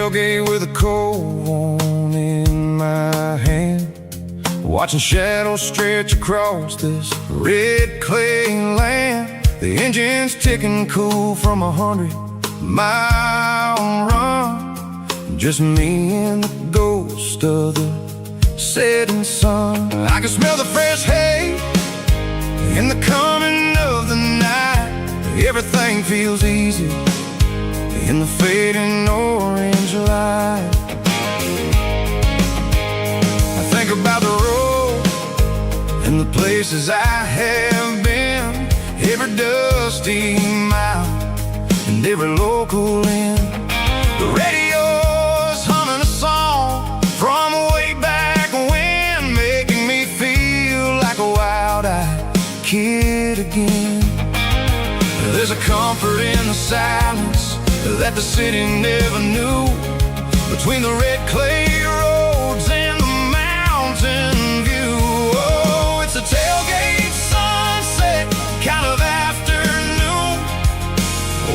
C: tailgate with a cold one in my hand, watching shadows stretch across this red clay land. The engine's ticking cool from 100-mile run, just me and the ghost of the setting sun. I can smell the fresh hay in the coming of the night. Everything feels easy in the fading orange light. I think about the road and the places I have been, every dusty mile and every local inn. The radio's humming a song from way back when, making me feel like a wild-eyed kid again. There's a comfort in the silence that the city never knew, between the red clay roads and the mountain view. Oh, it's a tailgate sunset kind of afternoon,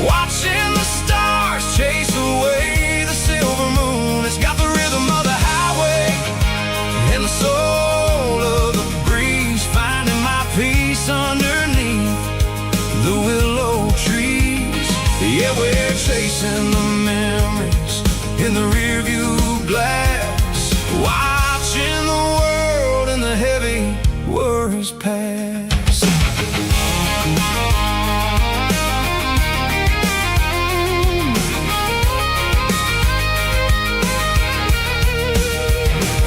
C: watching the stars chase away the silver moon. It's got the rhythm of the highway and the soul of the breeze, finding my peace underneath the willow trees. Yeah, we're chasing the memories in the rearview glass, watching the world and the heavy worries pass.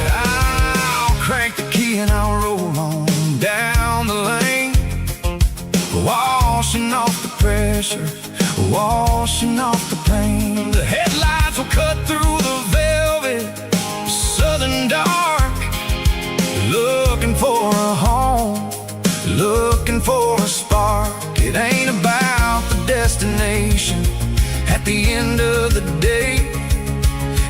C: I'll crank the key and I'll roll on down the lane, washing off the pressure, washing off the pain. The headlights will cut through the velvet southern dark, looking for a home, looking for a spark. It ain't about the destination at the end of the day,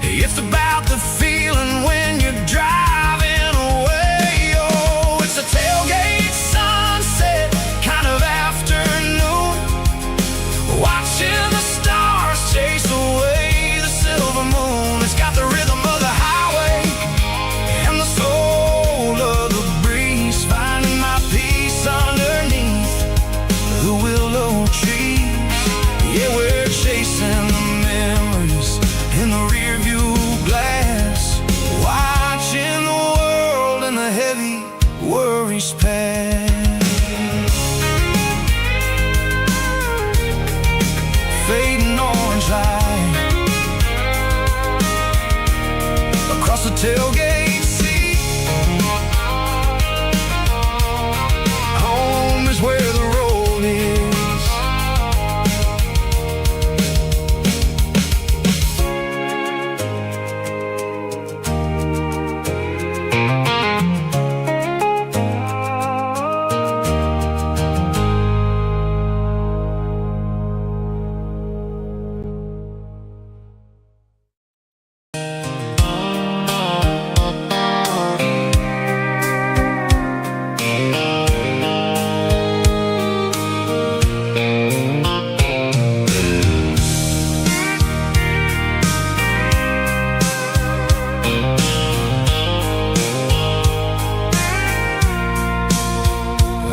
C: it's about the feeling when you're driving away. Oh, it's a tailgate sunset kind of afternoon, watching the stars chase away the silver moon. It's got the rhythm of the highway and the soul of the breeze, finding my peace underneath the willow trees. Yeah, we're chasing the memories in the rearview glass, watching the world and the heavy worries pass. Fading orange light across the tailgate seat. Home is where the road is.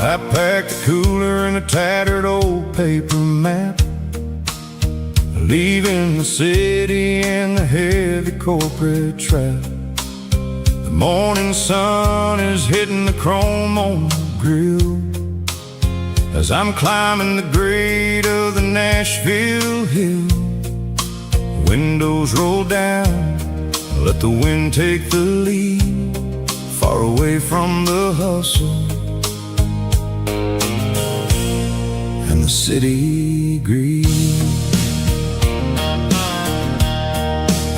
C: I packed the cooler and a tattered old paper map, leaving the city and the heavy corporate trap. The morning sun is hitting the chrome on the grill as I'm climbing the grade of the Nashville hill. Windows roll down, let the wind take the lead, far away from the hustle and the city greed.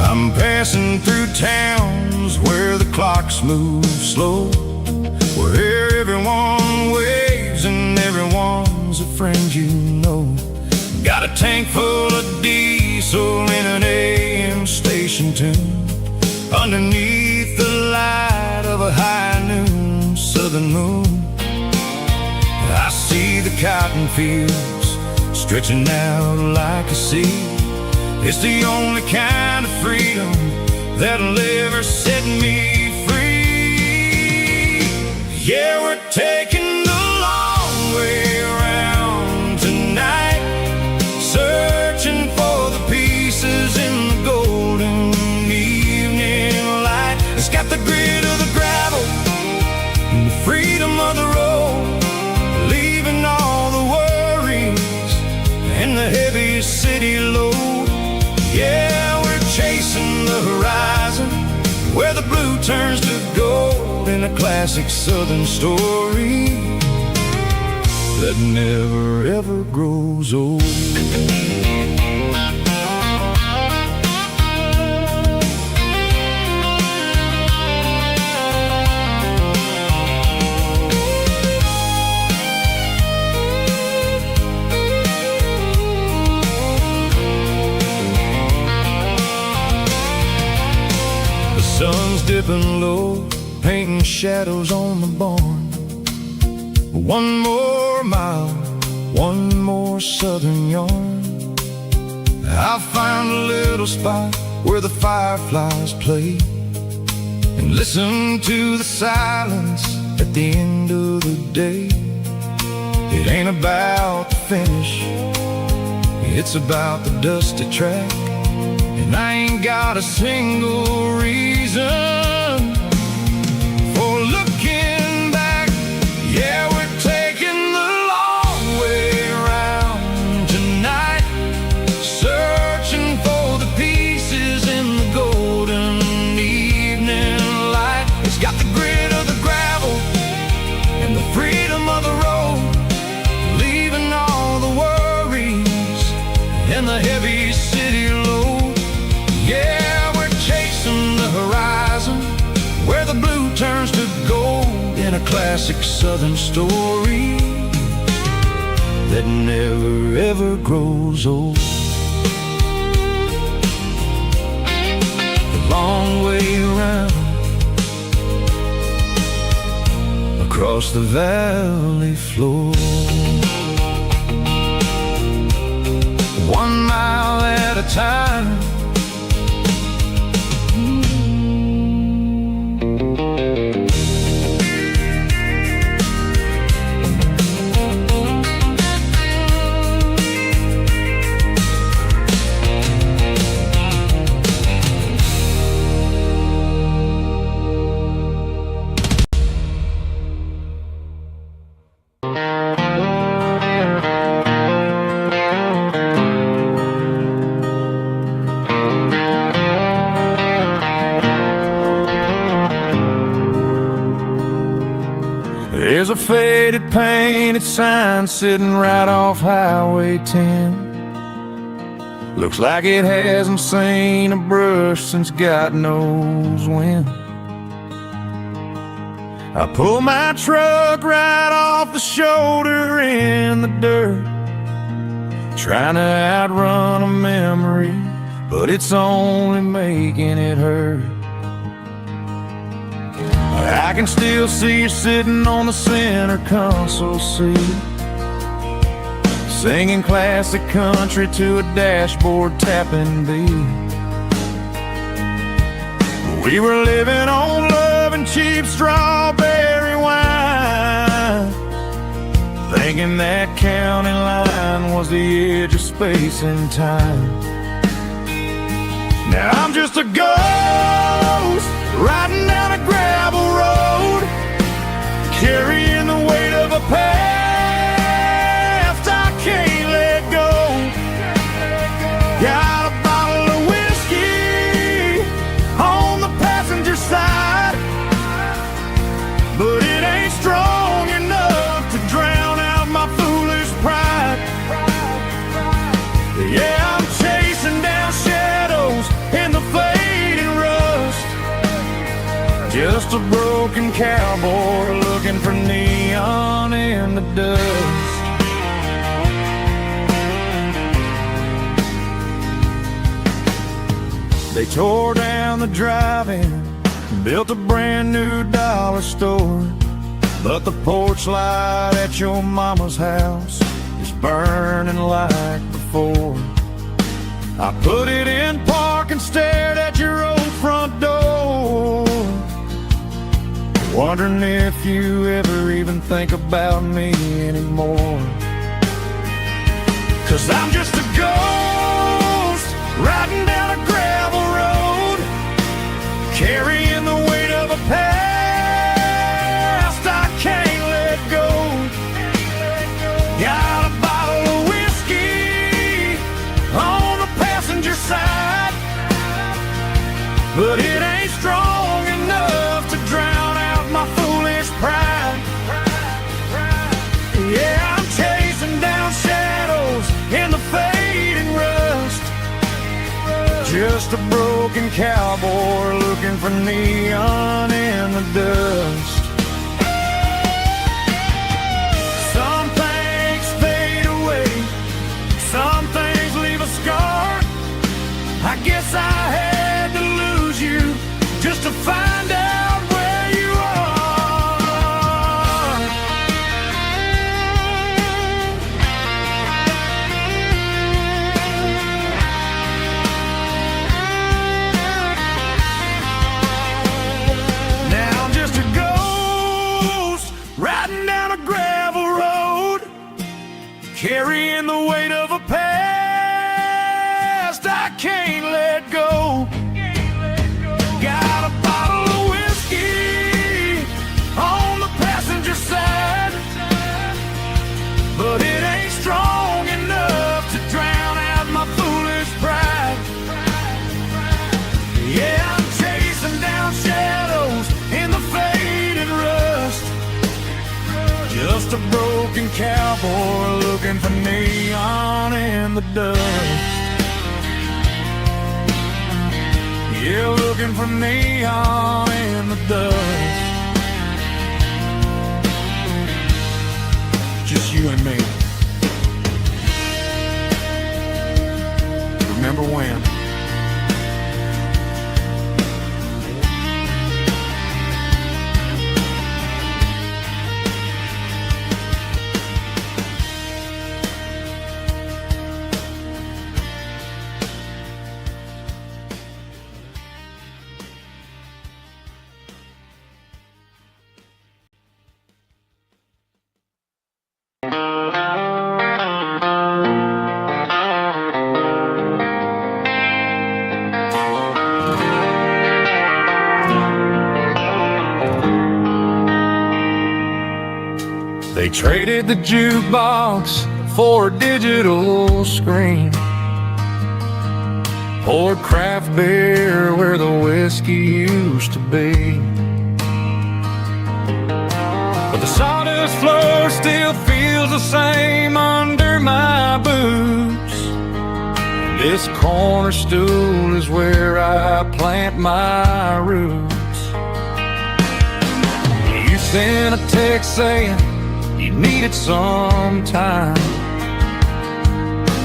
C: I'm passing through towns where the clocks move slow, where everyone waves and everyone's a friend you know. Got a tank full of diesel in an AM station tune, underneath the light of a high noon southern moon. I see the cotton fields stretching out like a sea,
A: It's the only kind of freedom that'll ever set me free. Yeah, we're taking the long way around tonight, searching for the pieces in the golden evening light. It's got the grit of the gravel and the freedom of the road, leaving all the worries and the heavy city load. Yeah, we're chasing the horizon, where the blue turns to gold, in a classic southern story that never ever grows old. Sun's dipping low, painting shadows on the barn. One more mile, one more southern yarn. I found a little spot where the fireflies play, and listen to the silence at the end of the day. It ain't about the finish, it's about the dusty track. And I ain't got a single reason for looking back. Yeah, we're taking the long way around tonight, searching for the pieces in the golden evening light. It's got the grit of the gravel and the freedom of the road, leaving all the worries and the heavy city load. Yeah, we're chasing the horizon, where the blue turns to gold, in a classic southern story that never ever grows old. The long way around, across the valley floor, 1 mile at a time. There's a faded painted sign sitting right off Highway 10. Looks like it hasn't seen a brush since God knows when. I pull my truck right off the shoulder in the dirt, trying to outrun a memory, but it's only making it hurt. I can still see you sitting on the center console seat, singing classic country to a dashboard tapping beat. We were living on love and cheap strawberry wine, thinking that county line was the edge of space and time. Now I'm just a ghost riding down a gravel road, carrying the weight of a past I can't let go. Got a bottle of whiskey on the passenger side, but it ain't strong enough to drown out my foolish pride. Yeah, I'm chasing down shadows in the fading rust, just a broken cowboy looking for neon in the dust. They tore down the drive-in, built a brand new dollar store, but the porch light at your mama's house is burning like before. I put it in park and stared at your old front door, wondering if you ever even think about me anymore. 'Cause I'm just a ghost riding down a gravel road, carrying the weight of a past I can't let go. Got a bottle of whiskey on the passenger side, but it ain't strong enough to drown out my foolish pride. Yeah, I'm chasing down shadows in the fading rust, just a broken cowboy looking for neon in the dust. Some things fade away, some things leave a scar. I guess I had to lose you just to find out where you are. Now I'm just a ghost riding down a gravel road, carrying the weight of a past I can't let go. Got a bottle of whiskey on the passenger side, but it ain't strong enough to drown out my foolish pride. Yeah, I'm chasing down shadows in the fading rust, just a broken cowboy looking for neon in the dust. Yeah, looking for neon in the dust. Just you and me. Remember when? They traded the jukebox for a digital screen, poured craft beer where the whiskey used to be. But the sawdust floor still feels the same under my boots. This corner stool is where I plant my roots. You sent a text saying you needed some time,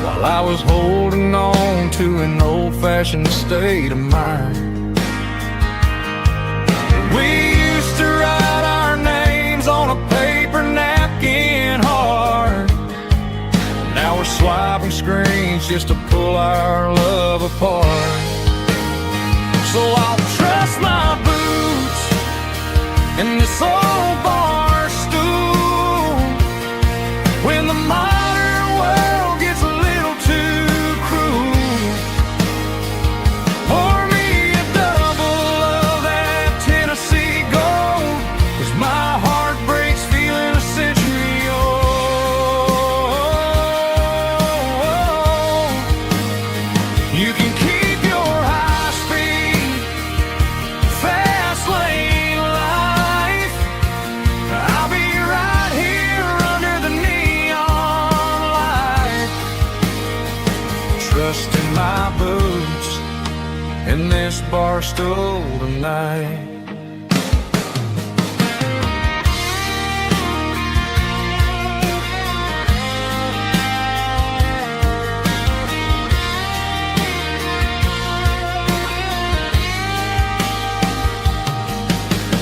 A: while I was holding on to an old-fashioned state of mind. We used to write our names on a paper napkin hard. Now we're swiping screens just to pull our love apart. So I'll trust my boots and this old bar stool when the modern world gets a little too cruel. Pour me a double of that Tennessee Gold, 'cause my heart breaks feeling a century old. You can keep your high speed, fast lane life. I'll be right here under the neon light, trusting my boots in this bar stool tonight.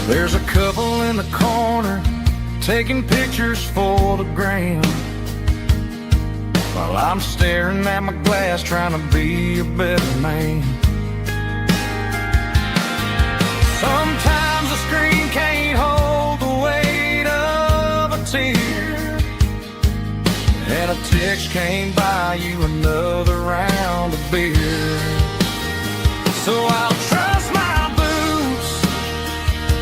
A: There's a couple in the corner taking pictures for the gram. while I'm staring at my glass trying to be a better man. Sometimes the screen can't hold the weight of a tear, and a text can't buy you another round of beer. So I'll trust my boots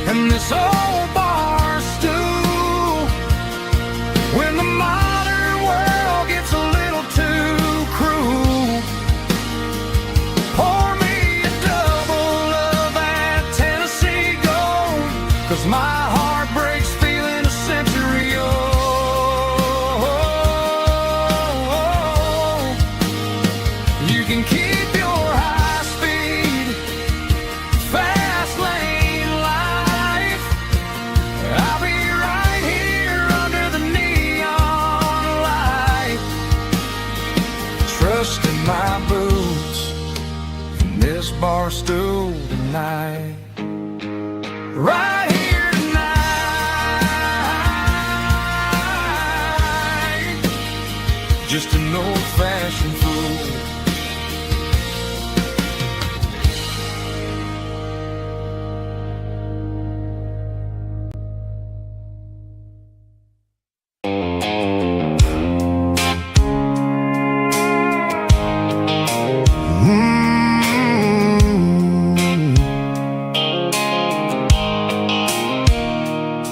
A: and this old bar stool when the modern world gets a little too cruel. Pour me a double of that Tennessee Gold, 'cause my heart breaks feeling a century old. You can keep your high-speed, fast lane life. I'll be right here under the neon light, trusting my boots and this bar stool tonight. Right here tonight, just an old-fashioned fool.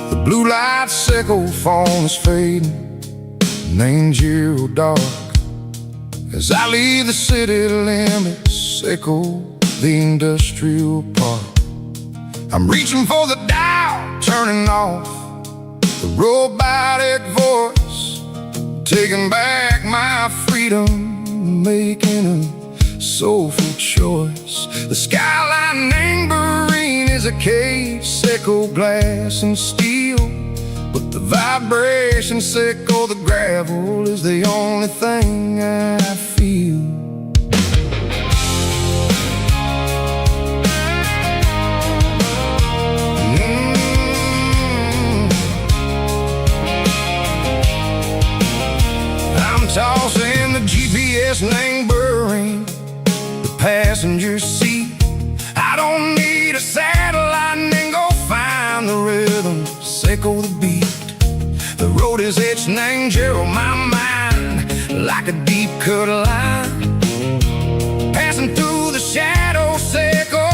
B: The blue light sickle phone is fading, named Giro dark. As I leave the city limits, echo the industrial park. I'm reaching for the dial, turning off the robotic voice, taking back my freedom, making a soulful choice. The skyline named Marine is a cage, echo glass and steel, but the vibrations echo the gravel is the only thing I feel. I'm tossing the GPS neighboring the passenger seat. I don't need a satellite and go find the rhythm, echo the beat. The road is etched named Gerald my mind like a deep cut line, passing through the shadows echo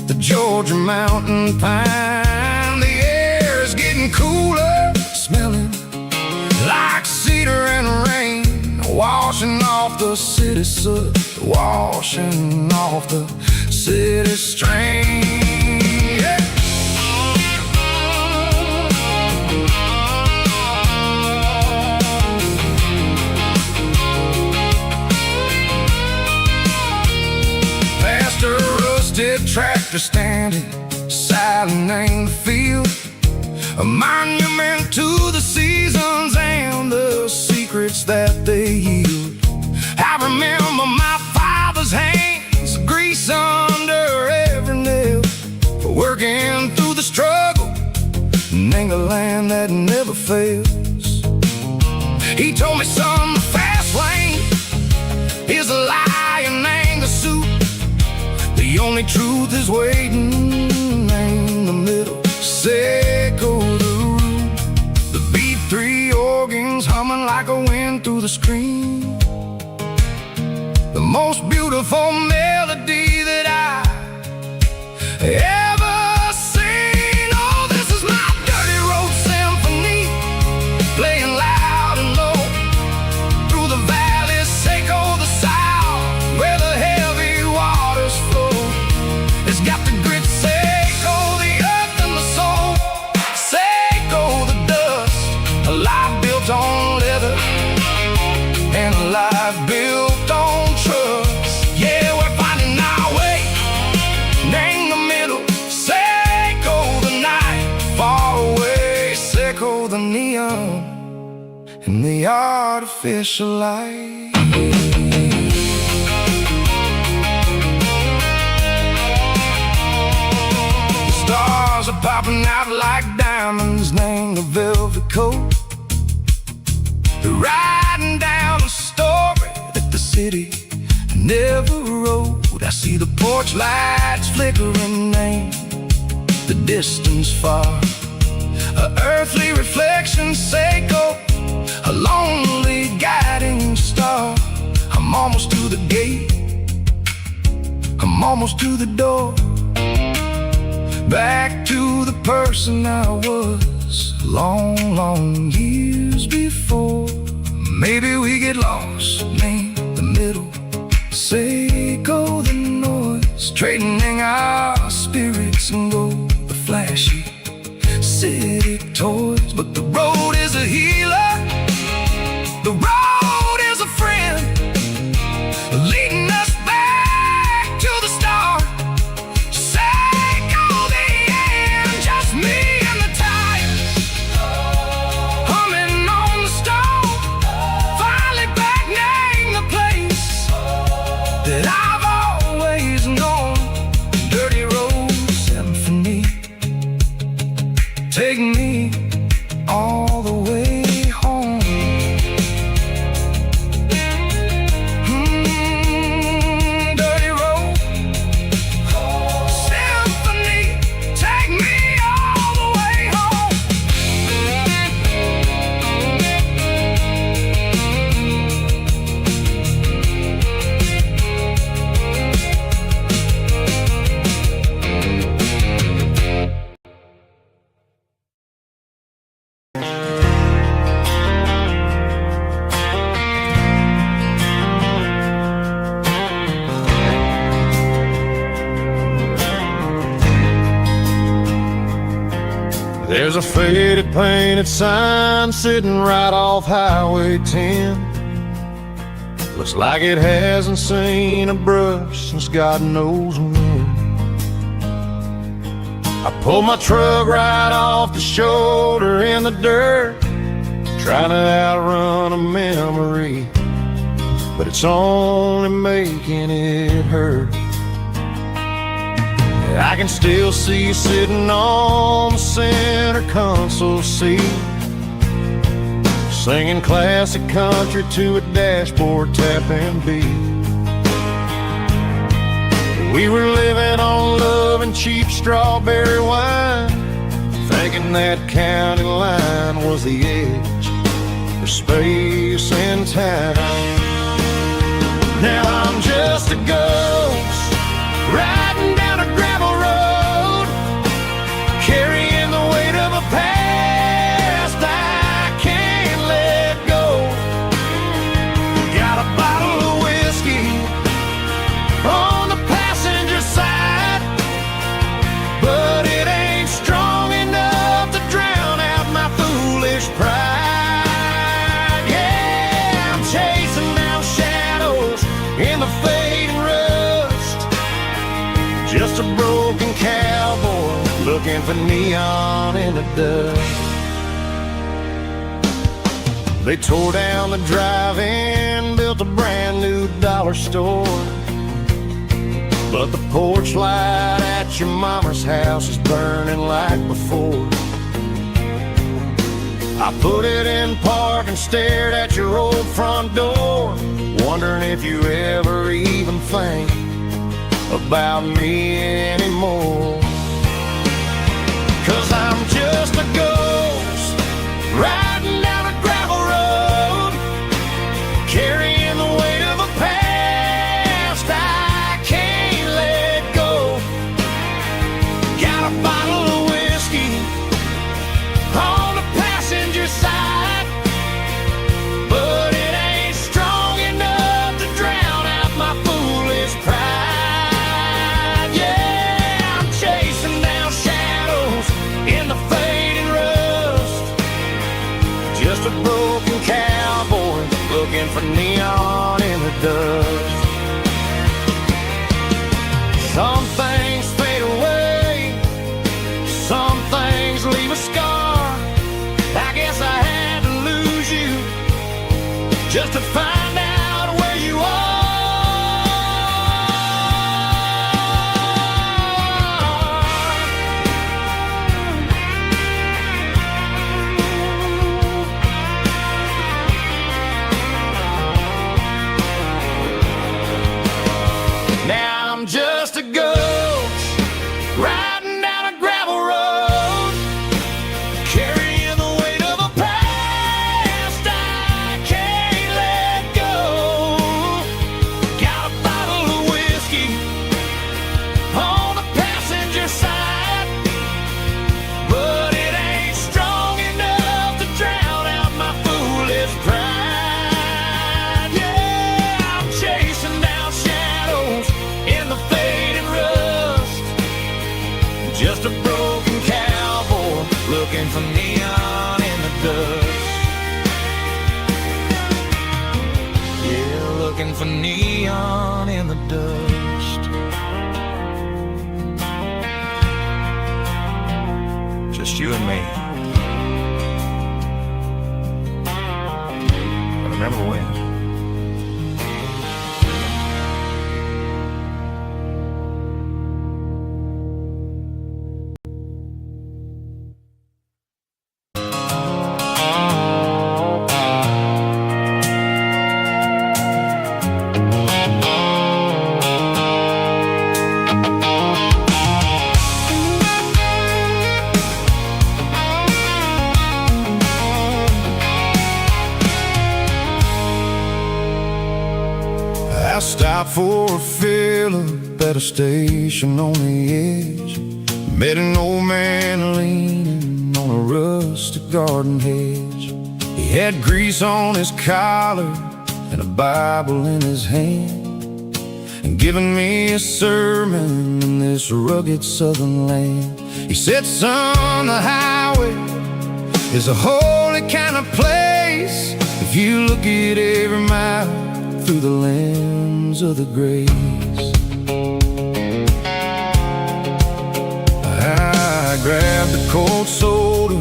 B: the Georgia mountain pine. The air is getting cooler, smelling like cedar and rain, washing off the city soot, washing off the city strain. Yeah. Past a rusted tractor standing silent in the field, a monument to the seasons and the secrets that they yield. I remember my father's hands, grease under every nail, working through the struggle, and the land that never fails. He told me, son, the fast lane is a lie and ain't the suit. The only truth is waiting in the middle, echo the root. The B3 organs humming like a wind through the screen, the most beautiful melody that I ever seen. Oh, this is my dirty road symphony, playing loud and low through the valleys, echo the south where the heavy waters flow. It's got the grit, echo the earth and the soul, echo the dust, a life built on leather and a life built on trust. Yeah, we're finding our way, name the middle, echo the night, far away, echo the neon and the artificial light. The stars are popping out like diamonds, named the velvet coat. They're riding down the city, never rode. I see the porch lights flickering in the distance far. A earthly reflection, Seiko, a lonely guiding star. I'm almost to the gate, I'm almost to the door. Back to the person I was long, long years before. Maybe we get lost in the middle, Seiko the noise, trading our spirits and go the flashy city toys. But the road is a healer, the road is a friend, leading us back to the start. Seiko the end, just me and the tires, humming on the stove, finally back name the place that I've always known. Dirty road symphony, take me all the way home. Dirty road symphony, take me all the way home.
C: There's a faded painted sign sitting right off Highway 10. Looks like it hasn't seen a brush since God knows when. I pulled my truck right off the shoulder in the dirt, trying to outrun a memory, but it's only making it hurt. I can still see you sitting on the center console seat, singing classic country to a dashboard tapping beat. We were living on love and cheap strawberry wine, thinking that county line was the edge for space and time. Now I'm just a ghost riding down a gravel road, carrying the weight of a past I can't let go. Got a bottle of whiskey on the passenger side, but it ain't strong enough to drown out my foolish pride. Yeah, I'm chasing down shadows in the fading rust, just a broken cowboy looking for neon in the dust. They tore down the drive-in, built a brand new dollar store, but the porch light at your mama's house is burning like before. I put it in park and stared at your old front door, wondering if you ever even think about me anymore. 'Cause I'm just a ghost riding down a gravel road, carrying the weight of a past I can't let go. Got a bottle of whiskey on the passenger side, but it ain't strong enough to drown out my foolish pride. Yeah, I'm chasing down shadows in the fading rust, just a broken cowboy looking for neon in the dust. Some things fade away, some things leave a scar. I guess I had to lose you just to find out where you are.
A: dust. Just you and me. I remember when.
B: I stopped for a fill-up at a station on the edge. Met an old man leaning on a rustic garden hedge. He had grease on his collar and a Bible in his hand, and giving me a sermon in this rugged southern land. He said, son, the highway is a holy kind of place if you look at every mile through the lens of the grace. I grabbed a cold soda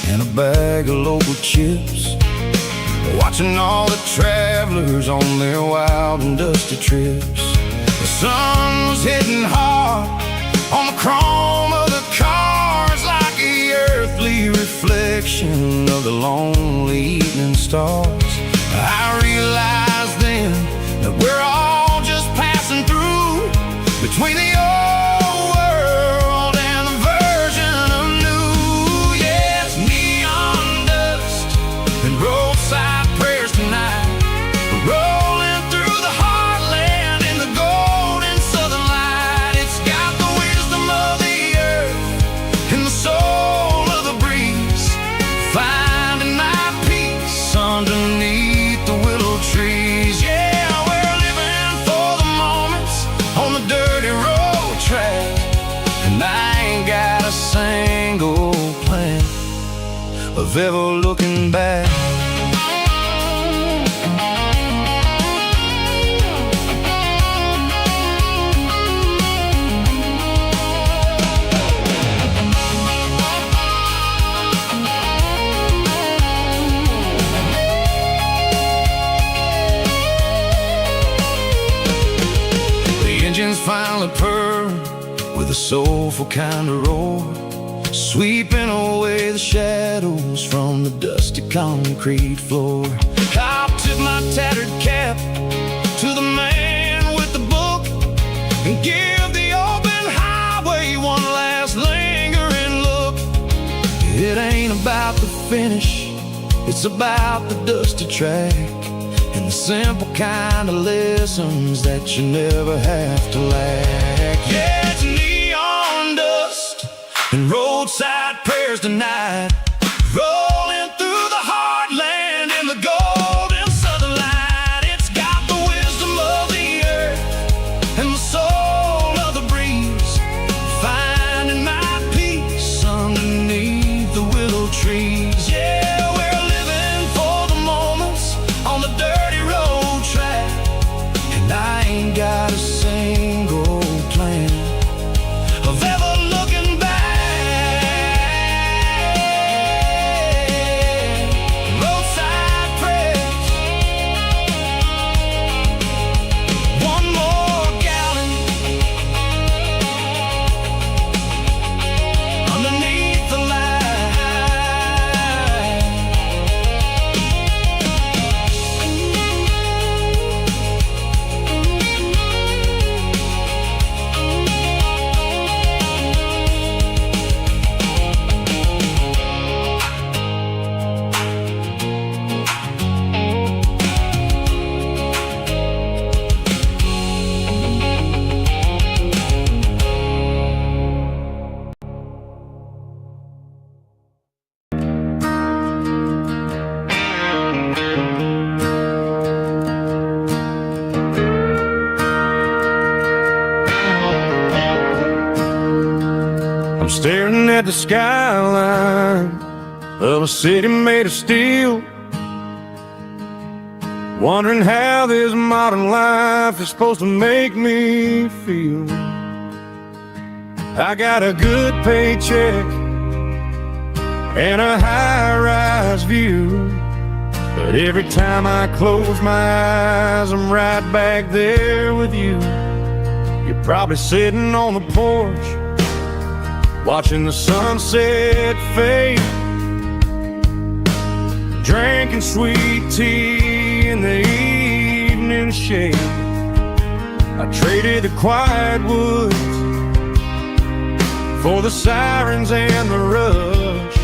B: and a bag of local chips, watching all the travelers on their wild and dusty trips. The sun was hitting hard on the chrome of the cars, like the earthly reflection of the lonely evening stars. I realized then that we're all just passing through between the old world and the version of new. Yeah, it's neon dust and roadside prayers tonight. We're rolling through the heartland in the golden southern light. It's got the wisdom of the earth and the soul of the breeze, finding my peace underneath the willow trees. Yeah, we're living for the moments on the dirty road track, and I ain't got a single plan of ever looking back. Engines finally purr with a soulful kind of roar, sweeping away the shadows from the dusty concrete floor. I'll tip my tattered cap to the man with the book and give the open highway one last lingering look. It ain't about the finish, it's about the dusty track and the simple kind of lessons that you never have to lack. Yeah, it's neon dust and roadside prayers tonight, rolling through the heartland in the golden southern light. It's got the wisdom of the earth and the soul of the breeze, finding my peace underneath the willow trees. Yeah, we're living for the moments on the dirty road track, and I ain't got a single plan of ever looking back. Roadside prayers, one more gallon underneath the light.
C: I'm staring at the skyline of a city made of steel,
A: wondering how this modern life is supposed to make me feel. I got a good paycheck and a high-rise view, but every time I close my eyes, I'm right back there with you. You're probably sitting on the porch, watching the sunset fade, drinking sweet tea in the evening shade. I traded the quiet woods for the sirens and the rush,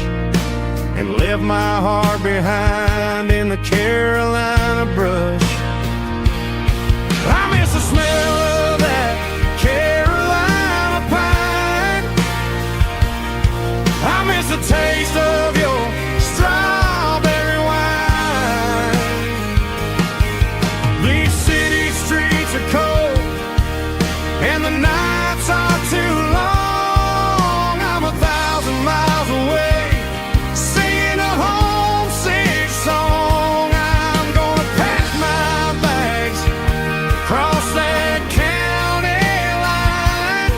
A: and left my heart behind in the Carolina brush. I miss the smell of that Carolina pine. I miss the taste of your strawberry wine. These city streets are cold and the nights are too long. I'm 1,000 miles away, singing a homesick song. I'm gonna pack my bags, cross that county line,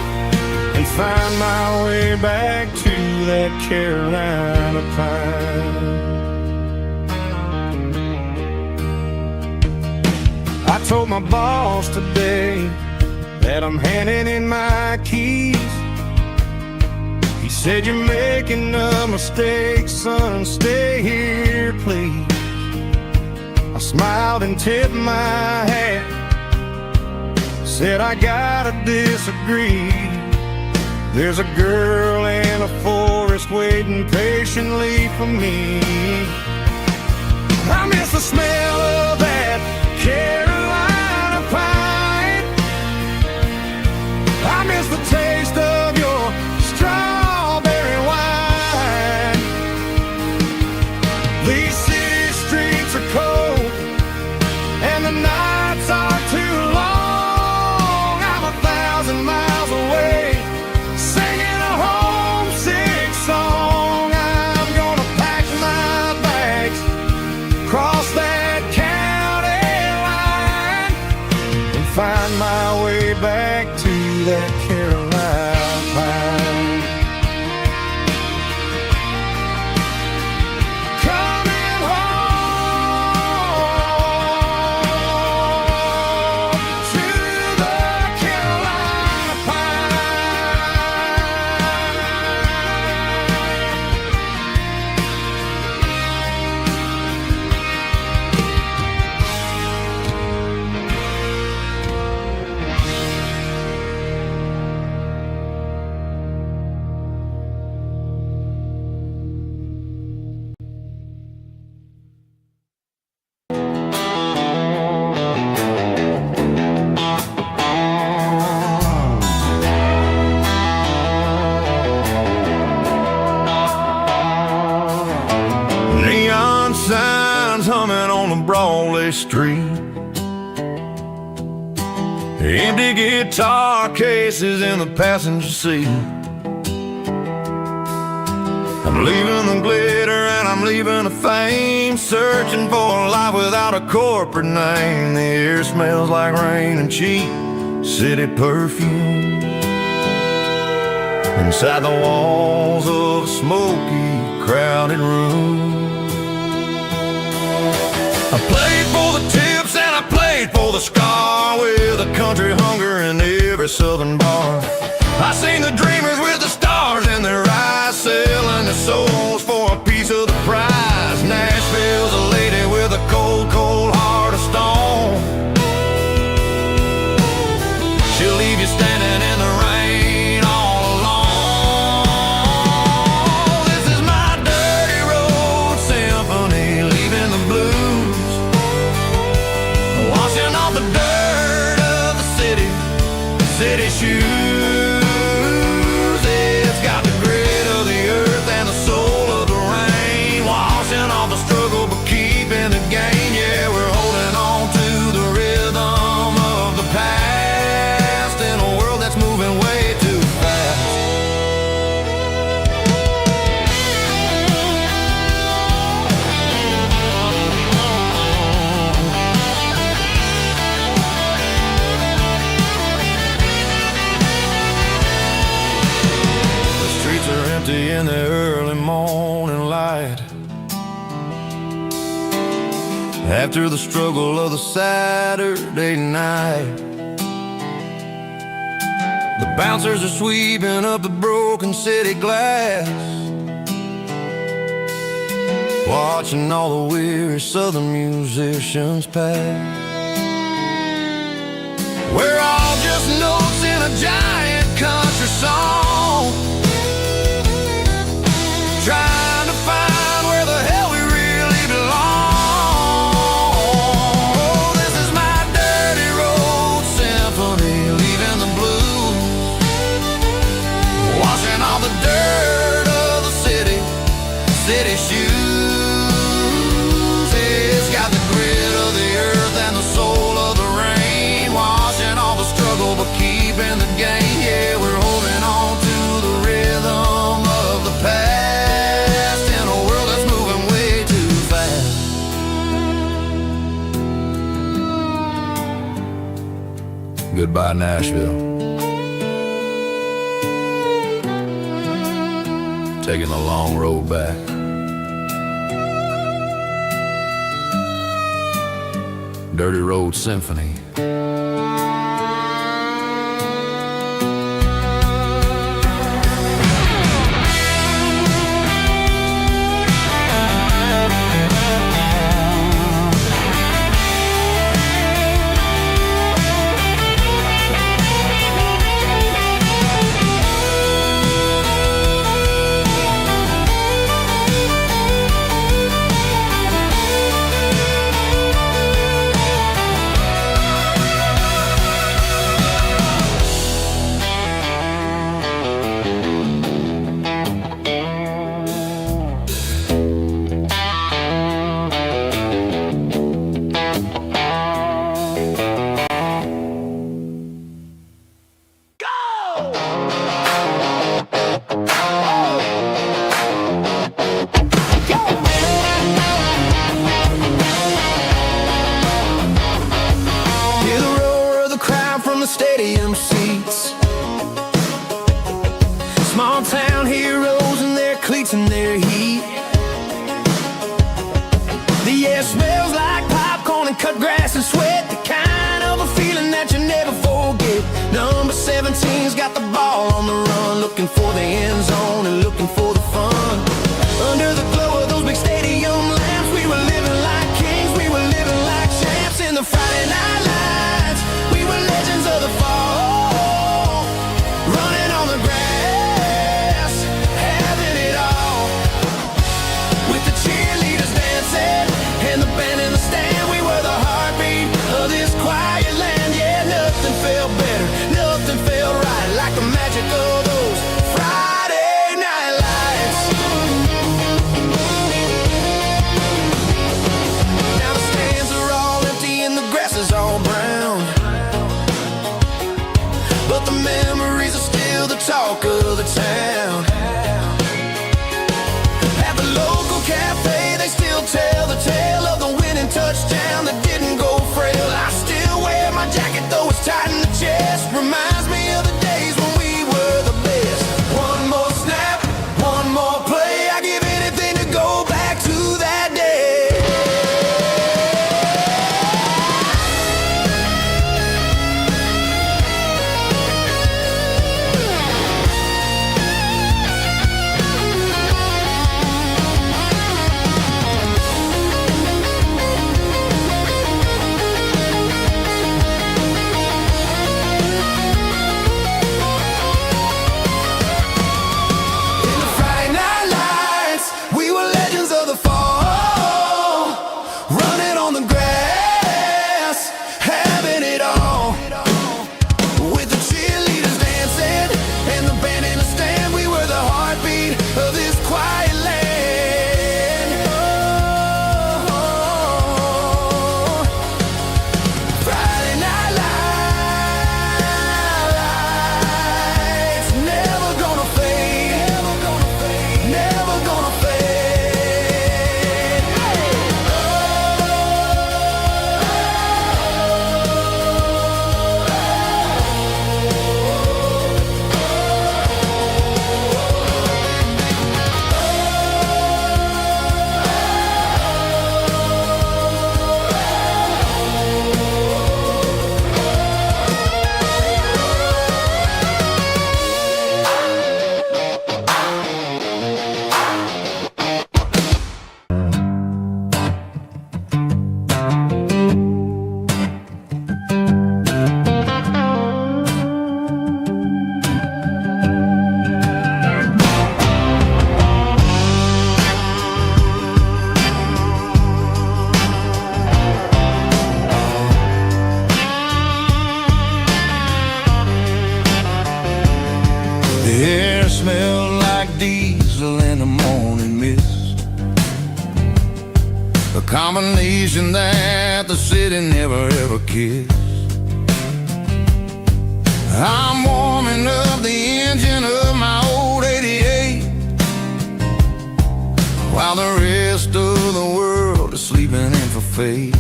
A: and find my way back to that Carolina pine. I told my boss today that I'm handing in my keys. He said, "You're making a mistake, son, stay here, please." I smiled and tipped my hat, said, "I gotta disagree. There's a girl in a forest waiting patiently for me." I miss the smell of that Carolina pine. I miss the taste of your strawberry wine. These city streets are cold and the nights are too long. I'm 1,000 miles away, singing a homesick song. I'm gonna pack my bags, cross that county line, and find my way back to that Carolina pine. Coming home to the Carolina neon signs humming on the Broadway street, empty guitar cases in the passenger seat. I'm leaving the glitter and I'm leaving the fame, searching for a life without a corporate name. The air smells like rain and cheap city perfume inside the walls of a smoky, crowded room. I played for the tips and I played for the scar, with a country hunger in every southern bar. I seen the dreamers with the stars in their eyes, selling their souls for a piece of the prize. Nashville's a lady with a cold, cold heart of stone. She'll leave you standing in the rain all alone. This is my dirty road symphony, leaving the blues, washing off the dirt of the city shoes.
B: after the struggle of the Saturday night. The bouncers are sweeping up the broken city glass, watching all the weary southern musicians pass. We're all just notes in a giant country song, trying to find where the hell we really belong. Oh, this is my dirty road symphony, leaving the blues, washing all the dirt of the city shoes. It's got the grit of the earth and the soul of the rain, washing all the struggle but keeping the game. Yeah, we're holding on to the rhythm of the past in a world that's moving way too fast. Goodbye, Nashville. Taking the long road back. Dirty Road Symphony. Stadium seats, small town heroes in their cleats and their heat. The air smells like popcorn and cut grass and sweat, the kind of a feeling that you never forget. Number 17's got the ball on the run, looking for the end zone and looking for the fun. Under the glow of those big stadium lamps, we were living like kings, we were living like champs in the Friday night lights. We were legends of the fall, running on the grass, having it all. With the cheerleaders dancing and the band in the stand, we were the heartbeat of this quiet land. Yeah, nothing felt better, nothing felt right like the magic of those Friday night lights. Now the stands are all empty and the grass is all brown, but the memories are still the talk of the town. At the local cafe, they still tell the tale of the winning touchdown that didn't go frail. I still wear my jacket though it's tight in the chest, reminds me of the days when we were the best. One more snap, one more play, I give anything to go back to that day. combination that the city never ever kissed. I'm warming up the engine of my old 88, while the rest of the world is sleeping in for fate.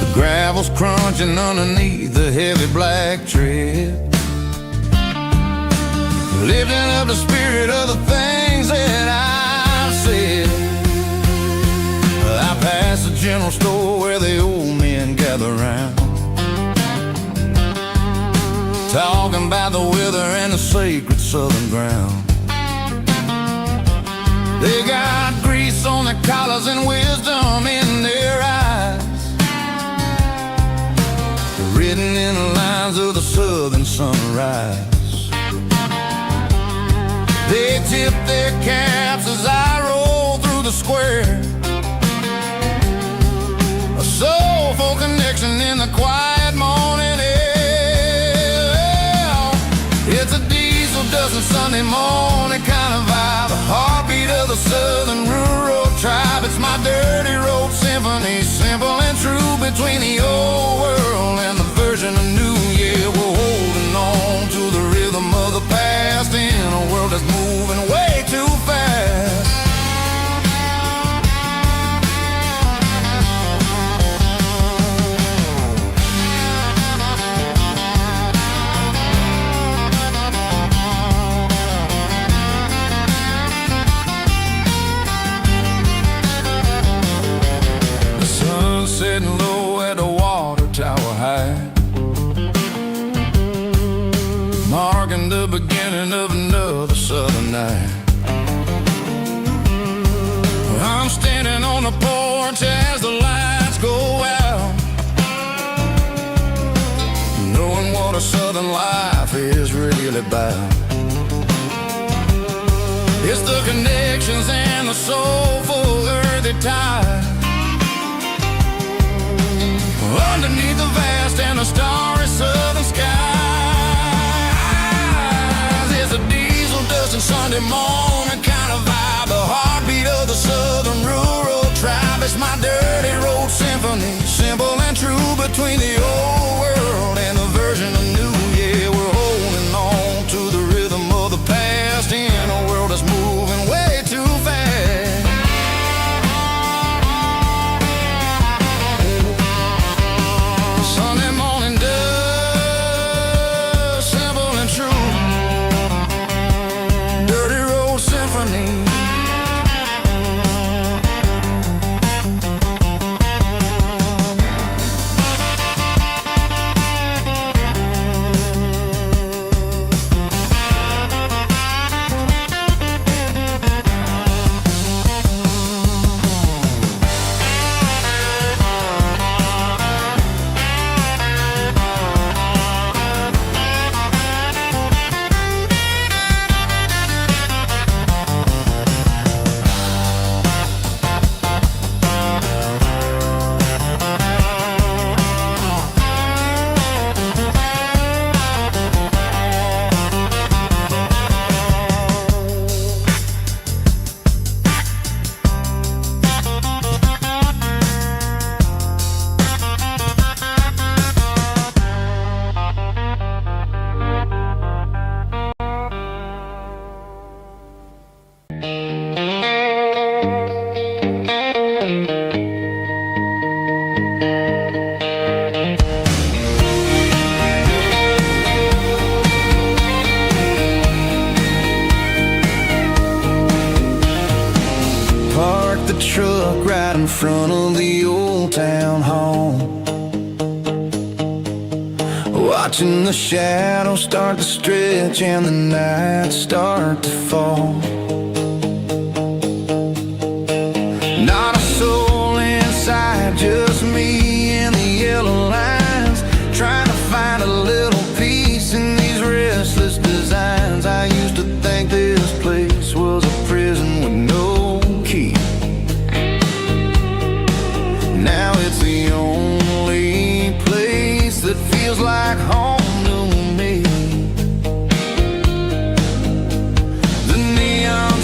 B: The gravel's crunching underneath the heavy black tread, lifting up the spirit of the things that I've said. I pass the general store where the old men gather round, talking about the weather and the sacred southern ground. They got grease on their collars and wisdom in their eyes, written in the lines of the southern sunrise. They tip their caps as I roll through the square, a soulful connection in the quiet morning air. It's a diesel dozen Sunday morning kind of vibe, the heartbeat of the southern rural tribe. It's my dirty road symphony, simple and true, between the old world and the version of new. Yeah, we're holding on to the rhythm of the past in a world that's moving way too fast. The sun setting low at the water tower high, marking the beginning of another southern night. I'm standing on the porch as the lights go out, knowing what a southern life is really about. It's the connections and the soulful earthy tide, underneath the vast and the starry southern skies. It's a diesel dusting Sunday morning kind of vibe, the heartbeat of the southern rural tribe. It's my dirty road symphony, simple and true, between the old world and the version of new. Yeah, we're holding on to the rhythm of the past in a world that's moving way too fast. Sunday morning dust, simple and true, dirty road symphony. Parked the truck right in front of the old town hall, watching the shadows start to stretch and the nights start to fall. Not a soul inside, just me and the yellow lines, trying to find a little peace in these restless designs. I used to think this place was a prison with no key. Now it's the only place that feels like home to me. The neon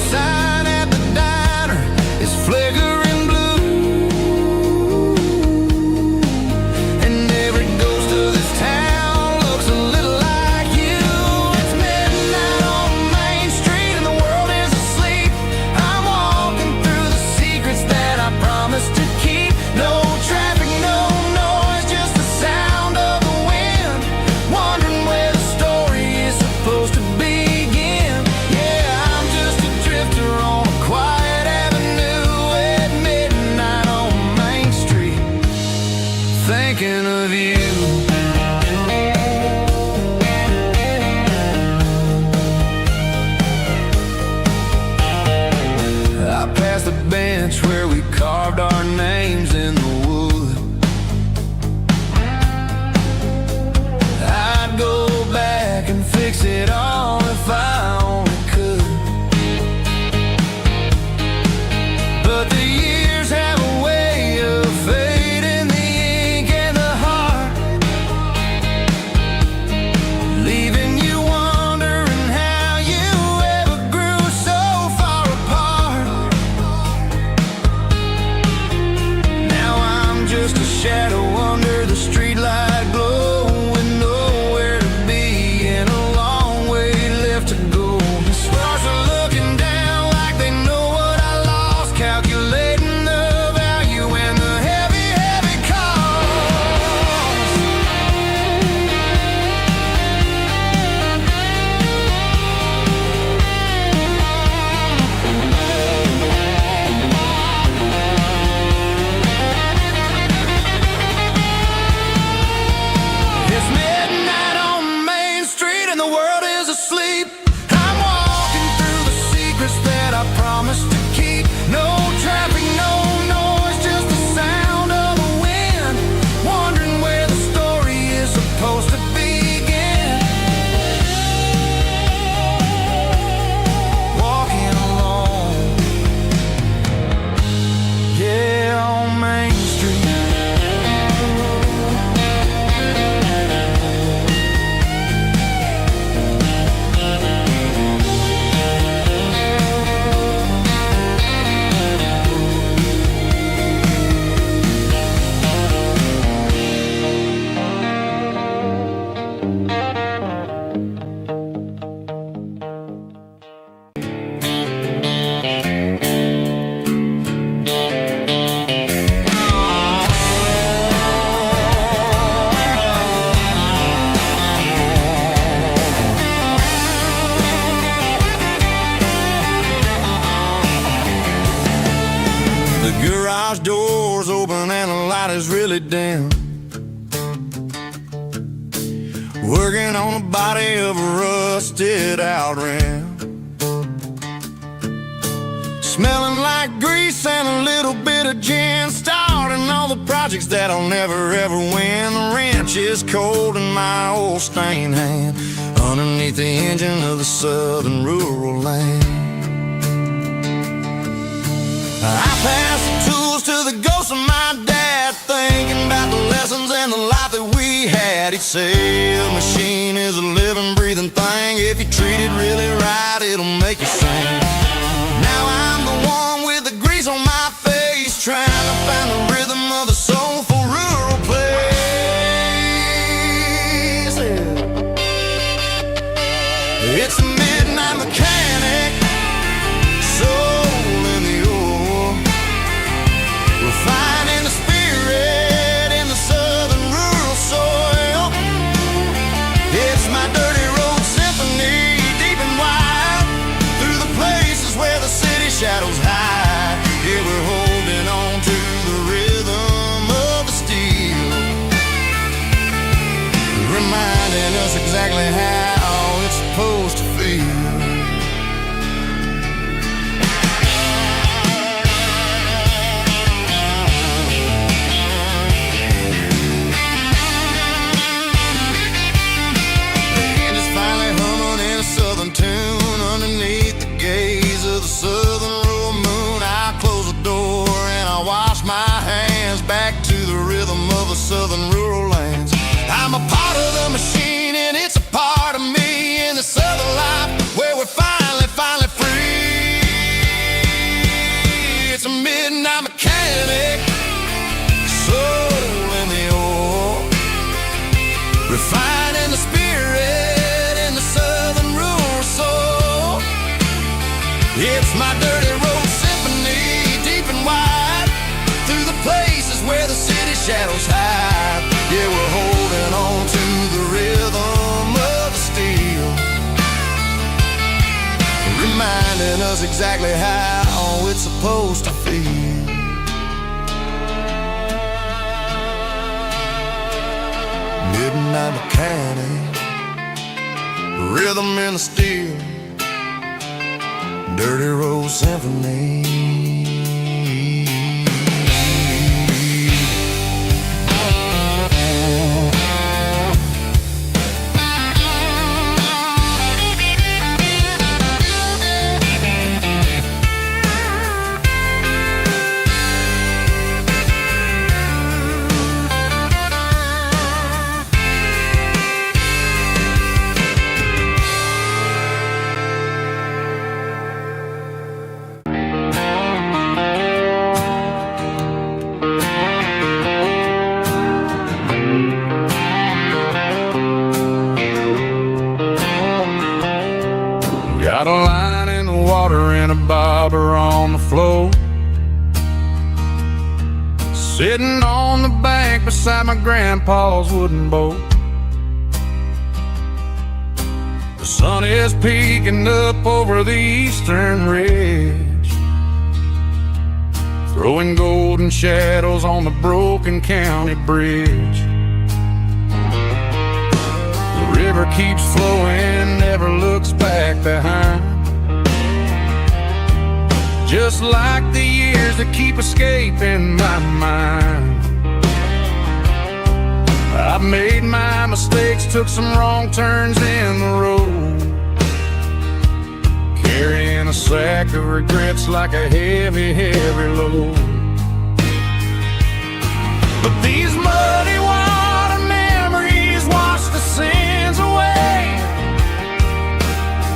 B: promise that I promised to keep. No traffic, no noise, just the sound of the wind, wondering where the story is supposed to begin. Walking alone, yeah, on Main Street.
A: The garage door's open and the light is really dim. Working on the body of a rusted out rim. Smelling like grease and a little bit of gin. Starting all the projects that I'll never ever win. The wrench is cold in my old stained hand, underneath the engine of the southern rural land. I pass the tools to the ghost of my dad, thinking about the lessons and the life that we had. He'd say a machine is a living, breathing thing. If you treat it really right, it'll make you sing. Now I'm the one with the grease on my face, trying to find the rhythm of the soulful rural place. It's the midnight mechanic, soul in the ore, refining the spirit in the southern rural soil. It's my dirty road symphony, deep and wide, through the places where the city shadows hide. Yeah, we're holding on to the rhythm of the steel, reminding us exactly how it's supposed to feel. Tune underneath the gaze of the southern rural moon. I close the door and I wash my hands, back to the rhythm of the southern rural lands. I'm a part of the machine and it's a part of me in the southern life where we're finally free. It's a midnight mechanic, soul in the ore, refining the spirit in the southern rural soul. It's my dirty road symphony, deep and wide, through the places where the city shadows hide. Yeah, we're holding on to the rhythm of the steel, reminding us exactly how it's supposed to feel. Midnight mechanic, rhythm in the steel, dirty road symphony. Got a line in the water and a bobber on the floor, sitting on the bank beside my grandpa's wooden boat. The sun is peeking up over the eastern ridge, throwing golden shadows on the broken county bridge. The river keeps flowing, never looks back behind. just like the years that keep escaping my mind. I made my mistakes, took some wrong turns in the road, carrying a sack of regrets like a heavy, heavy load. But these muddy water memories wash the sins away.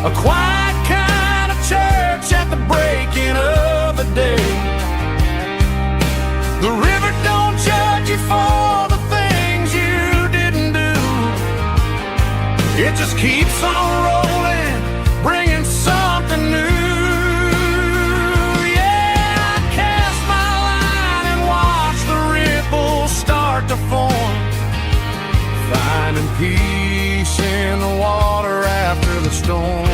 A: A quiet kind of church at the breaking of the day. The river don't judge you for the things you didn't do. It just keeps on rolling, bringing something new. Yeah, I cast my line and watch the ripples start to form, finding peace in the water after the storm.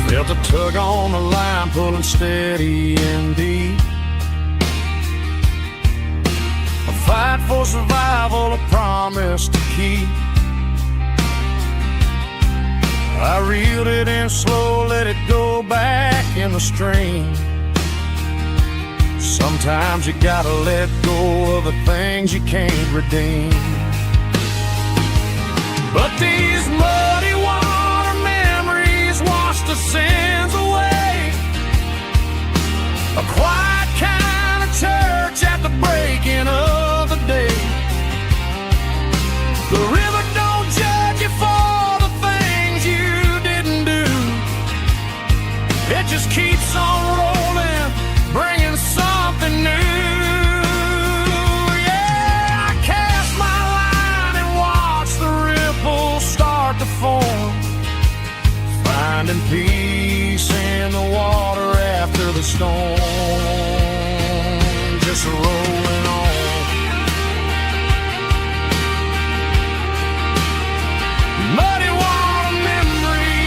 A: Felt a tug on the line, pulling steady and deep. A fight for survival, a promise to keep. I reeled it in slow, let it go back in the stream. Sometimes you gotta let go of the things you can't redeem. But these muddy water memories wash the sins away. A quiet kind of church at the breaking of the day. The river don't judge you for the things you didn't do. It just keeps on rolling, bringing something new. Yeah, I cast my line and watch the ripples start to form, finding peace in the water after the storm. Just rolling on. Muddy water memory.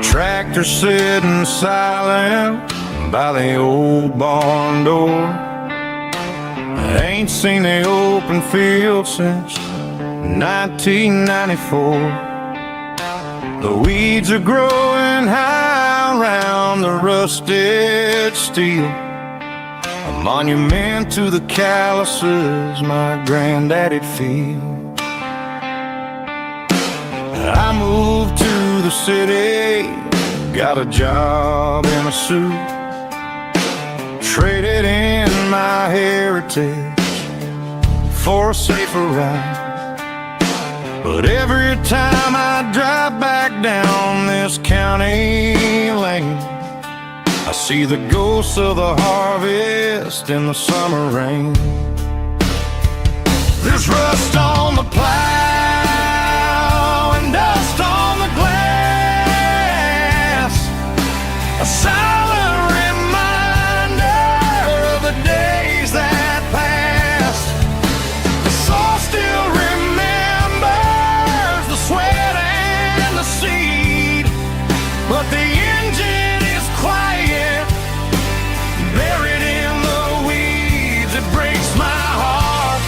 A: Tractor sitting silent by the old barn door. I ain't seen the open field since 1994. The weeds are growing high around the rusted steel, a monument to the calluses my granddaddy'd feel. I moved to the city, got a job in a suit, traded in my heritage for a safer ride. But every time I drive back down this county lane, I see the ghosts of the harvest in the summer rain. There's rust on the plow and dust on the glass, a silent reminder of the days that passed. The soul still remembers the sweat and the seed, but the engine is quiet, buried in the weeds. It breaks my heart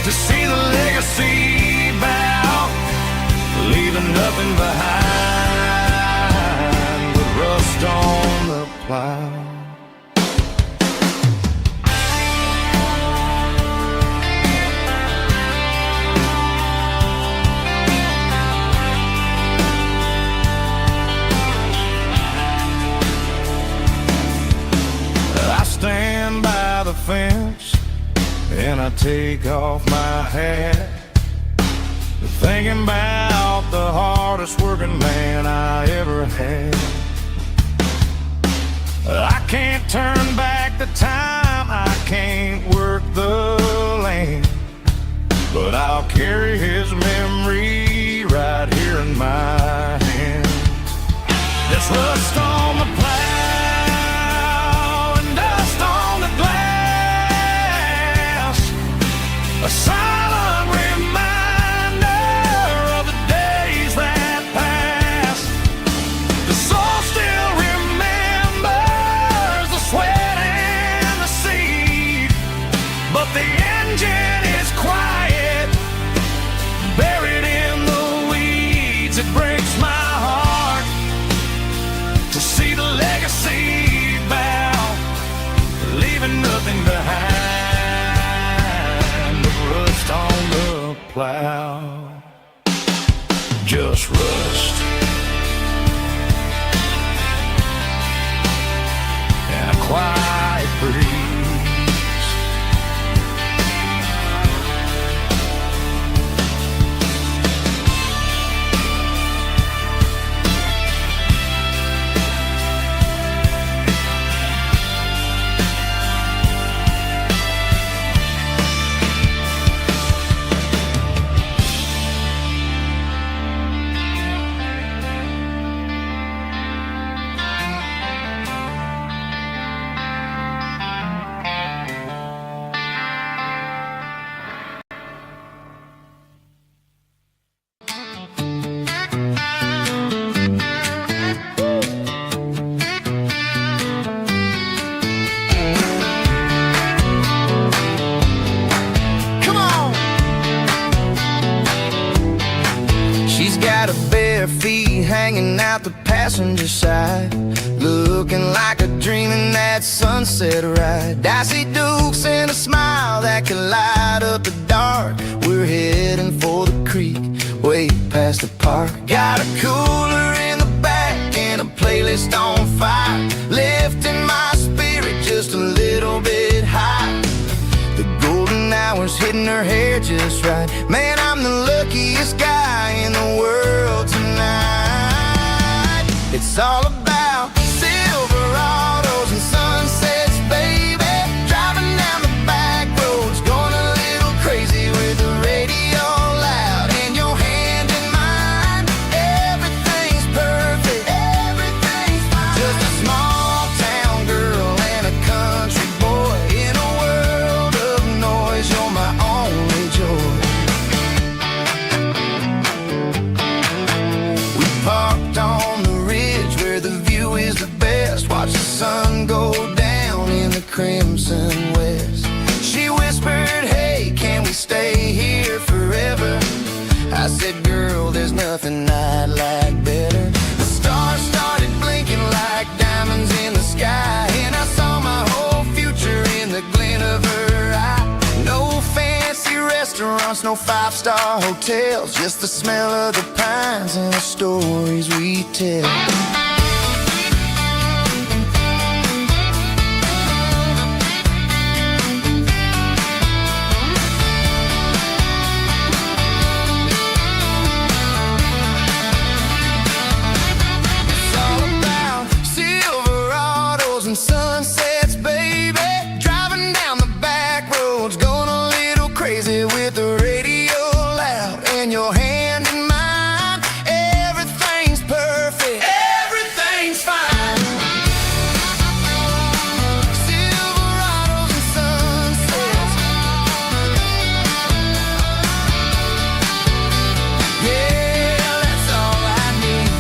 A: to see the legacy bow, leaving nothing behind but rust on the plow. I stand by the fence and I take off my hat, thinking about the hardest working man I ever had. I can't turn back the time, I can't work the land, but I'll carry his memory right here in my hand. There's rust on the plow and dust on the glass, a silent reminder of the days that passed. The soul still remembers the sweat and the seed, but the engine is quiet, buried in the weeds. It breaks my heart to see the legacy bow, leaving nothing behind but rust on the plow. Just rust and a quiet breeze.
D: Feet hanging out the passenger side, looking like a dream in that sunset ride. I see Dukes and a smile that can light up the dark. We're heading for the creek, way past the park. Got a cooler in the back and a playlist on fire, lifting my spirit just a little bit high. The golden hours hitting her hair just right. Man, I'm the luckiest guy in the world tonight. It's all about Silverados and sunsets, baby. Driving down the back roads, going a little crazy with the radio loud and your hand in mine. Everything's perfect, everything's fine. Just a small town girl and a country boy in a world of noise. You're my only joy. We parked on the ridge where the view is the best. Watch the sun go down in the crimson west. She whispered, hey, can we stay here forever? I said, girl, there's nothing I'd like better. The stars started blinking like diamonds in the sky, and I saw my whole future in the glint of her eye. No fancy restaurants, no five-star hotels, just the smell of the pines and the stories we tell. It's all about Silverados and sunsets, baby. Driving down the back roads, going a little crazy with the radio loud and your hand in mine. Everything's perfect, everything's fine. Silverados and sunsets, yeah, that's all I need.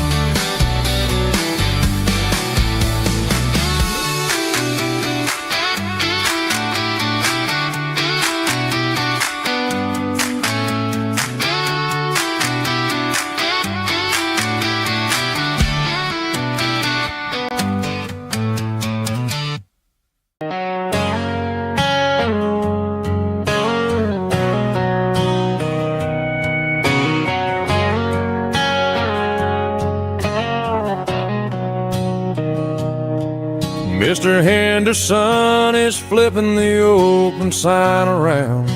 C: Mr. Henderson is flipping the open sign around,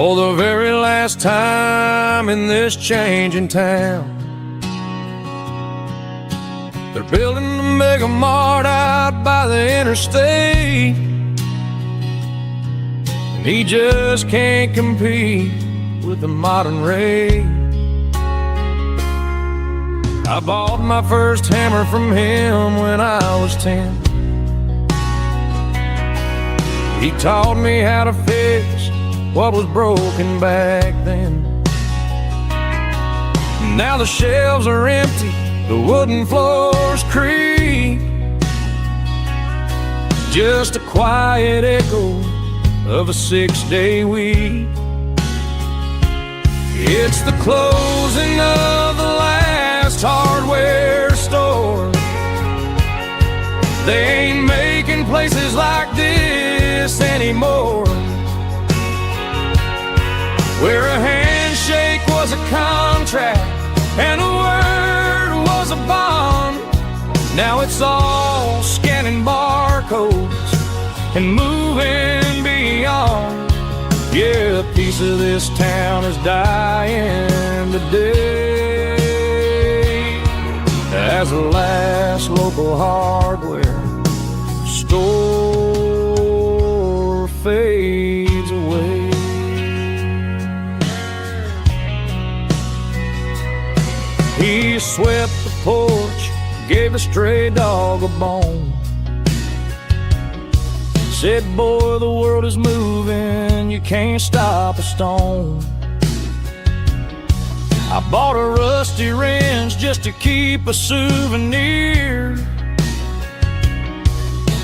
C: Oh, the very last time in this changing town. They're building the mega mart out by the interstate, and he just can't compete with the modern rate. I bought my first hammer from him when I was 10. He taught me how to fix what was broken back then. Now the shelves are empty, the wooden floors creak, just a quiet echo of a 6-day week. It's the closing of the last hardware store. They ain't making places like this anymore, where a handshake was a contract and a word was a bond. Now it's all scanning barcodes and moving beyond. Yeah, a piece of this town is dying today as the last local hardware store fades away. He swept the porch, gave a stray dog a bone, said, boy, the world is moving, you can't stop a stone. I bought a rusty wrench just to keep a souvenir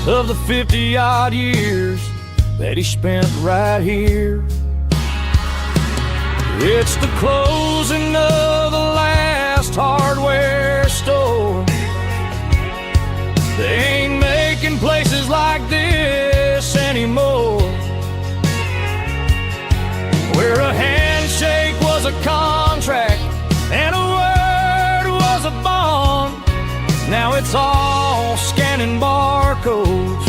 C: of the 50-odd years that he spent right here. It's the closing of the last hardware store. They ain't making places like this anymore, where a handshake was a contract and a word was a bond. Now it's all scanning barcodes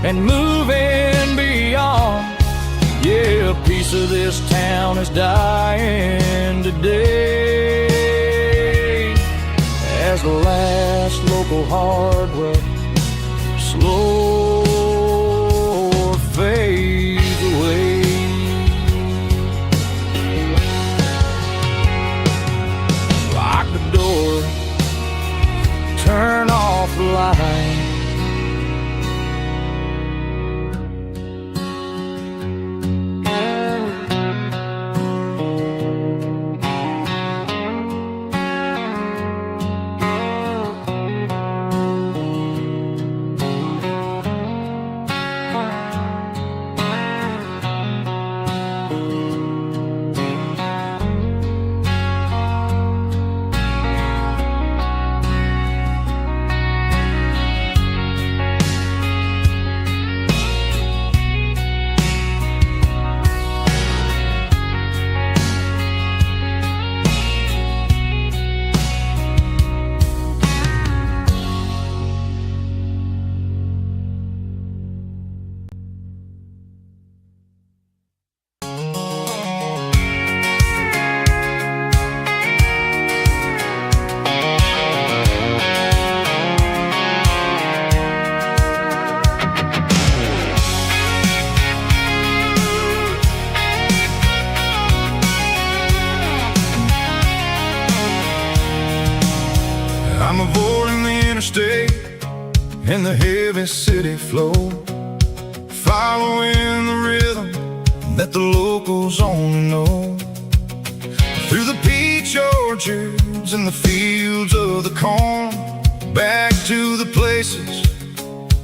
C: and moving beyond. Yeah, a piece of this town is dying today as the last local hardware slow fades away. Lock the door, turn off the light.
B: I'm avoiding the interstate and the heavy city flow, following the rhythm that the locals only know. Through the peach orchards and the fields of the corn, back to the places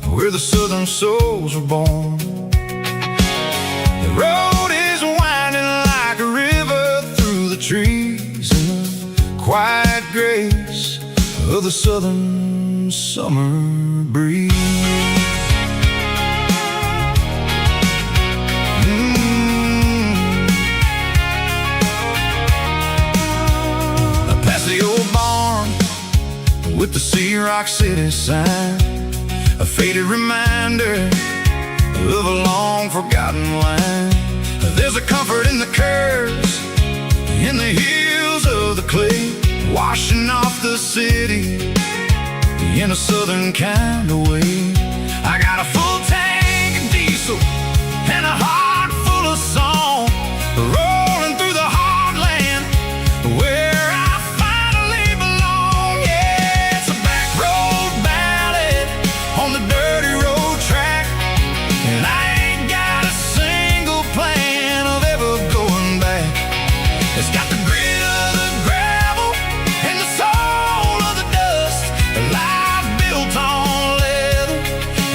B: where the southern souls were born. The road is winding like a river through the trees in the quiet grace of the southern summer breeze. Past the old barn with the Sea Rock City sign, a faded reminder of a long forgotten line. There's a comfort in the curves, in the hills of the clay, washing off the city in a southern kind of way. I got a full tank of diesel and a heart full of song, rolling through the heartland where I finally belong. Yeah, it's a back road ballad on the dirty road track, and I ain't got a single plan of ever going back. It's got the grit of the gravel and the soul of the dust, a life built on leather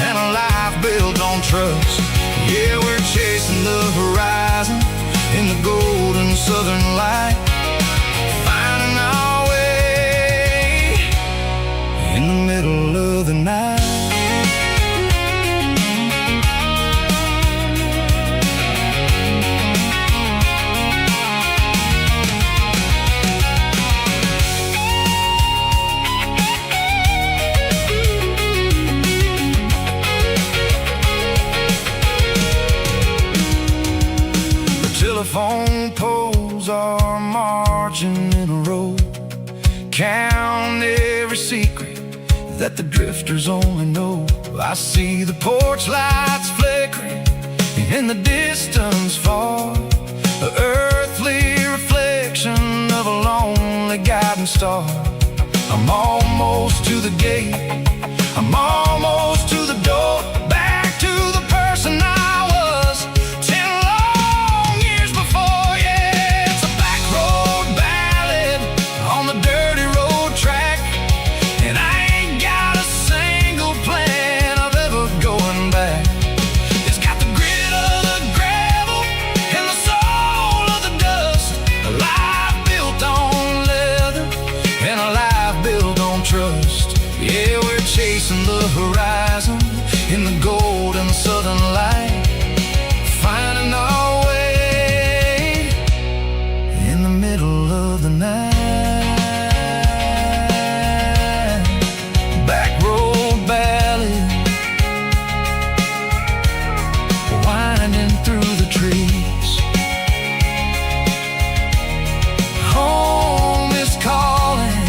B: and a life built on trust. Yeah, we're chasing the horizon in the golden southern light, finding our way in the middle of the night. Telephone poles are marching in a row, count every secret that the drifters only know. I see the porch lights flickering in the distance far, the earthly reflection of a lonely guiding star. I'm almost to the gate, I'm almost to the door, back to the person I was 10 long years before. Yeah, it's a back road ballad on the dirty road track, and I ain't got a single plan of ever going back. It's got the grit of the gravel and the soul of the dust, a life built on leather and a life built on trust. Yeah, we're chasing the horizon in the golden southern light, finding our way in the middle of the night. Back road ballad, winding through the trees. Home is calling.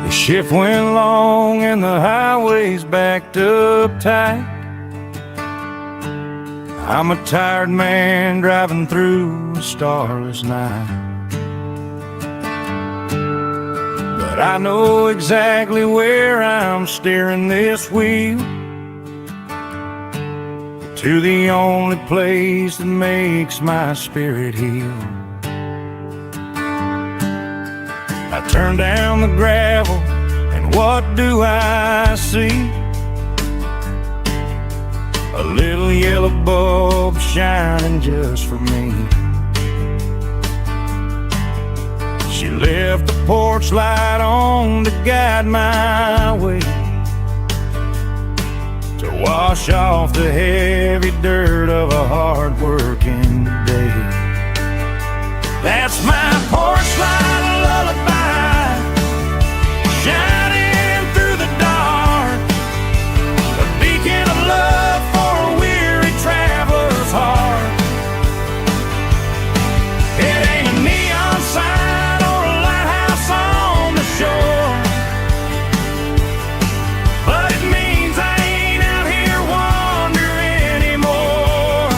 A: The shift went long and the highway's backed up tight. I'm a tired man driving through a starless night, but I know exactly where I'm steering this wheel, to the only place that makes my spirit heal. I turn down the gravel, and what do I see? A little yellow bulb shining just for me. She left the porch light on to guide my way, to wash off the heavy dirt of a hard-working day. That's my porch light lullaby, shining through the dark, a beacon of love for a weary traveler's heart. It ain't a neon sign or a lighthouse on the shore, but it means I ain't out here wandering anymore.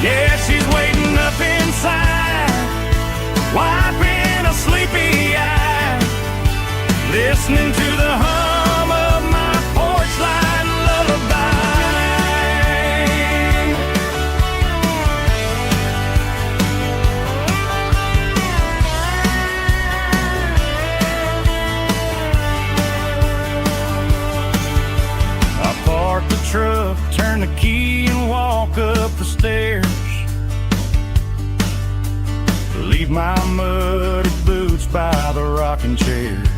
A: Yeah, she's waiting up inside up, turn the key and walk up the stairs. Leave my muddy boots by the rocking chairs.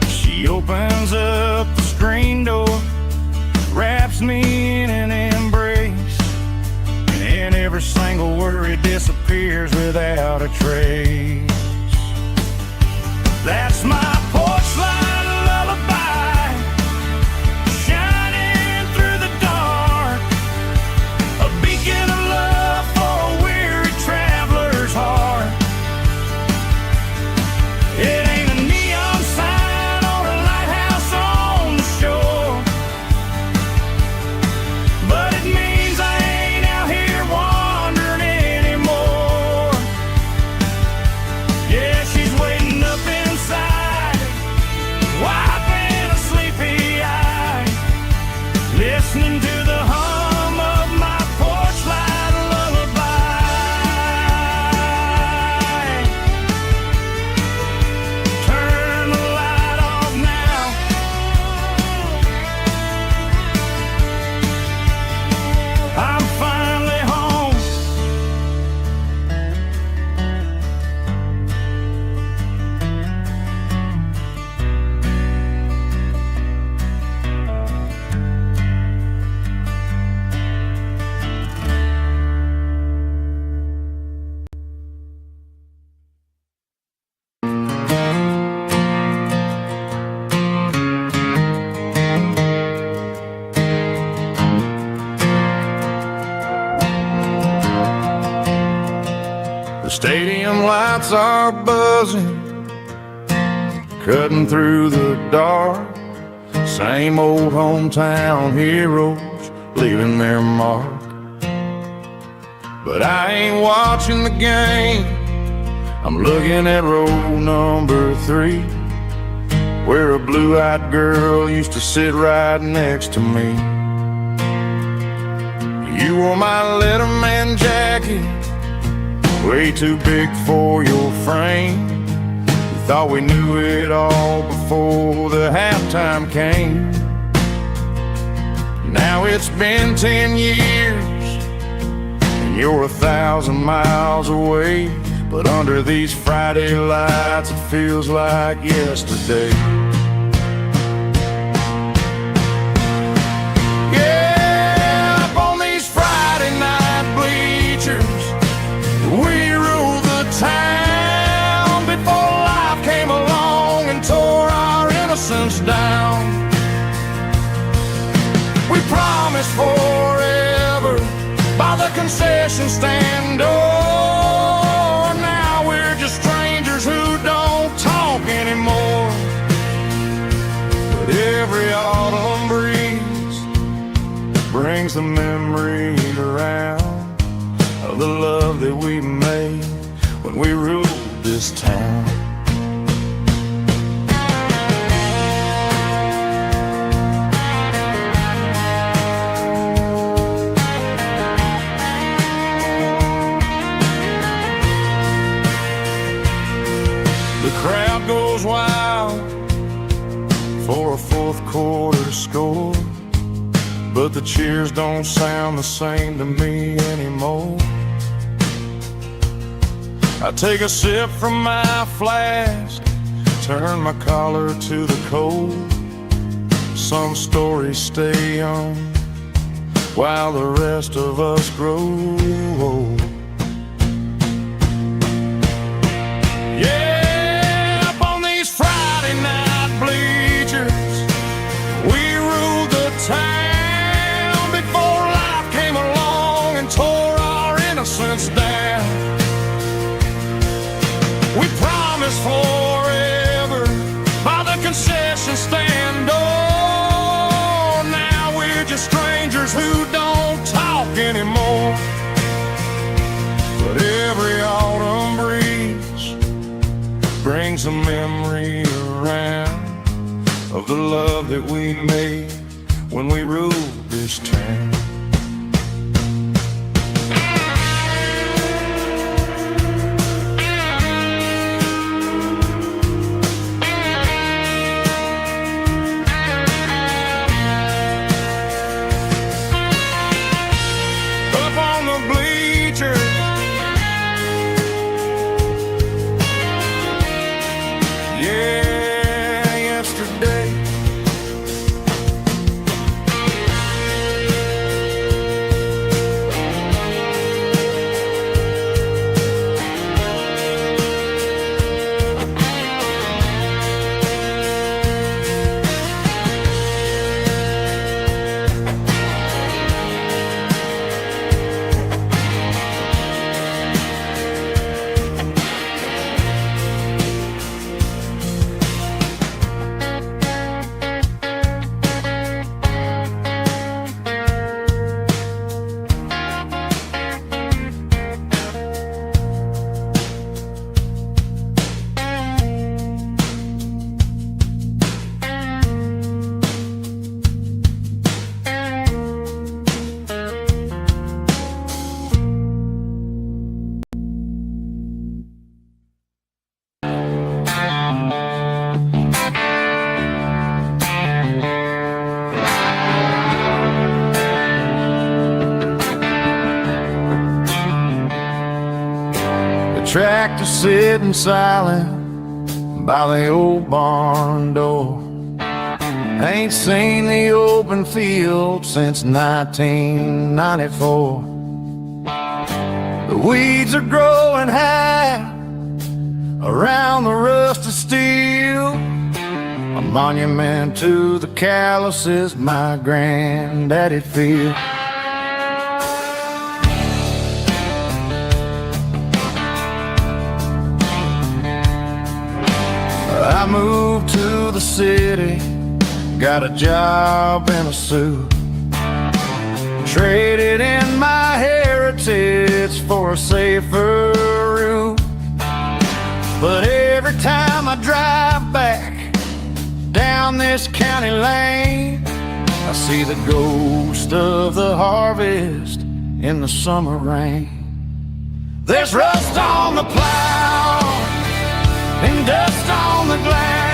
A: She opens up the screen door, wraps me in an embrace, and every single worry disappears without a trace. That's my porch light lullaby, shining through the dark, a beacon of love for a weary traveler's heart. It ain't a neon sign or a lighthouse on the shore, but it means I ain't out here wandering anymore. Yeah, she's waiting up inside, wiping a sleepy eye, listening to the hum of my porch light lullaby. Turn the light off now. I'm finally home. The stadium lights are buzzing, cutting through the dark. Same old hometown heroes leaving their mark. But I ain't watching the game, I'm looking at row number 3, where a blue-eyed girl used to sit right next to me. You wore my Letterman jacket, way too big for your frame. We thought we knew it all before the halftime came. Now it's been 10 years and you're 1,000 miles away, but under these Friday lights it feels like yesterday. Yeah, up on these Friday night bleachers, we ruled the town before life came along and tore our innocence down. We promised forever by the concession stand door. Now we're just strangers who don't talk anymore. But every autumn breeze brings the memory around of the love that we made when we ruled this town. The crowd goes wild for a fourth quarter score, but the cheers don't sound the same to me anymore. I take a sip from my flask, turn my collar to the cold. Some stories stay young while the rest of us grow old. Yeah, up on these Friday night bleachers, we ruled the town before life came along and tore our innocence down. We promised forever by the concession stand door. Now we're just strangers who don't talk anymore. But every autumn breeze brings a memory around of the love that we made when we ruled this town. tractor sitting silent by the old barn door. Ain't seen the open field since 1994. The weeds are growing high around the rusted steel, a monument to the calluses my granddaddy feel. I moved to the city, got a job and a suit, traded in my heritage for a safer route. But every time I drive back down this county lane, I see the ghost of the harvest in the summer rain. There's rust on the plow and dust on the glass,